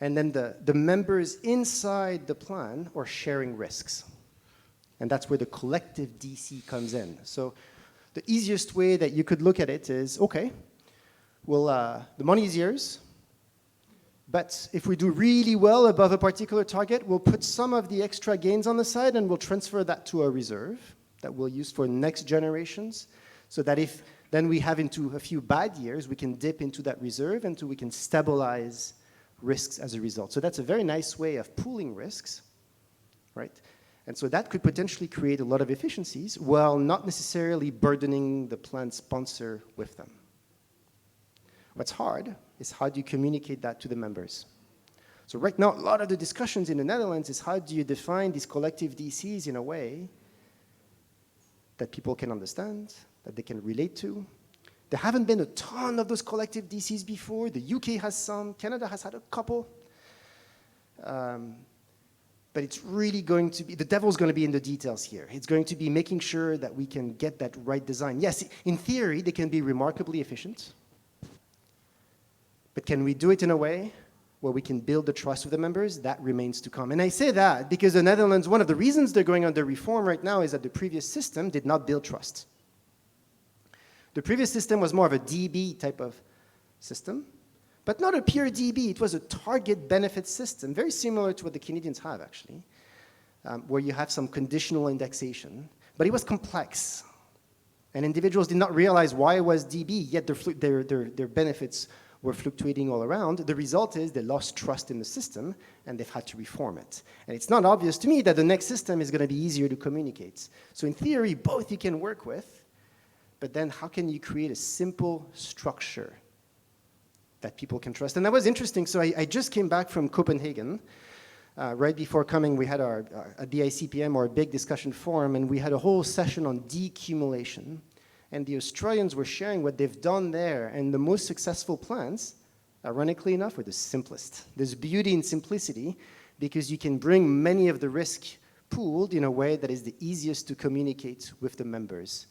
And then the members inside the plan are sharing risks. And that's where the collective DC comes in. So the easiest way that you could look at it is, okay, well, the money is yours, but if we do really well above a particular target, we'll put some of the extra gains on the side and we'll transfer that to a reserve that we'll use for next generations, so that if then we have into a few bad years, we can dip into that reserve until we can stabilize risks as a result. So that's a very nice way of pooling risks, right? And so that could potentially create a lot of efficiencies while not necessarily burdening the plan sponsor with them. What's hard is how do you communicate that to the members? So right now, a lot of the discussions in the Netherlands is how do you define these collective DCs in a way that people can understand, that they can relate to. There haven't been a ton of those collective DCs before. The UK has some. Canada has had a couple. But it's really going to be, the devil's going to be in the details here. It's going to be making sure that we can get that right design. Yes, in theory, they can be remarkably efficient. But can we do it in a way where we can build the trust of the members? That remains to come. And I say that because the Netherlands, one of the reasons they're going under reform right now is that the previous system did not build trust. The previous system was more of a DB type of system, but not a pure DB. It was a target benefit system, very similar to what the Canadians have, actually, where you have some conditional indexation. But it was complex. And individuals did not realize why it was DB, yet their benefits were fluctuating all around. The result is they lost trust in the system, and they've had to reform it. And it's not obvious to me that the next system is going to be easier to communicate. So in theory, both you can work with, but then how can you create a simple structure that people can trust? And that was interesting. So I just came back from Copenhagen. Right before coming, we had at the ICPM, our big discussion forum, and we had a whole session on decumulation. And the Australians were sharing what they've done there. And the most successful plans, ironically enough, were the simplest. There's beauty in simplicity because you can bring many of the risk pooled in a way that is the easiest to communicate with the members.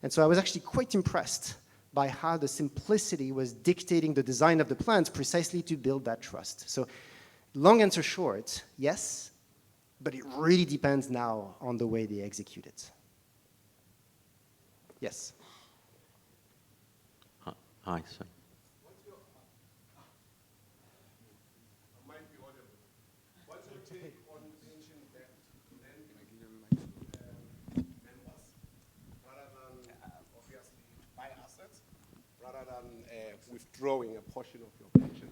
And so I was actually quite impressed by how the simplicity was dictating the design of the plans precisely to build that trust. So long answer short, yes, but it really depends now on the way they execute it. Yes. Hi, sir. What's your take on pension debt members, rather than obviously buy assets, rather than withdrawing a portion of your pension?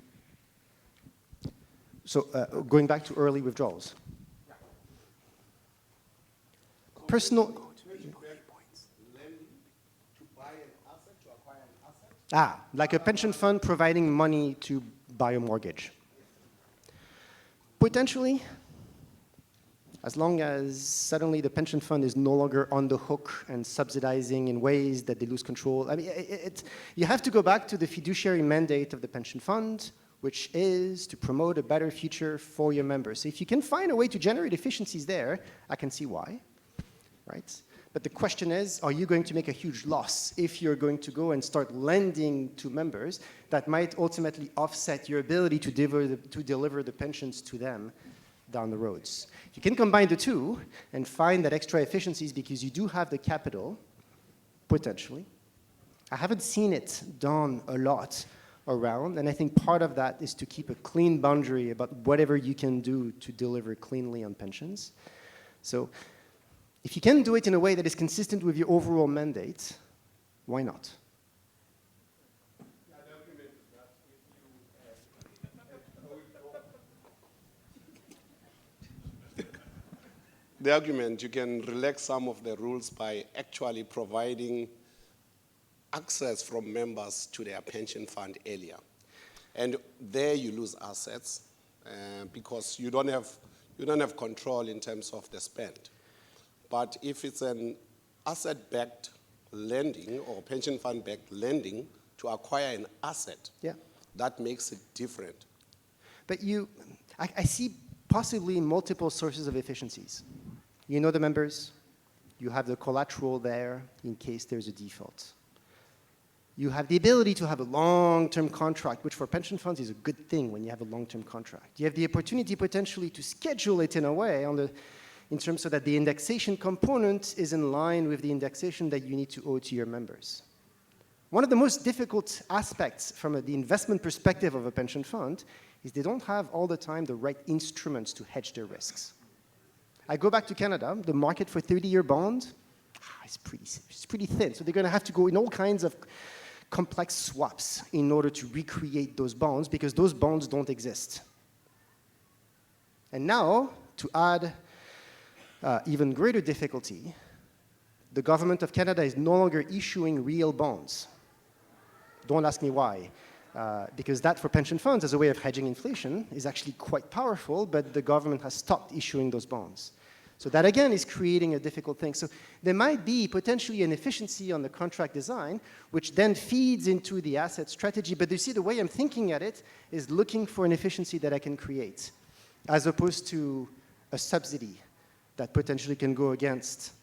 So going back to early withdrawals. Personal. Like a pension fund providing money to buy a mortgage. Potentially, as long as suddenly the pension fund is no longer on the hook and subsidizing in ways that they lose control. I mean, you have to go back to the fiduciary mandate of the pension fund, which is to promote a better future for your members. So if you can find a way to generate efficiencies there, I can see why, right? But the question is, are you going to make a huge loss if you're going to go and start lending to members that might ultimately offset your ability to deliver the pensions to them down the roads? If you can combine the two and find that extra efficiencies because you do have the capital, potentially. I haven't seen it done a lot around, and I think part of that is to keep a clean boundary about whatever you can do to deliver cleanly on pensions. So if you can do it in a way that is consistent with your overall mandate, why not? The argument, you can relax some of the rules by actually providing access from members to their pension fund earlier. And there you lose assets because you don't have control in terms of the spend. But if it's an asset-backed lending or pension fund-backed lending to acquire an asset, that makes it different. But I see possibly multiple sources of efficiencies. You know the members, you have the collateral there in case there's a default. You have the ability to have a long-term contract, which for pension funds is a good thing when you have a long-term contract. You have the opportunity potentially to schedule it in a way in terms so that the indexation component is in line with the indexation that you need to owe to your members. One of the most difficult aspects from the investment perspective of a pension fund is they don't have all the time the right instruments to hedge their risks. I go back to Canada, the market for 30-year bond, it's pretty thin. So they're going to have to go in all kinds of complex swaps in order to recreate those bonds because those bonds don't exist. And now, to add even greater difficulty, the government of Canada is no longer issuing real bonds. Don't ask me why. Because that for pension funds as a way of hedging inflation is actually quite powerful, but the government has stopped issuing those bonds. So that again is creating a difficult thing. So there might be potentially an efficiency on the contract design, which then feeds into the asset strategy. But you see, the way I'm thinking at it is looking for an efficiency that I can create, as opposed to a subsidy that potentially can go against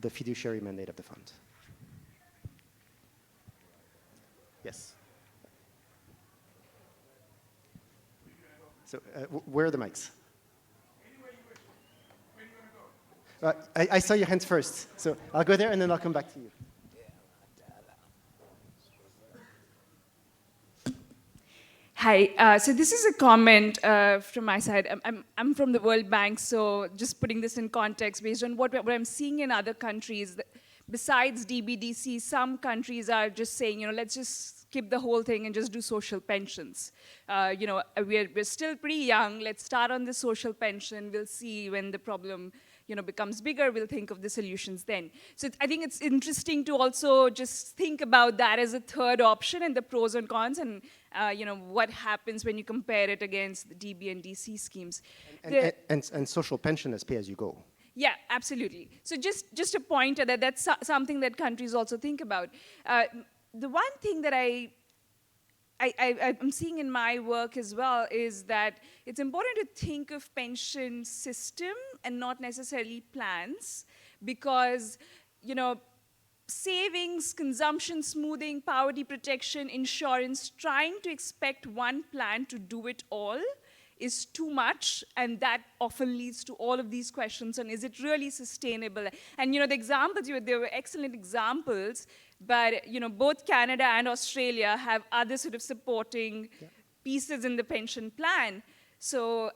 the fiduciary mandate of the fund. Yes. So where are the mics? I saw your hands first, so I'll go there and then I'll come back to you. Hi, so this is a comment from my side. I'm from the World Bank, so just putting this in context based on what I'm seeing in other countries, besides DBDC, some countries are just saying, let's just skip the whole thing and just do social pensions. We're still pretty young. Let's start on the social pension. We'll see when the problem becomes bigger, we'll think of the solutions then. So I think it's interesting to also just think about that as a third option and the pros and cons and what happens when you compare it against the DB and DC schemes. And social pension as pay-as-you-go. Yeah, absolutely. So just a pointer that's something that countries also think about. The one thing that I'm seeing in my work as well is that it's important to think of pension system and not necessarily plans because, savings, consumption smoothing, poverty protection, insurance, trying to expect one plan to do it all is too much, and that often leads to all of these questions on is it really sustainable? And the examples, they were excellent examples, but both Canada and Australia have other sort of supporting pieces in the pension plan. So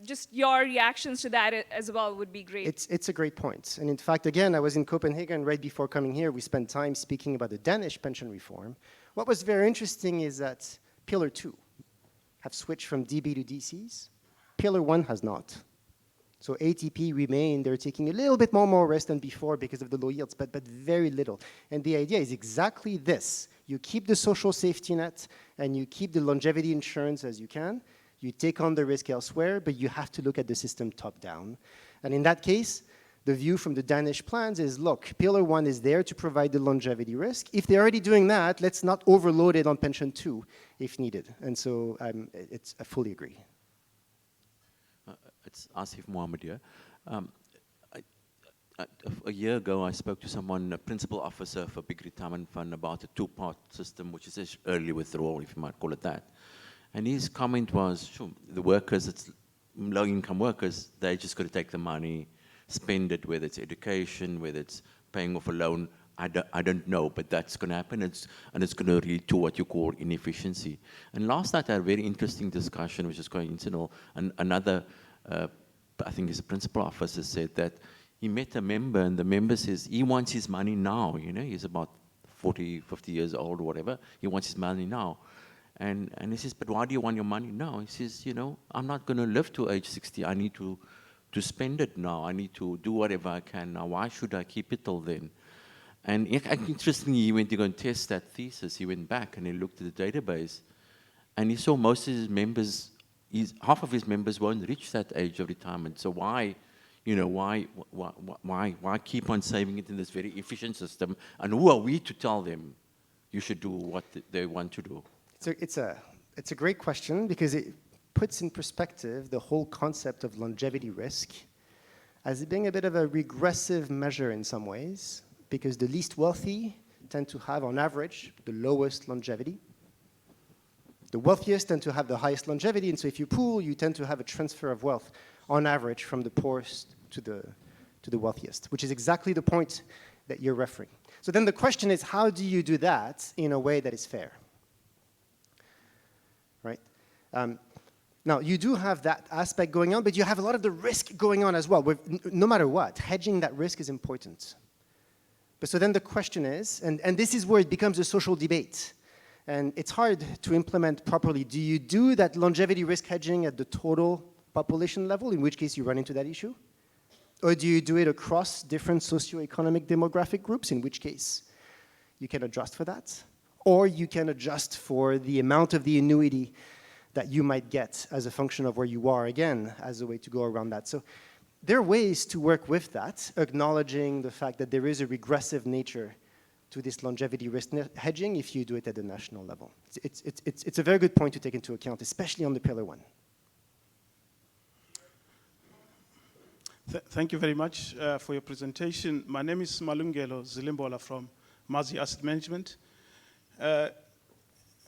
just your reactions to that as well would be great. It's a great point. And in fact, again, I was in Copenhagen right before coming here. We spent time speaking about the Danish pension reform. What was very interesting is that Pillar 2 have switched from DB to DCs. Pillar 1 has not. So ATP remain, they're taking a little bit more risk than before because of the low yields, but very little. And the idea is exactly this. You keep the social safety net and you keep the longevity insurance as you can. You take on the risk elsewhere, but you have to look at the system top down. And in that case, the view from the Danish plans is, look, Pillar 1 is there to provide the longevity risk. If they're already doing that, let's not overload it on Pension 2 if needed. And so I fully agree. It's Asif Mohammed here. A year ago, I spoke to someone, a principal officer for a big retirement fund, about a two-part system, which is early withdrawal, if you might call it that. And his comment was, sure, the workers, it's low-income workers, they're just going to take the money, spend it, whether it's education, whether it's paying off a loan, I don't know, but that's going to happen, and it's going to lead to what you call inefficiency. And last night I had a very interesting discussion, which is quite incidental, and another, I think he's a principal officer, said that he met a member, and the member says he wants his money now, he's about 40, 50 years old or whatever, he wants his money now. And he says, but why do you want your money now? He says, I'm not going to live to age 60. I need to spend it now. I need to do whatever I can now. Why should I keep it till then? And interestingly, he went to go and test that thesis. He went back and he looked at the database. And he saw most of his members, half of his members won't reach that age of retirement. So why keep on saving it in this very efficient system? And who are we to tell them you should do what they want to do? It's a great question because it puts in perspective the whole concept of longevity risk as being a bit of a regressive measure in some ways, because the least wealthy tend to have, on average, the lowest longevity. The wealthiest tend to have the highest longevity, and so if you pool, you tend to have a transfer of wealth, on average, from the poorest to the wealthiest, which is exactly the point that you're referring. So then the question is, how do you do that in a way that is fair? Right? Now, you do have that aspect going on, but you have a lot of the risk going on as well. No matter what, hedging that risk is important. But so then the question is, and this is where it becomes a social debate, and it's hard to implement properly. Do you do that longevity risk hedging at the total population level, in which case you run into that issue? Or do you do it across different socioeconomic demographic groups, in which case you can adjust for that? Or you can adjust for the amount of the annuity that you might get as a function of where you are, again, as a way to go around that. So there are ways to work with that, acknowledging the fact that there is a regressive nature to this longevity risk hedging if you do it at the national level. It's a very good point to take into account, especially on the Pillar 1. Thank you very much for your presentation. My name is Malungelo Zilimbola from Mazi Asset Management.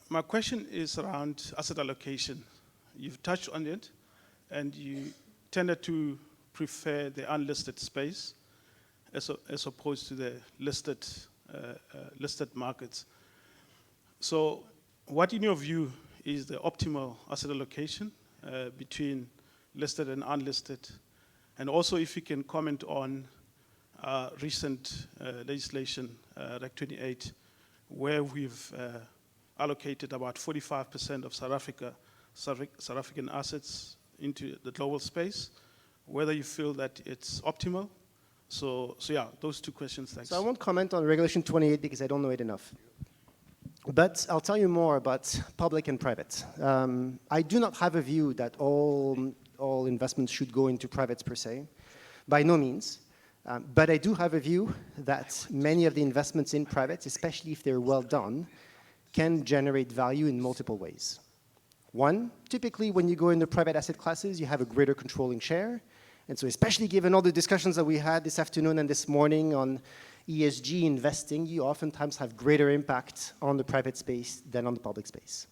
My question is around asset allocation. You've touched on it, and you tended to prefer the unlisted space as opposed to the listed markets. So what, in your view, is the optimal asset allocation between listed and unlisted? And also, if you can comment on recent legislation, Reg 28, where we've allocated about 45% of South African assets into the global space, whether you feel that it's optimal. So yeah, those two questions, thanks. So I won't comment on Regulation 28 because I don't know it enough. But I'll tell you more about public and private. I do not have a view that all investments should go into privates per se, by no means. But I do have a view that many of the investments in privates, especially if they're well done, can generate value in multiple ways. One, typically when you go into private asset classes, you have a greater controlling share. And so especially given all the discussions that we had this afternoon and this morning on ESG investing, you oftentimes have greater impact on the private space than on the public space.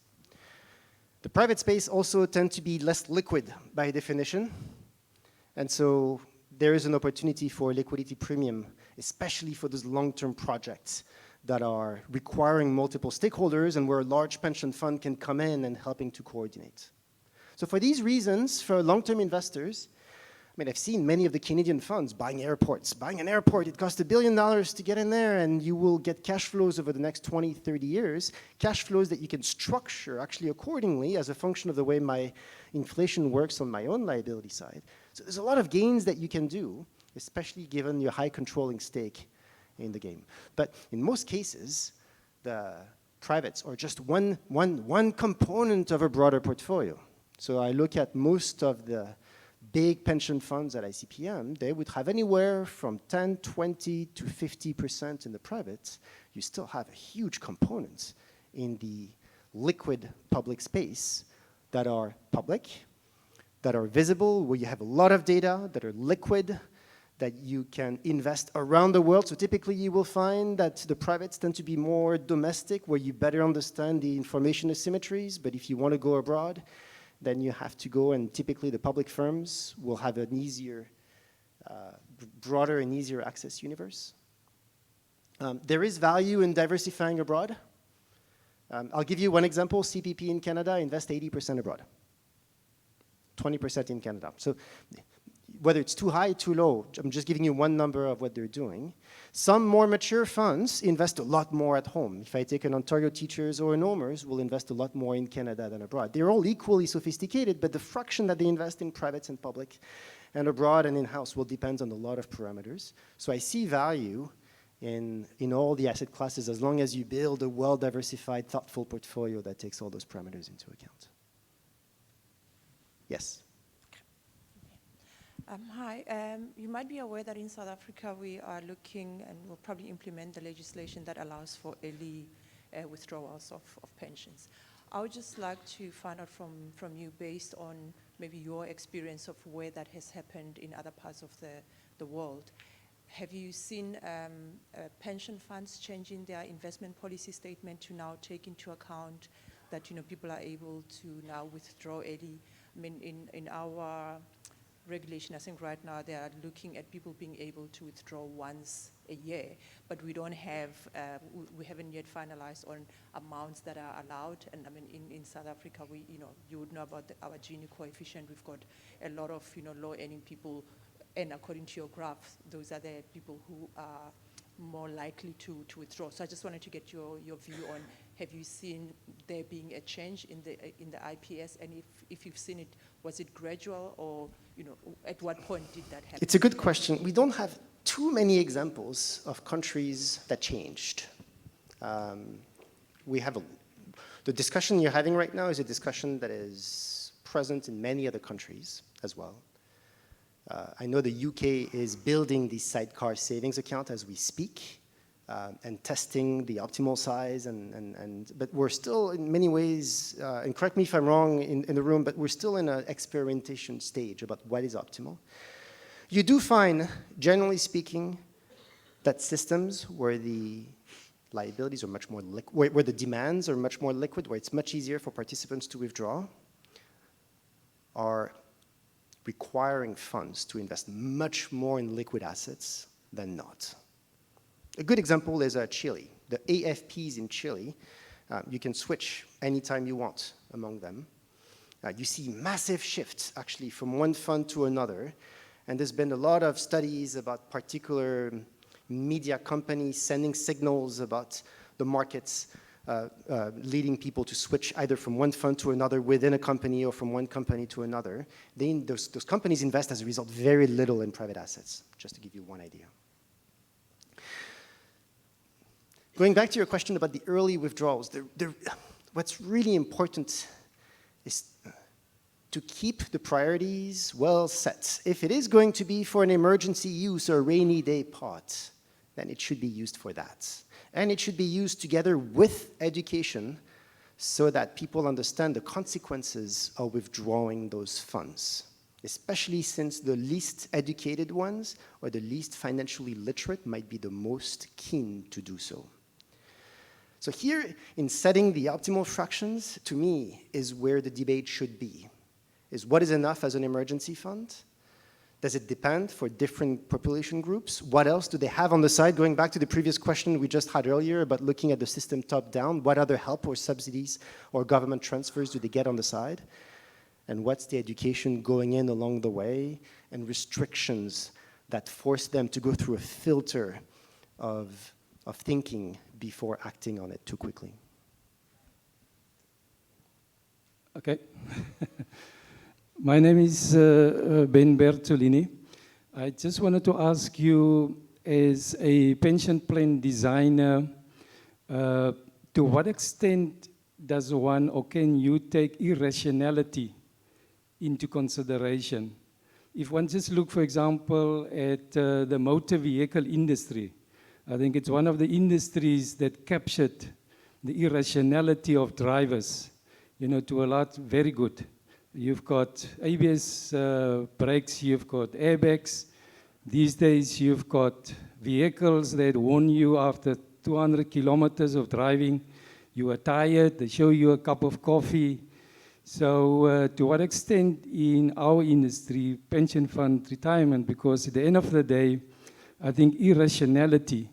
The private space also tends to be less liquid by definition. And so there is an opportunity for a liquidity premium, especially for those long-term projects that are requiring multiple stakeholders and where a large pension fund can come in and helping to coordinate. So for these reasons, for long-term investors, I mean, I've seen many of the Canadian funds buying airports. Buying an airport, it costs $1 billion to get in there, and you will get cash flows over the next 20, 30 years, cash flows that you can structure actually accordingly as a function of the way my inflation works on my own liability side. So there's a lot of gains that you can do, especially given your high controlling stake in the game. But in most cases, the privates are just one component of a broader portfolio. So I look at most of the big pension funds at ICPM, they would have anywhere from 10, 20 to 50% in the privates. You still have a huge component in the liquid public space that are public, that are visible, where you have a lot of data, that are liquid, that you can invest around the world. So typically you will find that the privates tend to be more domestic, where you better understand the information asymmetries, but if you want to go abroad, then you have to go, and typically the public firms will have an easier, broader and easier access universe. There is value in diversifying abroad. I'll give you one example. CPP in Canada invest 80% abroad, 20% in Canada. So whether it's too high, too low, I'm just giving you one number of what they're doing. Some more mature funds invest a lot more at home. If I take an Ontario Teachers or an OMERS, will invest a lot more in Canada than abroad. They're all equally sophisticated, but the fraction that they invest in privates and public and abroad and in-house will depend on a lot of parameters. So I see value in all the asset classes as long as you build a well-diversified, thoughtful portfolio that takes all those parameters into account. Yes. Hi, you might be aware that in South Africa we are looking and will probably implement the legislation that allows for early withdrawals of pensions. I would just like to find out from you, based on maybe your experience of where that has happened in other parts of the world. Have you seen pension funds changing their investment policy statement to now take into account that people are able to now withdraw early? I mean, in our regulation, I think right now they are looking at people being able to withdraw once a year, but we don't have, we haven't yet finalized on amounts that are allowed. And I mean, in South Africa, you would know about our Gini coefficient. We've got a lot of, low-earning people, and according to your graph, those are the people who are more likely to withdraw. So I just wanted to get your view on, have you seen there being a change in the IPS, and if you've seen it, was it gradual, or at what point did that happen? It's a good question. We don't have too many examples of countries that changed. We have the discussion you're having right now is a discussion that is present in many other countries as well. I know the UK is building the sidecar savings account as we speak, and testing the optimal size, but we're still in many ways, and correct me if I'm wrong in the room, but we're still in an experimentation stage about what is optimal. You do find, generally speaking, that systems where the liabilities are much more liquid, where the demands are much more liquid, where it's much easier for participants to withdraw, are requiring funds to invest much more in liquid assets than not. A good example is Chile. The AFPs in Chile, you can switch anytime you want among them. You see massive shifts, actually, from one fund to another. And there's been a lot of studies about particular media companies sending signals about the markets, leading people to switch either from one fund to another within a company or from one company to another. Those companies invest, as a result, very little in private assets, just to give you one idea. Going back to your question about the early withdrawals, what's really important is to keep the priorities well set. If it is going to be for an emergency use or a rainy day pot, then it should be used for that. And it should be used together with education so that people understand the consequences of withdrawing those funds, especially since the least educated ones or the least financially literate might be the most keen to do so. So here, in setting the optimal fractions, to me, is where the debate should be. Is what is enough as an emergency fund? Does it depend for different population groups? What else do they have on the side? Going back to the previous question we just had earlier about looking at the system top-down, what other help or subsidies or government transfers do they get on the side? And what's the education going in along the way? And restrictions that force them to go through a filter of thinking before acting on it too quickly. Okay. My name is Ben Bertolini. I just wanted to ask you, as a pension plan designer, to what extent does one or can you take irrationality into consideration? If one just look, for example, at the motor vehicle industry, I think it's one of the industries that captured the irrationality of drivers, you know, to a lot, very good. You've got ABS brakes, you've got airbags. These days, you've got vehicles that warn you after 200 kilometers of driving, you are tired, they show you a cup of coffee. So to what extent in our industry, pension fund retirement, because at the end of the day, I think irrationality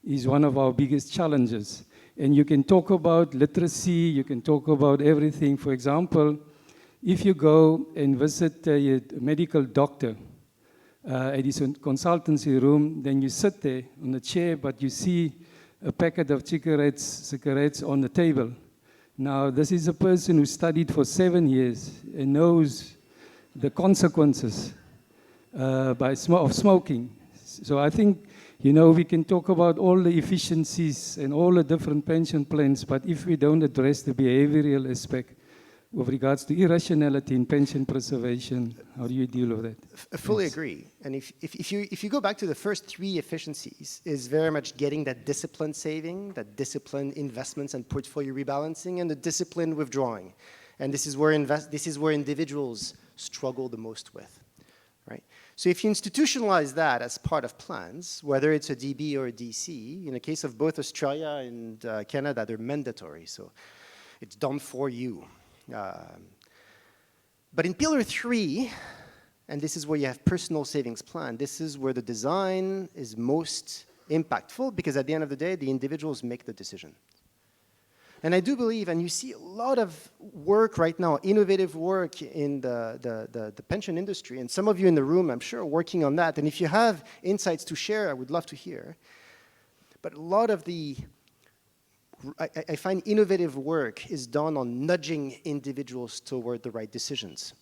is one of our biggest challenges. And you can talk about literacy, you can talk about everything. For example, if you go and visit a medical doctor at his consultancy room, then you sit there on a chair, but you see a packet of cigarettes on the table. Now, this is a person who studied for 7 years and knows the consequences of smoking. So I think, you know, we can talk about all the efficiencies and all the different pension plans, but if we don't address the behavioral aspect with regards to irrationality in pension preservation, how do you deal with that? I fully agree. And if you go back to the first three efficiencies, is very much getting that disciplined saving, that disciplined investments and portfolio rebalancing, and the disciplined withdrawing. And this is where individuals struggle the most with, right? So if you institutionalize that as part of plans, whether it's a DB or a DC, in the case of both Australia and Canada, they're mandatory. So it's done for you. But in Pillar 3, and this is where you have personal savings plan, this is where the design is most impactful, because at the end of the day, the individuals make the decision. And I do believe, and you see a lot of work right now, innovative work in the pension industry, and some of you in the room, I'm sure, are working on that. And if you have insights to share, I would love to hear. But a lot of I find innovative work is done on nudging individuals toward the right decisions.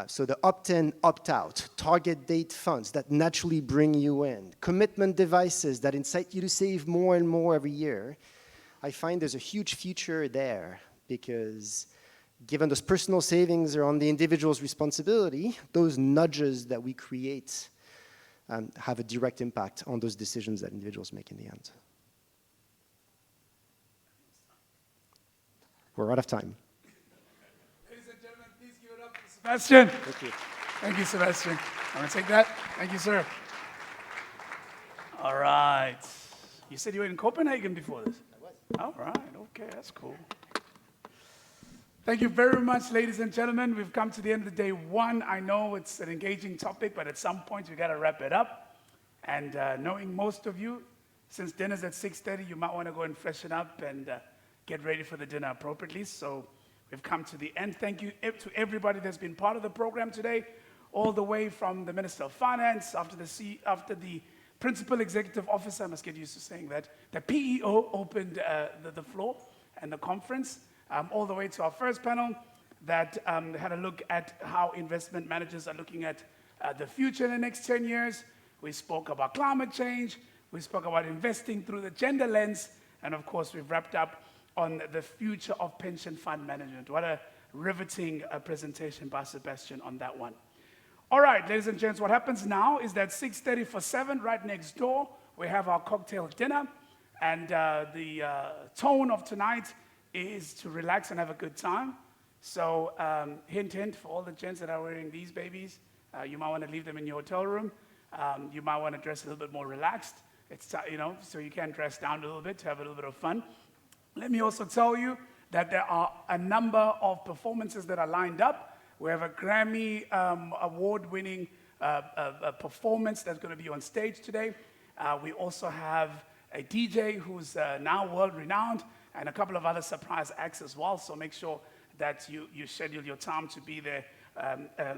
So the opt-in, opt-out, target date funds that naturally bring you in, commitment devices that incite you to save more and more every year. I find there's a huge future there, because given those personal savings are on the individual's responsibility, those nudges that we create have a direct impact on those decisions that individuals make in the end. We're out of time. Ladies and gentlemen, please give it up for Sebastian. Thank you. Thank you, Sebastian. Want to take that? Thank you, sir. All right. You said you were in Copenhagen before this? I was. All right. Okay, that's cool. Thank you very much, ladies and gentlemen. We've come to the end of day one. I know it's an engaging topic, but at some point we got to wrap it up. And knowing most of you, since dinner's at 6:30, you might want to go and freshen up and get ready for the dinner appropriately. So we've come to the end. Thank you to everybody that's been part of the program today, all the way from the Minister of Finance, after the Principal Executive Officer, I must get used to saying that, the PEO opened the floor and the conference, all the way to our first panel that had a look at how investment managers are looking at the future in the next 10 years. We spoke about climate change. We spoke about investing through the gender lens. And of course, we've wrapped up on the future of pension fund management. What a riveting presentation by Sebastian on that one. All right, ladies and gents, what happens now is that 6:30 for 7, right next door, we have our cocktail dinner. And the tone of tonight is to relax and have a good time. So hint, hint, for all the gents that are wearing these babies, you might want to leave them in your hotel room. You might want to dress a little bit more relaxed. It's, so you can dress down a little bit to have a little bit of fun. Let me also tell you that there are a number of performances that are lined up. We have a Grammy award-winning performance that's going to be on stage today. We also have a DJ who's now world-renowned and a couple of other surprise acts as well. So make sure that you schedule your time to be there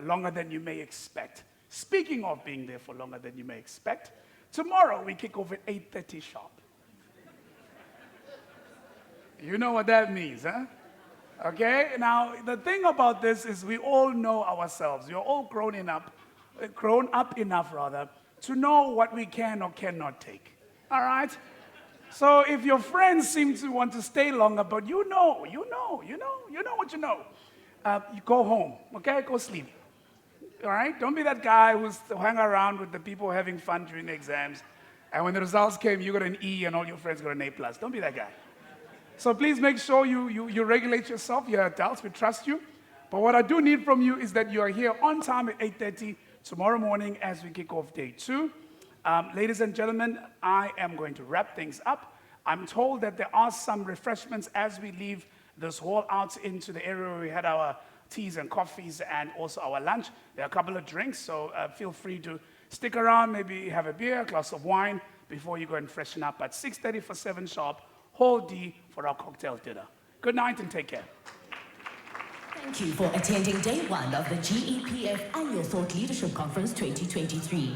longer than you may expect. Speaking of being there for longer than you may expect, tomorrow we kick off at 8:30 sharp. You know what that means, huh? Okay, now the thing about this is we all know ourselves. We're all grown up enough to know what we can or cannot take. All right? So if your friends seem to want to stay longer, but you know what you know, you go home, okay? Go sleep. All right? Don't be that guy who's hang around with the people having fun during the exams, and when the results came, you got an E and all your friends got an A+. Don't be that guy. So please make sure you regulate yourself. You're adults, we trust you. But what I do need from you is that you are here on time at 8:30 tomorrow morning as we kick off day 2. Ladies and gentlemen, I am going to wrap things up. I'm told that there are some refreshments as we leave this hall out into the area where we had our teas and coffees and also our lunch. There are a couple of drinks, so feel free to stick around, maybe have a beer, a glass of wine before you go and freshen up at 6:30 for 7 sharp, Hall D for our cocktail dinner. Good night and take care. Thank you for attending day 1 of the GEPF Annual Thought Leadership Conference 2023.